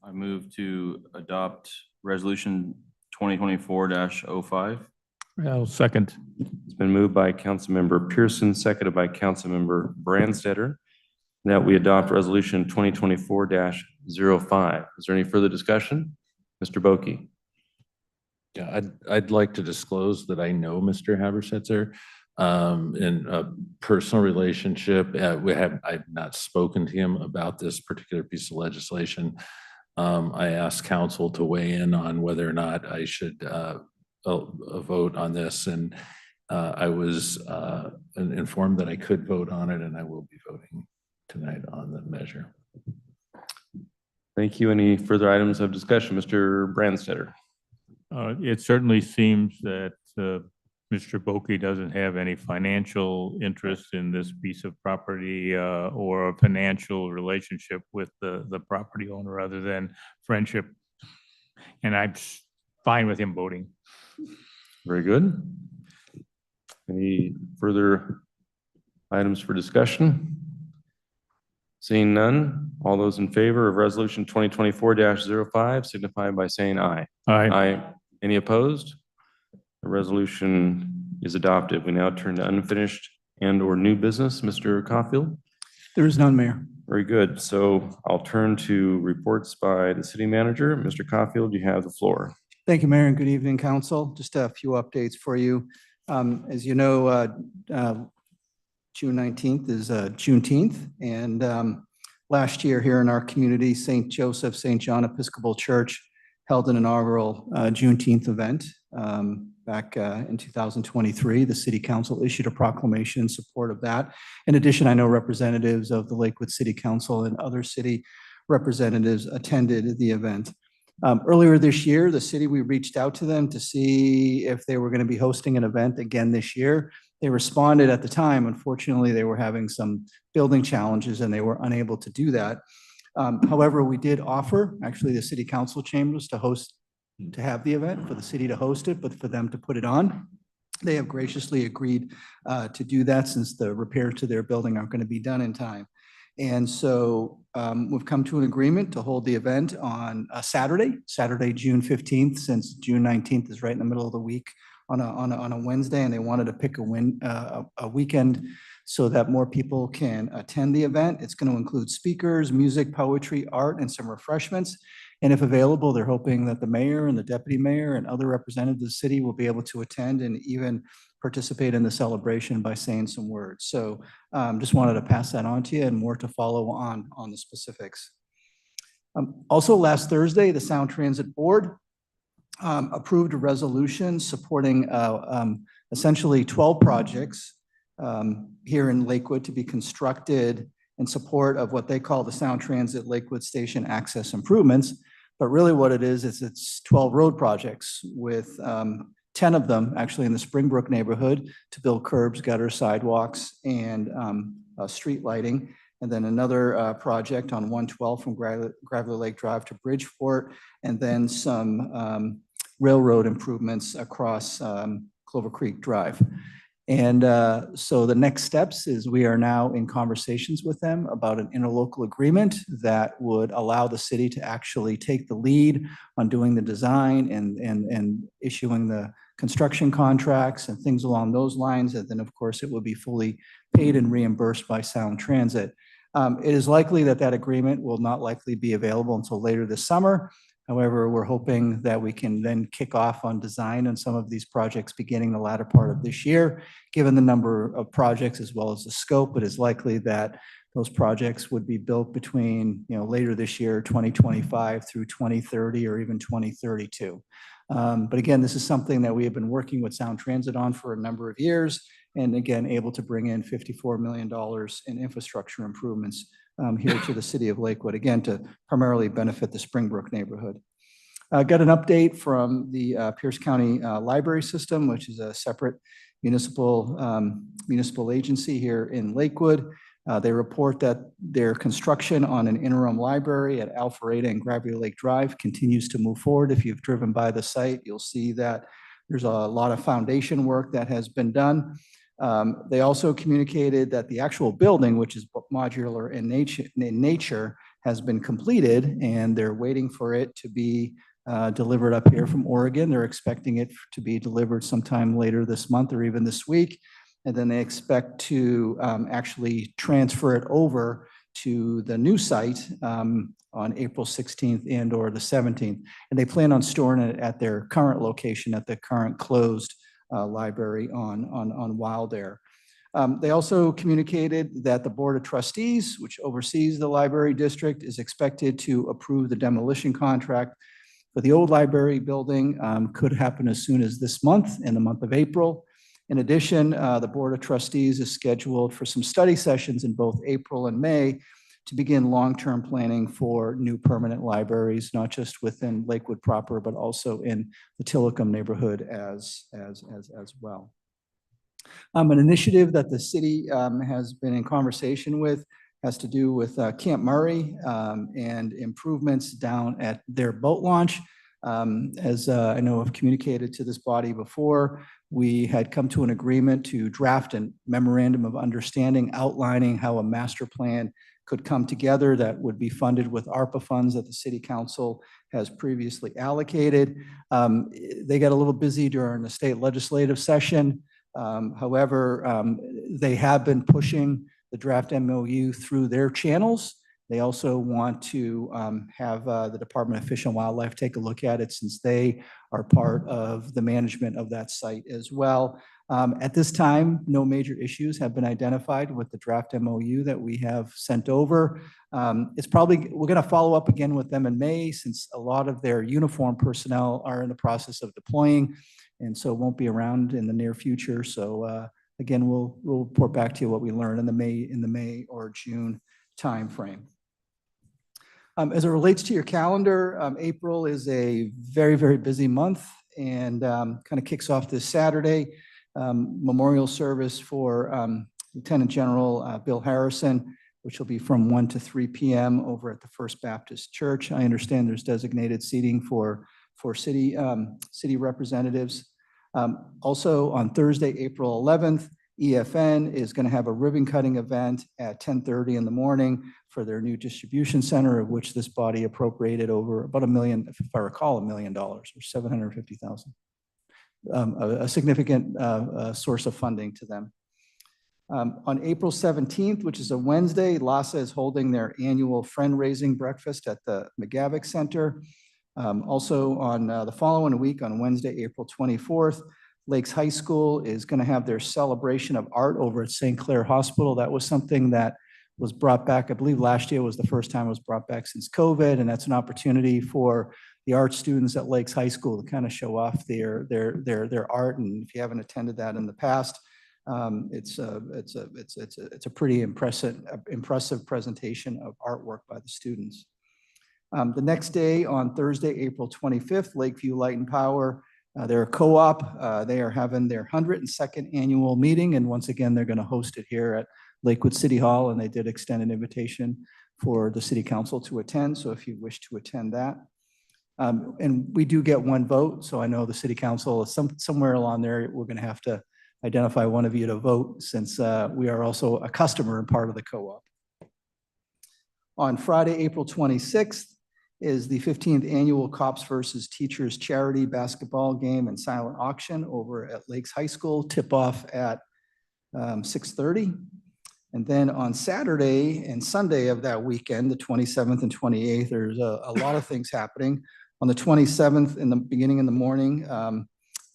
I move to adopt resolution 2024-05. I'll second. It's been moved by Councilmember Pearson, seconded by Councilmember Brandstetter, that we adopt resolution 2024-05. Is there any further discussion? Mr. Boki. Yeah, I'd like to disclose that I know Mr. Habersetzer in a personal relationship. I've not spoken to him about this particular piece of legislation. I asked council to weigh in on whether or not I should vote on this, and I was informed that I could vote on it, and I will be voting tonight on the measure. Thank you. Any further items of discussion? Mr. Brandstetter. It certainly seems that Mr. Boki doesn't have any financial interest in this piece of property or a financial relationship with the property owner other than friendship. And I'm fine with him voting. Very good. Any further items for discussion? Seeing none, all those in favor of resolution 2024-05 signify by saying aye. Aye. Aye. Any opposed? The resolution is adopted. We now turn to unfinished and/or new business. Mr. Caulfield? There is none, Mayor. Very good. So I'll turn to reports by the city manager. Mr. Caulfield, you have the floor. Thank you, Mayor, and good evening, council. Just a few updates for you. As you know, June 19th is Juneteenth, and last year here in our community, St. Joseph, St. John Episcopal Church held an inaugural Juneteenth event back in 2023. The city council issued a proclamation in support of that. In addition, I know representatives of the Lakewood City Council and other city representatives attended the event. Earlier this year, we reached out to them to see if they were going to be hosting an event again this year. They responded at the time. Unfortunately, they were having some building challenges and they were unable to do that. However, we did offer, actually, the city council chambers to have the event, for the city to host it, but for them to put it on. They have graciously agreed to do that since the repairs to their building aren't going to be done in time. And so we've come to an agreement to hold the event on a Saturday, June 15th, since June 19th is right in the middle of the week on a Wednesday, and they wanted to pick a weekend so that more people can attend the event. It's going to include speakers, music, poetry, art, and some refreshments. And if available, they're hoping that the mayor and the deputy mayor and other representatives of the city will be able to attend and even participate in the celebration by saying some words. So just wanted to pass that on to you, and more to follow on the specifics. Also, last Thursday, the Sound Transit Board approved a resolution supporting essentially 12 projects here in Lakewood to be constructed in support of what they call the Sound Transit Lakewood Station Access Improvements. But really what it is it's 12 road projects with 10 of them actually in the Springbrook neighborhood to build curbs, gutters, sidewalks, and street lighting. And then another project on 112 from Gravelly Lake Drive to Bridgeport, and then some railroad improvements across Clover Creek Drive. And so the next steps is we are now in conversations with them about an interlocal agreement that would allow the city to actually take the lead on doing the design and issuing the construction contracts and things along those lines. And then, of course, it will be fully paid and reimbursed by Sound Transit. It is likely that that agreement will not likely be available until later this summer. However, we're hoping that we can then kick off on design on some of these projects beginning the latter part of this year. Given the number of projects as well as the scope, it is likely that those projects would be built between later this year, 2025 through 2030 or even 2032. But again, this is something that we have been working with Sound Transit on for a number of years, and again, able to bring in $54 million in infrastructure improvements here to the city of Lakewood, again, to primarily benefit the Springbrook neighborhood. Got an update from the Pierce County Library System, which is a separate municipal agency here in Lakewood. They report that their construction on an interim library at Alpharetta and Gravelly Lake Drive continues to move forward. If you've driven by the site, you'll see that there's a lot of foundation work that has been done. They also communicated that the actual building, which is modular in nature, has been completed, and they're waiting for it to be delivered up here from Oregon. They're expecting it to be delivered sometime later this month or even this week. And then they expect to actually transfer it over to the new site on April 16th and or the 17th. And they plan on storing it at their current location, at the current closed library on Wildair. They also communicated that the Board of Trustees, which oversees the library district, is expected to approve the demolition contract for the old library building. Could happen as soon as this month, in the month of April. In addition, the Board of Trustees is scheduled for some study sessions in both April and May to begin long-term planning for new permanent libraries, not just within Lakewood proper, but also in the Tillicum neighborhood as well. An initiative that the city has been in conversation with has to do with Camp Murray and improvements down at their boat launch. As I know I've communicated to this body before, we had come to an agreement to draft a memorandum of understanding outlining how a master plan could come together that would be funded with ARPA funds that the city council has previously allocated. They got a little busy during the state legislative session. However, they have been pushing the draft MOU through their channels. They also want to have the Department of Fish and Wildlife take a look at it, since they are part of the management of that site as well. At this time, no major issues have been identified with the draft MOU that we have sent over. We're going to follow up again with them in May, since a lot of their uniform personnel are in the process of deploying, and so won't be around in the near future. So again, we'll report back to you what we learn in the May or June timeframe. As it relates to your calendar, April is a very, very busy month, and kind of kicks off this Saturday. Memorial service for Lieutenant General Bill Harrison, which will be from 1 to 3 p.m. over at the First Baptist Church. I understand there's designated seating for city representatives. Also on Thursday, April 11th, EFN is going to have a ribbon cutting event at 10:30 in the morning for their new distribution center, of which this body appropriated over about $1 million, if I recall, $1 million or $750,000. A significant source of funding to them. On April 17th, which is a Wednesday, LASA is holding their annual friend-raising breakfast at the McGavick Center. Also on the following week, on Wednesday, April 24th, Lakes High School is going to have their celebration of art over at St. Clair Hospital. That was something that was brought back, I believe last year was the first time it was brought back since COVID, and that's an opportunity for the art students at Lakes High School to kind of show off their art. And if you haven't attended that in the past, it's a pretty impressive presentation of artwork by the students. The next day, on Thursday, April 25th, Lakeview Light and Power, they're a co-op. They are having their 102nd annual meeting, and once again, they're going to host it here at Lakewood City Hall, and they did extend an invitation for the city council to attend, so if you wish to attend that. And we do get one vote, so I know the city council is somewhere along there. We're going to have to identify one of you to vote, since we are also a customer and part of the co-op. On Friday, April 26th, is the 15th annual Cops versus Teachers charity basketball game and silent auction over at Lakes High School. Tip off at 6:30. And then on Saturday and Sunday of that weekend, the 27th and 28th, there's a lot of things happening. On the 27th, in the beginning in the morning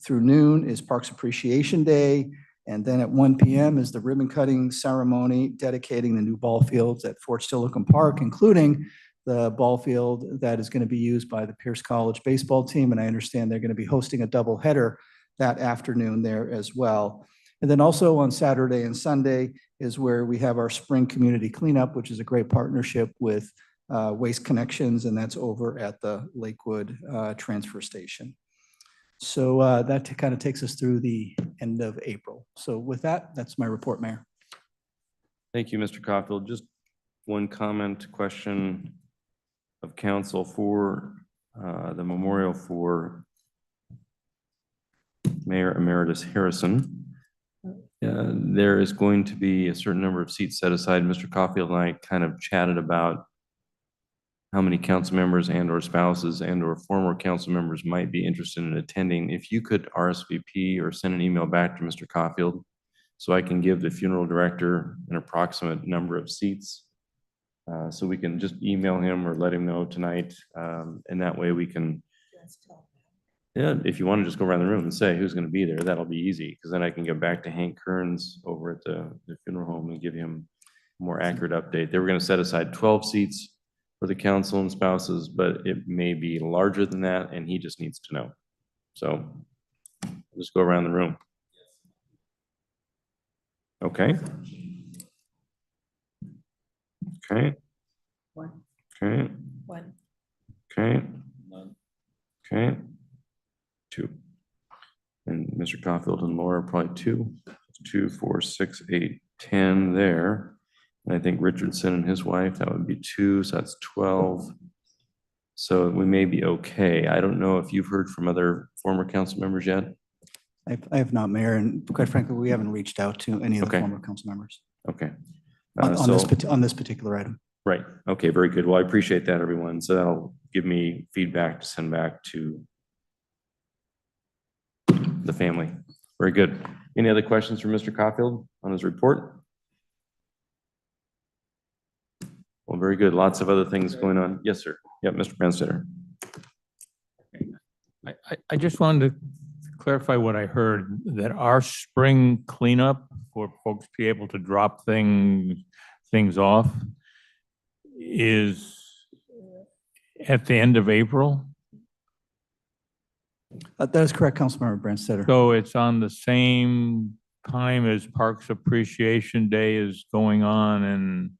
through noon, is Parks Appreciation Day. And then at 1 p.m. is the ribbon cutting ceremony dedicating the new ball fields at Fort Steilacoom Park, including the ball field that is going to be used by the Pierce College baseball team. And I understand they're going to be hosting a doubleheader that afternoon there as well. And then also on Saturday and Sunday is where we have our spring community cleanup, which is a great partnership with Waste Connections, and that's over at the Lakewood transfer station. So that kind of takes us through the end of April. So with that, that's my report, Mayor. Thank you, Mr. Caulfield. Just one comment, question of council for the memorial for Mayor Emeritus Harrison. There is going to be a certain number of seats set aside. Mr. Caulfield and I kind of chatted about how many council members and or spouses and or former council members might be interested in attending. If you could RSVP or send an email back to Mr. Caulfield so I can give the funeral director an approximate number of seats So we can just email him or let him know tonight. And that way we can, yeah, if you want to just go around the room and say who's going to be there, that'll be easy. Because then I can get back to Hank Kearns over at the funeral home and give him a more accurate update. They were going to set aside 12 seats for the council and spouses, but it may be larger than that, and he just needs to know. So just go around the room. Okay. Okay. Okay. One. Okay. Okay. 2. And Mr. Caulfield and Laura probably 2. 2, 4, 6, 8, 10 there. And I think Richardson and his wife, that would be 2, so that's 12. So we may be okay. I don't know if you've heard from other former council members yet. I have not, Mayor, and quite frankly, we haven't reached out to any of the Okay. former council members Okay. on this particular item. Right. Okay, very good. Well, I appreciate that, everyone. So that'll give me feedback to send back to the family. Very good. Any other questions from Mr. Caulfield on his report? Well, very good. Lots of other things going on. Yes, sir. Yep, Mr. Branstetter. I just wanted to clarify what I heard, that our spring cleanup for folks to be able to drop things off is at the end of April. That is correct, Councilmember Branstetter. So it's on the same time as Parks Appreciation Day is going on, and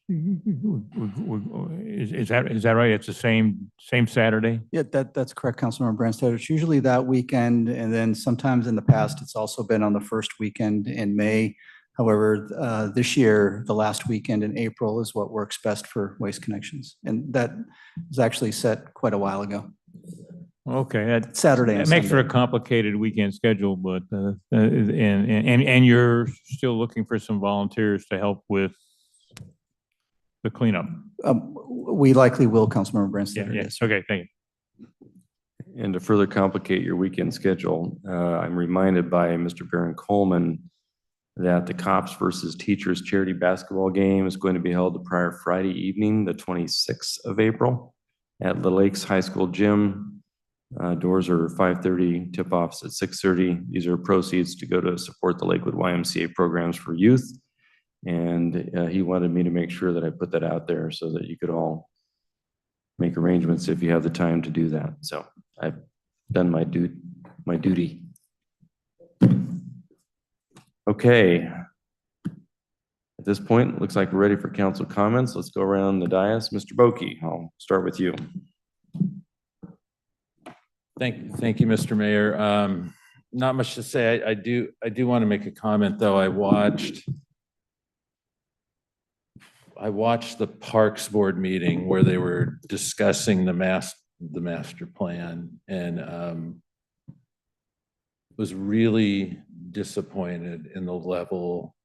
is that right? It's the same Saturday? Yeah, that's correct, Councilmember Branstetter. It's usually that weekend, and then sometimes in the past, it's also been on the first weekend in May. However, this year, the last weekend in April is what works best for Waste Connections. And that was actually set quite a while ago. Okay. Saturday and It makes for a Sunday. complicated weekend schedule, but, and you're still looking for some volunteers to help with the cleanup? We likely will, Councilmember Branstetter. Yeah, Yes. okay, thank you. And to further complicate your weekend schedule, I'm reminded by Mr. Baron Coleman that the Cops versus Teachers charity basketball game is going to be held the prior Friday evening, the 26th of April at the Lakes High School Gym. Doors are 5:30, tip-offs at 6:30. These are proceeds to go to support the Lakewood YMCA programs for youth. And he wanted me to make sure that I put that out there so that you could all make arrangements if you have the time to do that. So I've done my duty. Okay. At this point, it looks like we're ready for council comments. Let's go around the dais. Mr. Boki, I'll start with you. Thank you, Mr. Mayor. Not much to say. I do want to make a comment, though. I watched the Parks Board meeting where they were discussing the master plan, and was really disappointed in the level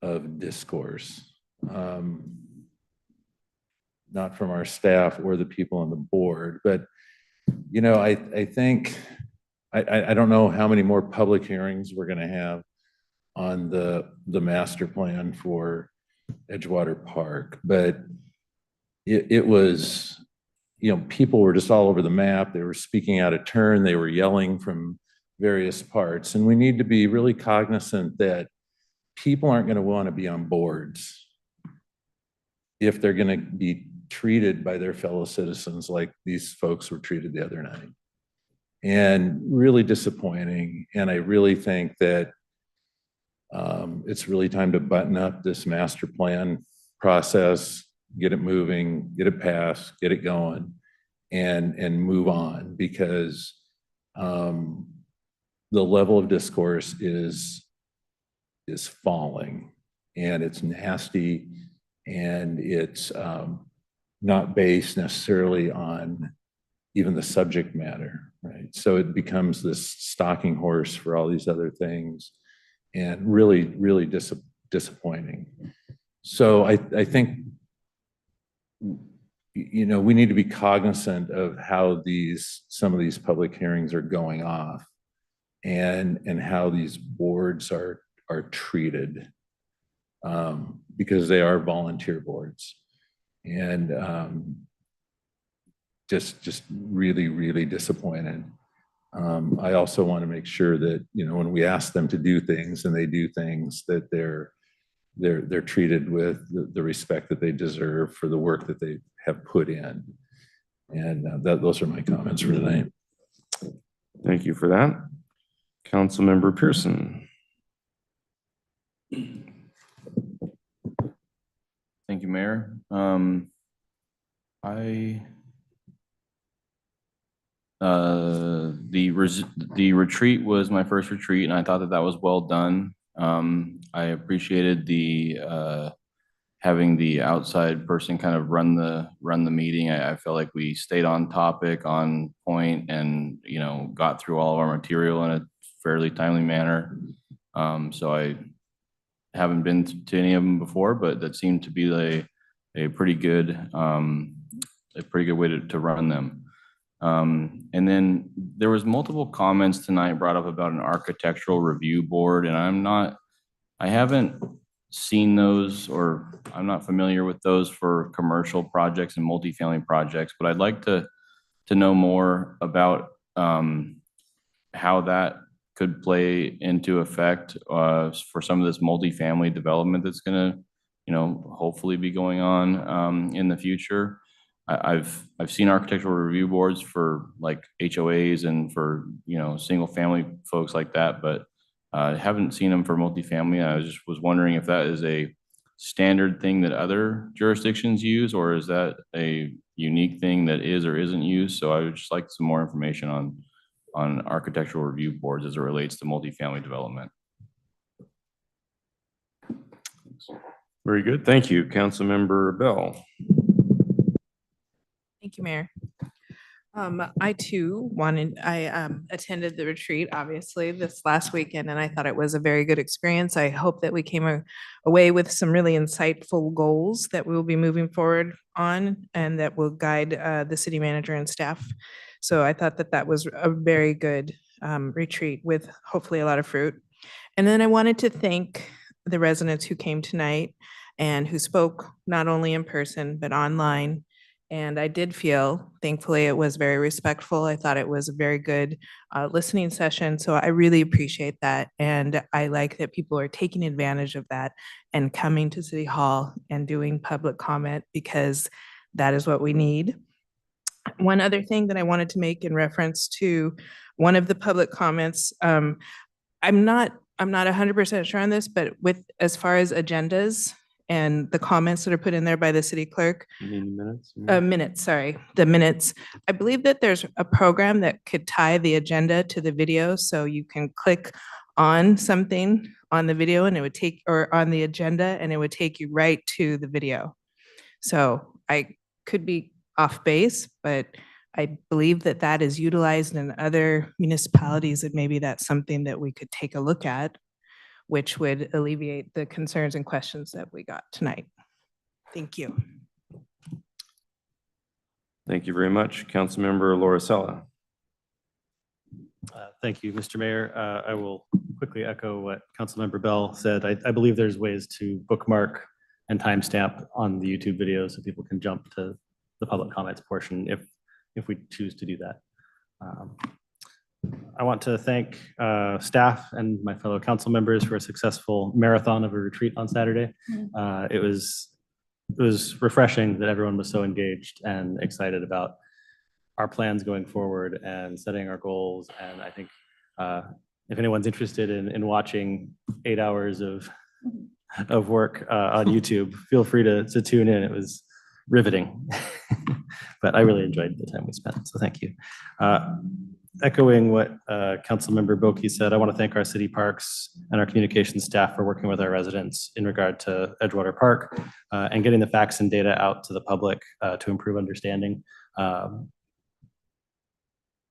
of discourse, not from our staff or the people on the board, but you know, I think I don't know how many more public hearings we're going to have on the master plan for Edgewater Park, but it was, you know, people were just all over the map. They were speaking out of turn. They were yelling from various parts. And we need to be really cognizant that people aren't going to want to be on boards if they're going to be treated by their fellow citizens like these folks were treated the other night. And really disappointing. And I really think that it's really time to button up this master plan process, get it moving, get it passed, get it going, and move on, because the level of discourse is falling, and it's nasty, and it's not based necessarily on even the subject matter, right? So it becomes this stalking horse for all these other things, and really, really disappointing. So I think, you know, we need to be cognizant of how some of these public hearings are going off, and how these boards are treated. because they are volunteer boards. And just really, really disappointed. I also want to make sure that, you know, when we ask them to do things and they do things, that they're treated with the respect that they deserve for the work that they have put in. And those are my comments for tonight. Thank you for that. Councilmember Pearson. Thank you, Mayor. The retreat was my first retreat, and I thought that was well done. I appreciated the having the outside person kind of run the meeting. I felt like we stayed on topic, on point, and got through all of our material in a fairly timely manner. So I haven't been to any of them before, but that seemed to be a pretty good way to run them. And then there was multiple comments tonight brought up about an architectural review board, and I haven't seen those, or I'm not familiar with those for commercial projects and multifamily projects, but I'd like to know more about how that could play into effect for some of this multifamily development that's gonna, hopefully be going on in the future. I've seen architectural review boards for like HOAs and for, single family folks like that, but I haven't seen them for multifamily. I was wondering if that is a standard thing that other jurisdictions use, or is that a unique thing that is or isn't used? So I would just like some more information on architectural review boards as it relates to multifamily development. Very good. Thank you. Councilmember Bell. Thank you, Mayor. I too attended the retreat, obviously, this last weekend, and I thought it was a very good experience. I hope that we came away with some really insightful goals that we will be moving forward on and that will guide the city manager and staff. So I thought that was a very good retreat with hopefully a lot of fruit. And then I wanted to thank the residents who came tonight and who spoke not only in person, but online. And I did feel, thankfully, it was very respectful. I thought it was a very good listening session. So I really appreciate that. And I like that people are taking advantage of that and coming to City Hall and doing public comment, because that is what we need. One other thing that I wanted to make in reference to one of the public comments, I'm not 100% sure on this, but as far as agendas and the comments that are put in there by the city clerk. You mean minutes? The minutes. I believe that there's a program that could tie the agenda to the video, so you can click on something on the video and it would take, or on the agenda, and it would take you right to the video. So I could be off base, but I believe that is utilized in other municipalities, and maybe that's something that we could take a look at, which would alleviate the concerns and questions that we got tonight. Thank you. Thank you very much. Councilmember Lauricella. Thank you, Mr. Mayor. I will quickly echo what Councilmember Bell said. I believe there's ways to bookmark and timestamp on the YouTube video so people can jump to the public comments portion if we choose to do that. I want to thank staff and my fellow council members for a successful marathon of a retreat on Saturday. It was refreshing that everyone was so engaged and excited about our plans going forward and setting our goals. And I think if anyone's interested in watching 8 hours of work on YouTube, feel free to tune in. It was riveting, but I really enjoyed the time we spent. So thank you. Echoing what Councilmember Boki said, I want to thank our city parks and our communications staff for working with our residents in regard to Edgewater Park and getting the facts and data out to the public to improve understanding.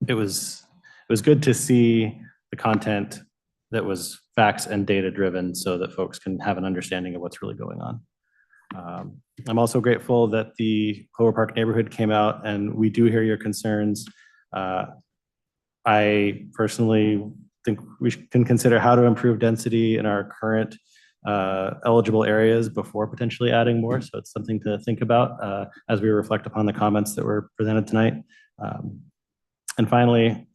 It was good to see the content that was facts and data driven so that folks can have an understanding of what's really going on. I'm also grateful that the Clover Park neighborhood came out, and we do hear your concerns. I personally think we can consider how to improve density in our current eligible areas before potentially adding more. So it's something to think about as we reflect upon the comments that were presented tonight. And finally,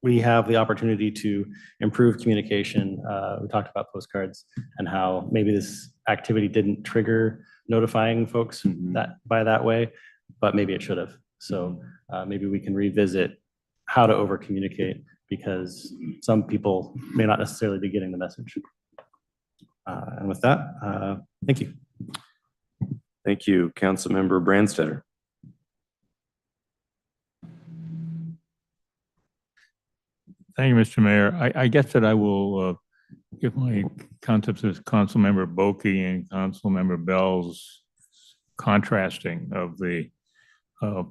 we have the opportunity to improve communication. We talked about postcards and how maybe this activity didn't trigger notifying folks that way, but maybe it should have. So maybe we can revisit how to over communicate, because some people may not necessarily be getting the message. And with that, thank you. Thank you, Councilmember Branstetter. Thank you, Mr. Mayor. I guess that I will give my concepts as Councilmember Boki and Councilmember Bell's contrasting of the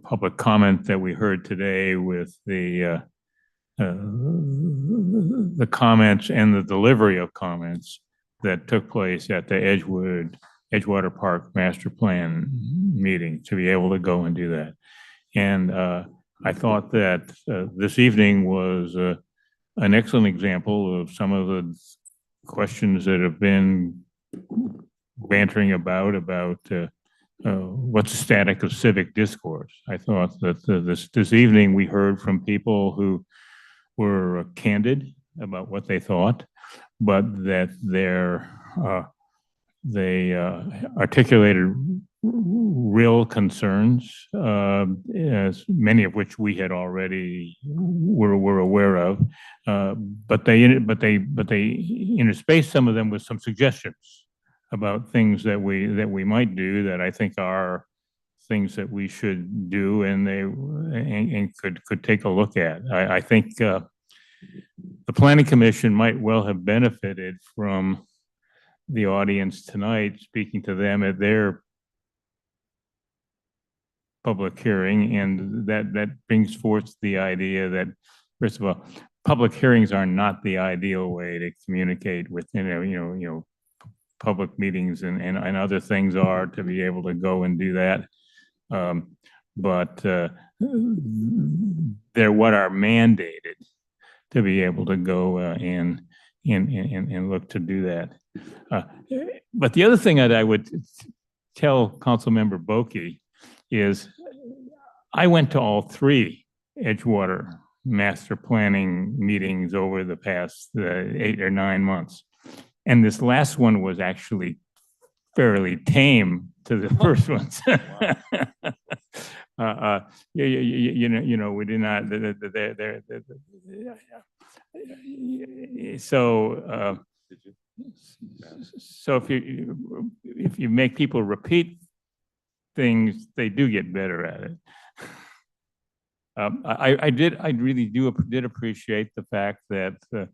public comment that we heard today with the comments and the delivery of comments that took place at the Edgewater Park Master Plan meeting, to be able to go and do that. And I thought that this evening was an excellent example of some of the questions that have been bantering about what's the static of civic discourse. I thought that this evening we heard from people who were candid about what they thought, but that they articulated real concerns, as many of which we had already were aware of, but they interspaced some of them with some suggestions about things that we might do that I think are things that we should do, and could take a look at. I think the Planning Commission might well have benefited from the audience tonight, speaking to them at their public hearing, and that brings forth the idea that, first of all, public hearings are not the ideal way to communicate with public meetings, and other things are to be able to go and do that. But they're what are mandated to be able to go and look to do that. But the other thing that I would tell Councilmember Boki is I went to all three Edgewater master planning meetings over the past 8 or 9 months. And this last one was actually fairly tame to the first ones. We did not. So if you make people repeat things, they do get better at it. I really did appreciate the fact that the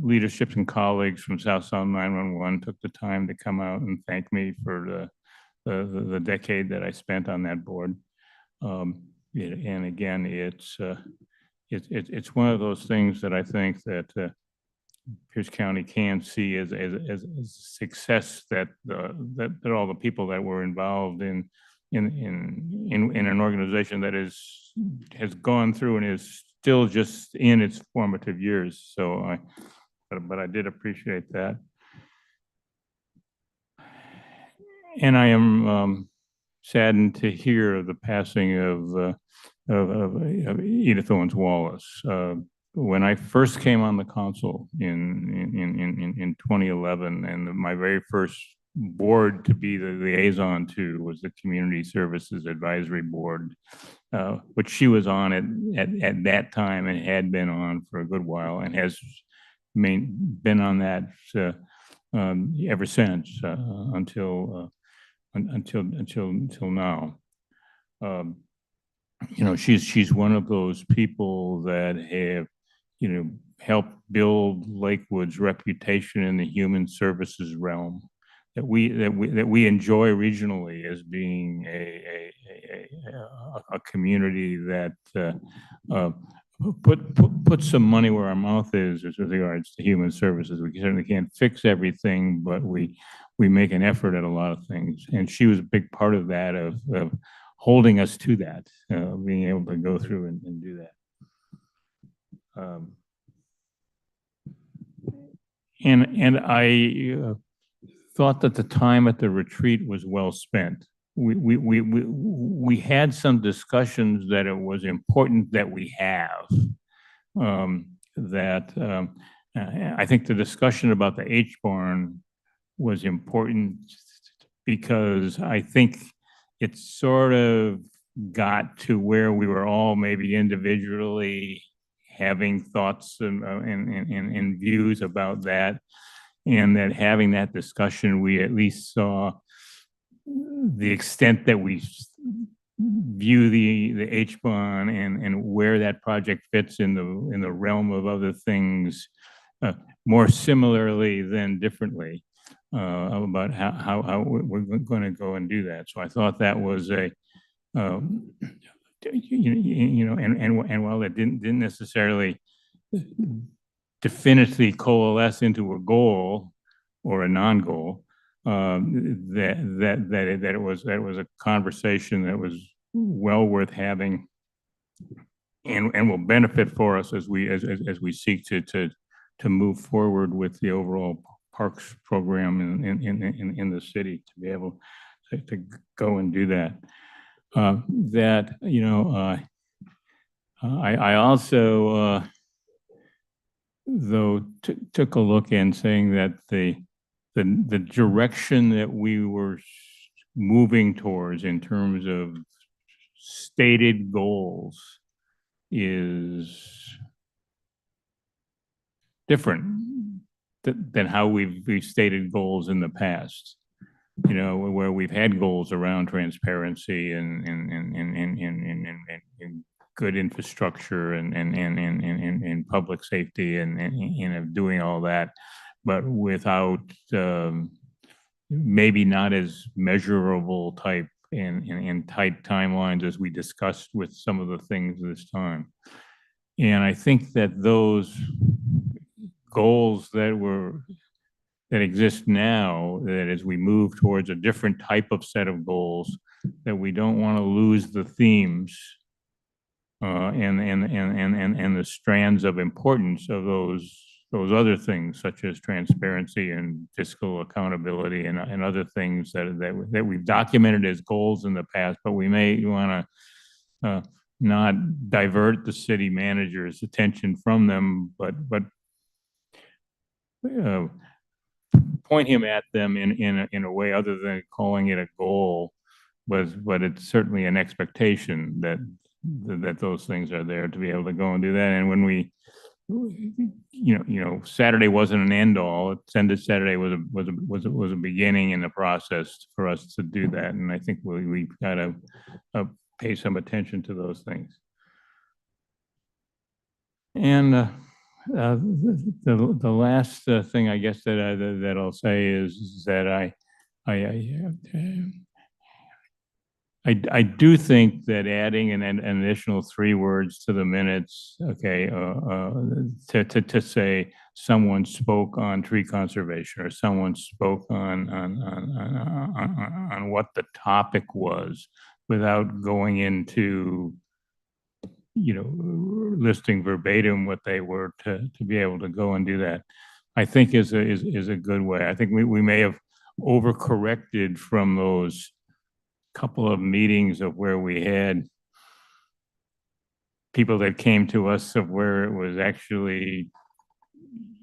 leaderships and colleagues from South Sound 911 took the time to come out and thank me for the decade that I spent on that board. And again, it's one of those things that I think that Pierce County can see as a success, that all the people that were involved in an organization that has gone through and is still just in its formative years. So but I did appreciate that. And I am saddened to hear the passing of Edith Owens Wallace. When I first came on the council in 2011, and my very first board to be the liaison to was the Community Services Advisory Board, which she was on at that time and had been on for a good while, and has been on that ever since until now. She's one of those people that have helped build Lakewood's reputation in the human services realm, that we enjoy regionally as being a community that put some money where our mouth is as regards to human services. We certainly can't fix everything, but we make an effort at a lot of things, and she was a big part of that, of holding us to that, being able to go through and do that. And I thought that the time at the retreat was well spent. We had some discussions that it was important that we have. I think the discussion about the H-barn was important because I think it sort of got to where we were all maybe individually having thoughts and views about that. And that having that discussion, we at least saw the extent that we view the H-bond and where that project fits in the realm of other things more similarly than differently about how we're going to go and do that. So I thought that was a and while it didn't necessarily definitively coalesce into a goal or a non-goal, that it was a conversation that was well worth having and will benefit for us as we seek to move forward with the overall parks program in the city, to be able to go and do that. I also though took a look in saying that the direction that we were moving towards in terms of stated goals is different than how we've stated goals in the past. Where we've had goals around transparency and good infrastructure and public safety and doing all that, but without maybe not as measurable type and tight timelines as we discussed with some of the things this time. And I think that those goals that exist now, that as we move towards a different type of set of goals, that we don't want to lose the themes and the strands of importance of those other things, such as transparency and fiscal accountability and other things that we've documented as goals in the past, but we may want to not divert the city manager's attention from them, but point him at them in a way other than calling it a goal, but it's certainly an expectation that those things are there to be able to go and do that. And when we, Saturday wasn't an end all. Saturday was a beginning in the process for us to do that, and I think we've got to pay some attention to those things. And the last thing I guess that I'll say is that I do think that adding an additional 3 words to the minutes, okay, to say someone spoke on tree conservation or someone spoke on what the topic was, without going into listing verbatim what they were, to be able to go and do that, I think is a good way. I think we may have overcorrected from those couple of meetings of where we had people that came to us of where it was actually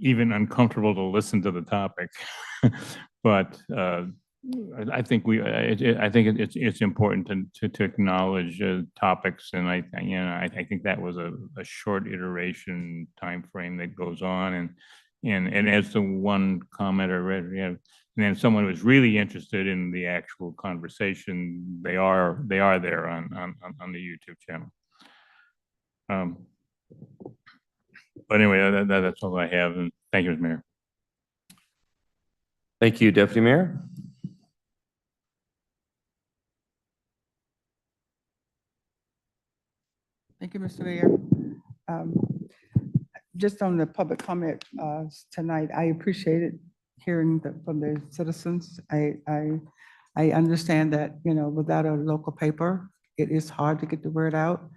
even uncomfortable to listen to the topic. But I think it's important to acknowledge topics, and I think that was a short iteration time frame that goes on, and as the one commenter read, and then someone who's really interested in the actual conversation, they are there on the YouTube channel. But anyway, that's all I have, and thank you, Mr. Mayor. Thank you, Deputy Mayor. Thank you, Mr. Mayor. Just on the public comment tonight, I appreciated hearing from the citizens. I understand that, without a local paper, it is hard to get the word out.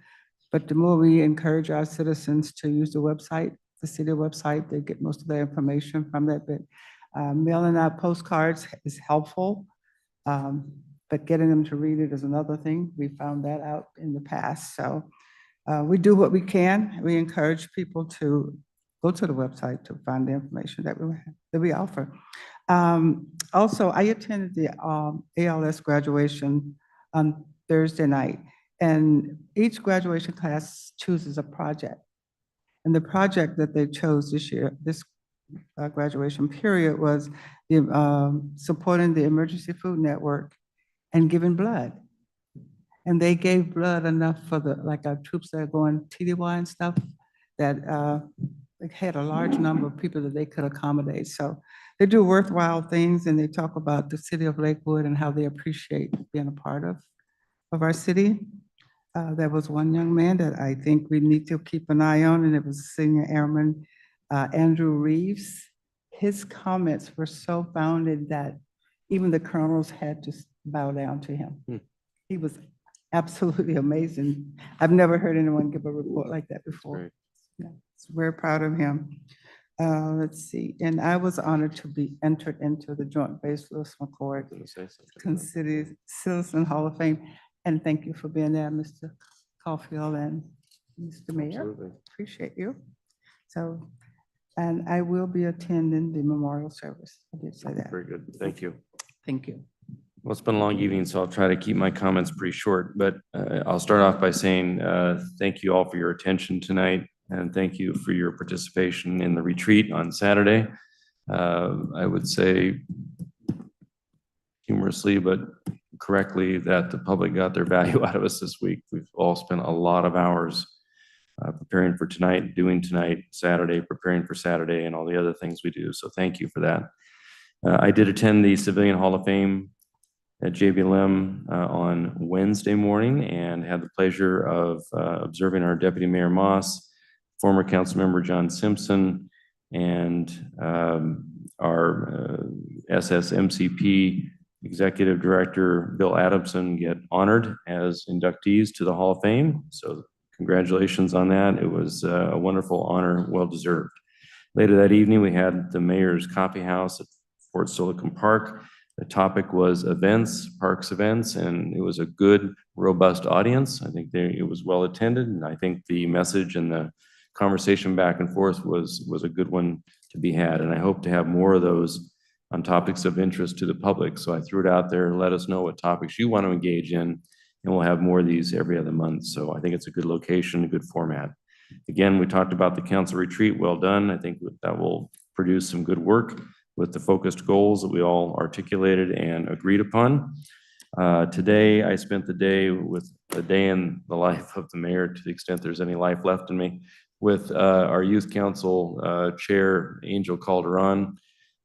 But the more we encourage our citizens to use the website, the city website. They get most of their information from that, but mailing out postcards is helpful. But getting them to read it is another thing. We found that out in the past. So we do what we can. We encourage people to go to the website to find the information that we offer. Also, I attended the ALS graduation on Thursday night, and each graduation class chooses a project. And the project that they chose this year, this graduation period, was supporting the Emergency Food Network and giving blood. And they gave blood enough for like our troops that are going TDY and stuff, that they had a large number of people that they could accommodate. So they do worthwhile things, and they talk about the city of Lakewood and how they appreciate being a part of our city. There was one young man that I think we need to keep an eye on, and it was Senior Airman Andrew Reeves. His comments were so founded that even the colonels had to bow down to him. He was absolutely amazing. I've never heard anyone give a report like that before. Yeah, very proud of him. Let's see, and I was honored to be entered into the Joint Base Lewis McChord Considered Citizen Hall of Fame. And thank you for being there, Mr. Caulfield and Mr. Mayor. Absolutely. Appreciate you. So, and I will be attending the memorial service. I did say that. Very good. Thank you. Thank you. Well, it's been a long evening, so I'll try to keep my comments pretty short, but I'll start off by saying thank you all for your attention tonight, and thank you for your participation in the retreat on Saturday. I would say humorously, but correctly, that the public got their value out of us this week. We've all spent a lot of hours preparing for tonight, doing tonight, Saturday, preparing for Saturday, and all the other things we do. So thank you for that. I did attend the Civilian Hall of Fame at JBLM on Wednesday morning, and had the pleasure of observing our Deputy Mayor Moss, former council member John Simpson, and our SSMCP Executive Director Bill Adamson get honored as inductees to the Hall of Fame. So congratulations on that. It was a wonderful honor, well deserved. Later that evening, we had the Mayor's Coffee House at Fort Silicon Park. The topic was events, parks events, and it was a good, robust audience. I think it was well attended, and I think the message and the conversation back and forth was a good one to be had. And I hope to have more of those on topics of interest to the public. So I threw it out there. Let us know what topics you want to engage in, and we'll have more of these every other month. So I think it's a good location, a good format. Again, we talked about the council retreat. Well done. I think that will produce some good work with the focused goals that we all articulated and agreed upon. Today, I spent the day with a day in the life of the mayor, to the extent there's any life left in me, with our youth council chair, Angel Calderon.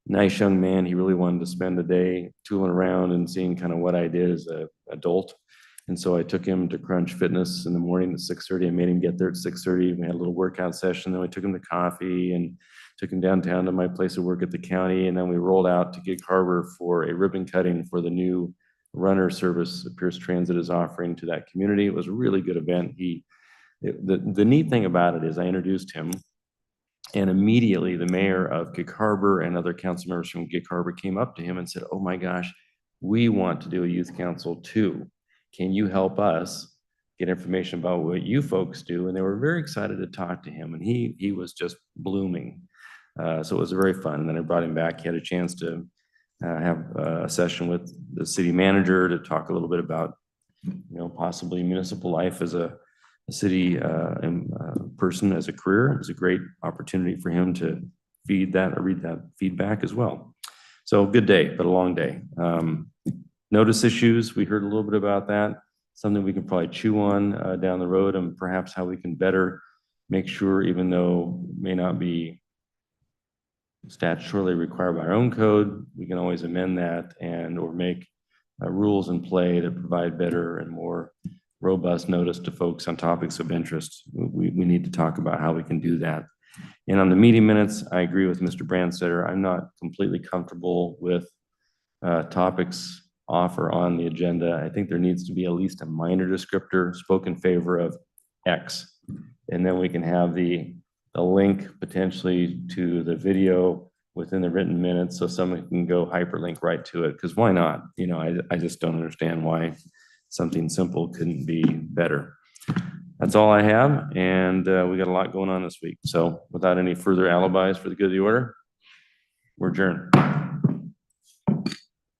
Nice young man. He really wanted to spend the day tooling around and seeing kind of what I did as an adult. And so I took him to Crunch Fitness in the morning at 6:30. I made him get there at 6:30. We had a little workout session. Then we took him to coffee and took him downtown to my place of work at the county. And then we rolled out to Gig Harbor for a ribbon cutting for the new runner service that Pierce Transit is offering to that community. It was a really good event. The neat thing about it is I introduced him, and immediately the mayor of Gig Harbor and other council members from Gig Harbor came up to him and said, "Oh my gosh, we want to do a youth council too. Can you help us get information about what you folks do?" And they were very excited to talk to him, and he was just blooming. So it was very fun. And then I brought him back. He had a chance to have a session with the city manager to talk a little bit about, possibly municipal life as a city person, as a career. It was a great opportunity for him to read that feedback as well. So good day, but a long day. Notice issues, we heard a little bit about that. Something we can probably chew on down the road, and perhaps how we can better make sure, even though it may not be statutorily required by our own code, we can always amend that or make rules in play to provide better and more robust notice to folks on topics of interest. We need to talk about how we can do that. And on the meeting minutes, I agree with Mr. Brandstetter. I'm not completely comfortable with topics off or on the agenda. I think there needs to be at least a minor descriptor, spoke in favor of X. And then we can have the the link potentially to the video within the written minutes so someone can go hyperlink right to it. Because why not? You know, I just don't understand why something simple couldn't be better. That's all I have. And we got a lot going on this week. So without any further alibis for the good of the order, we're adjourned.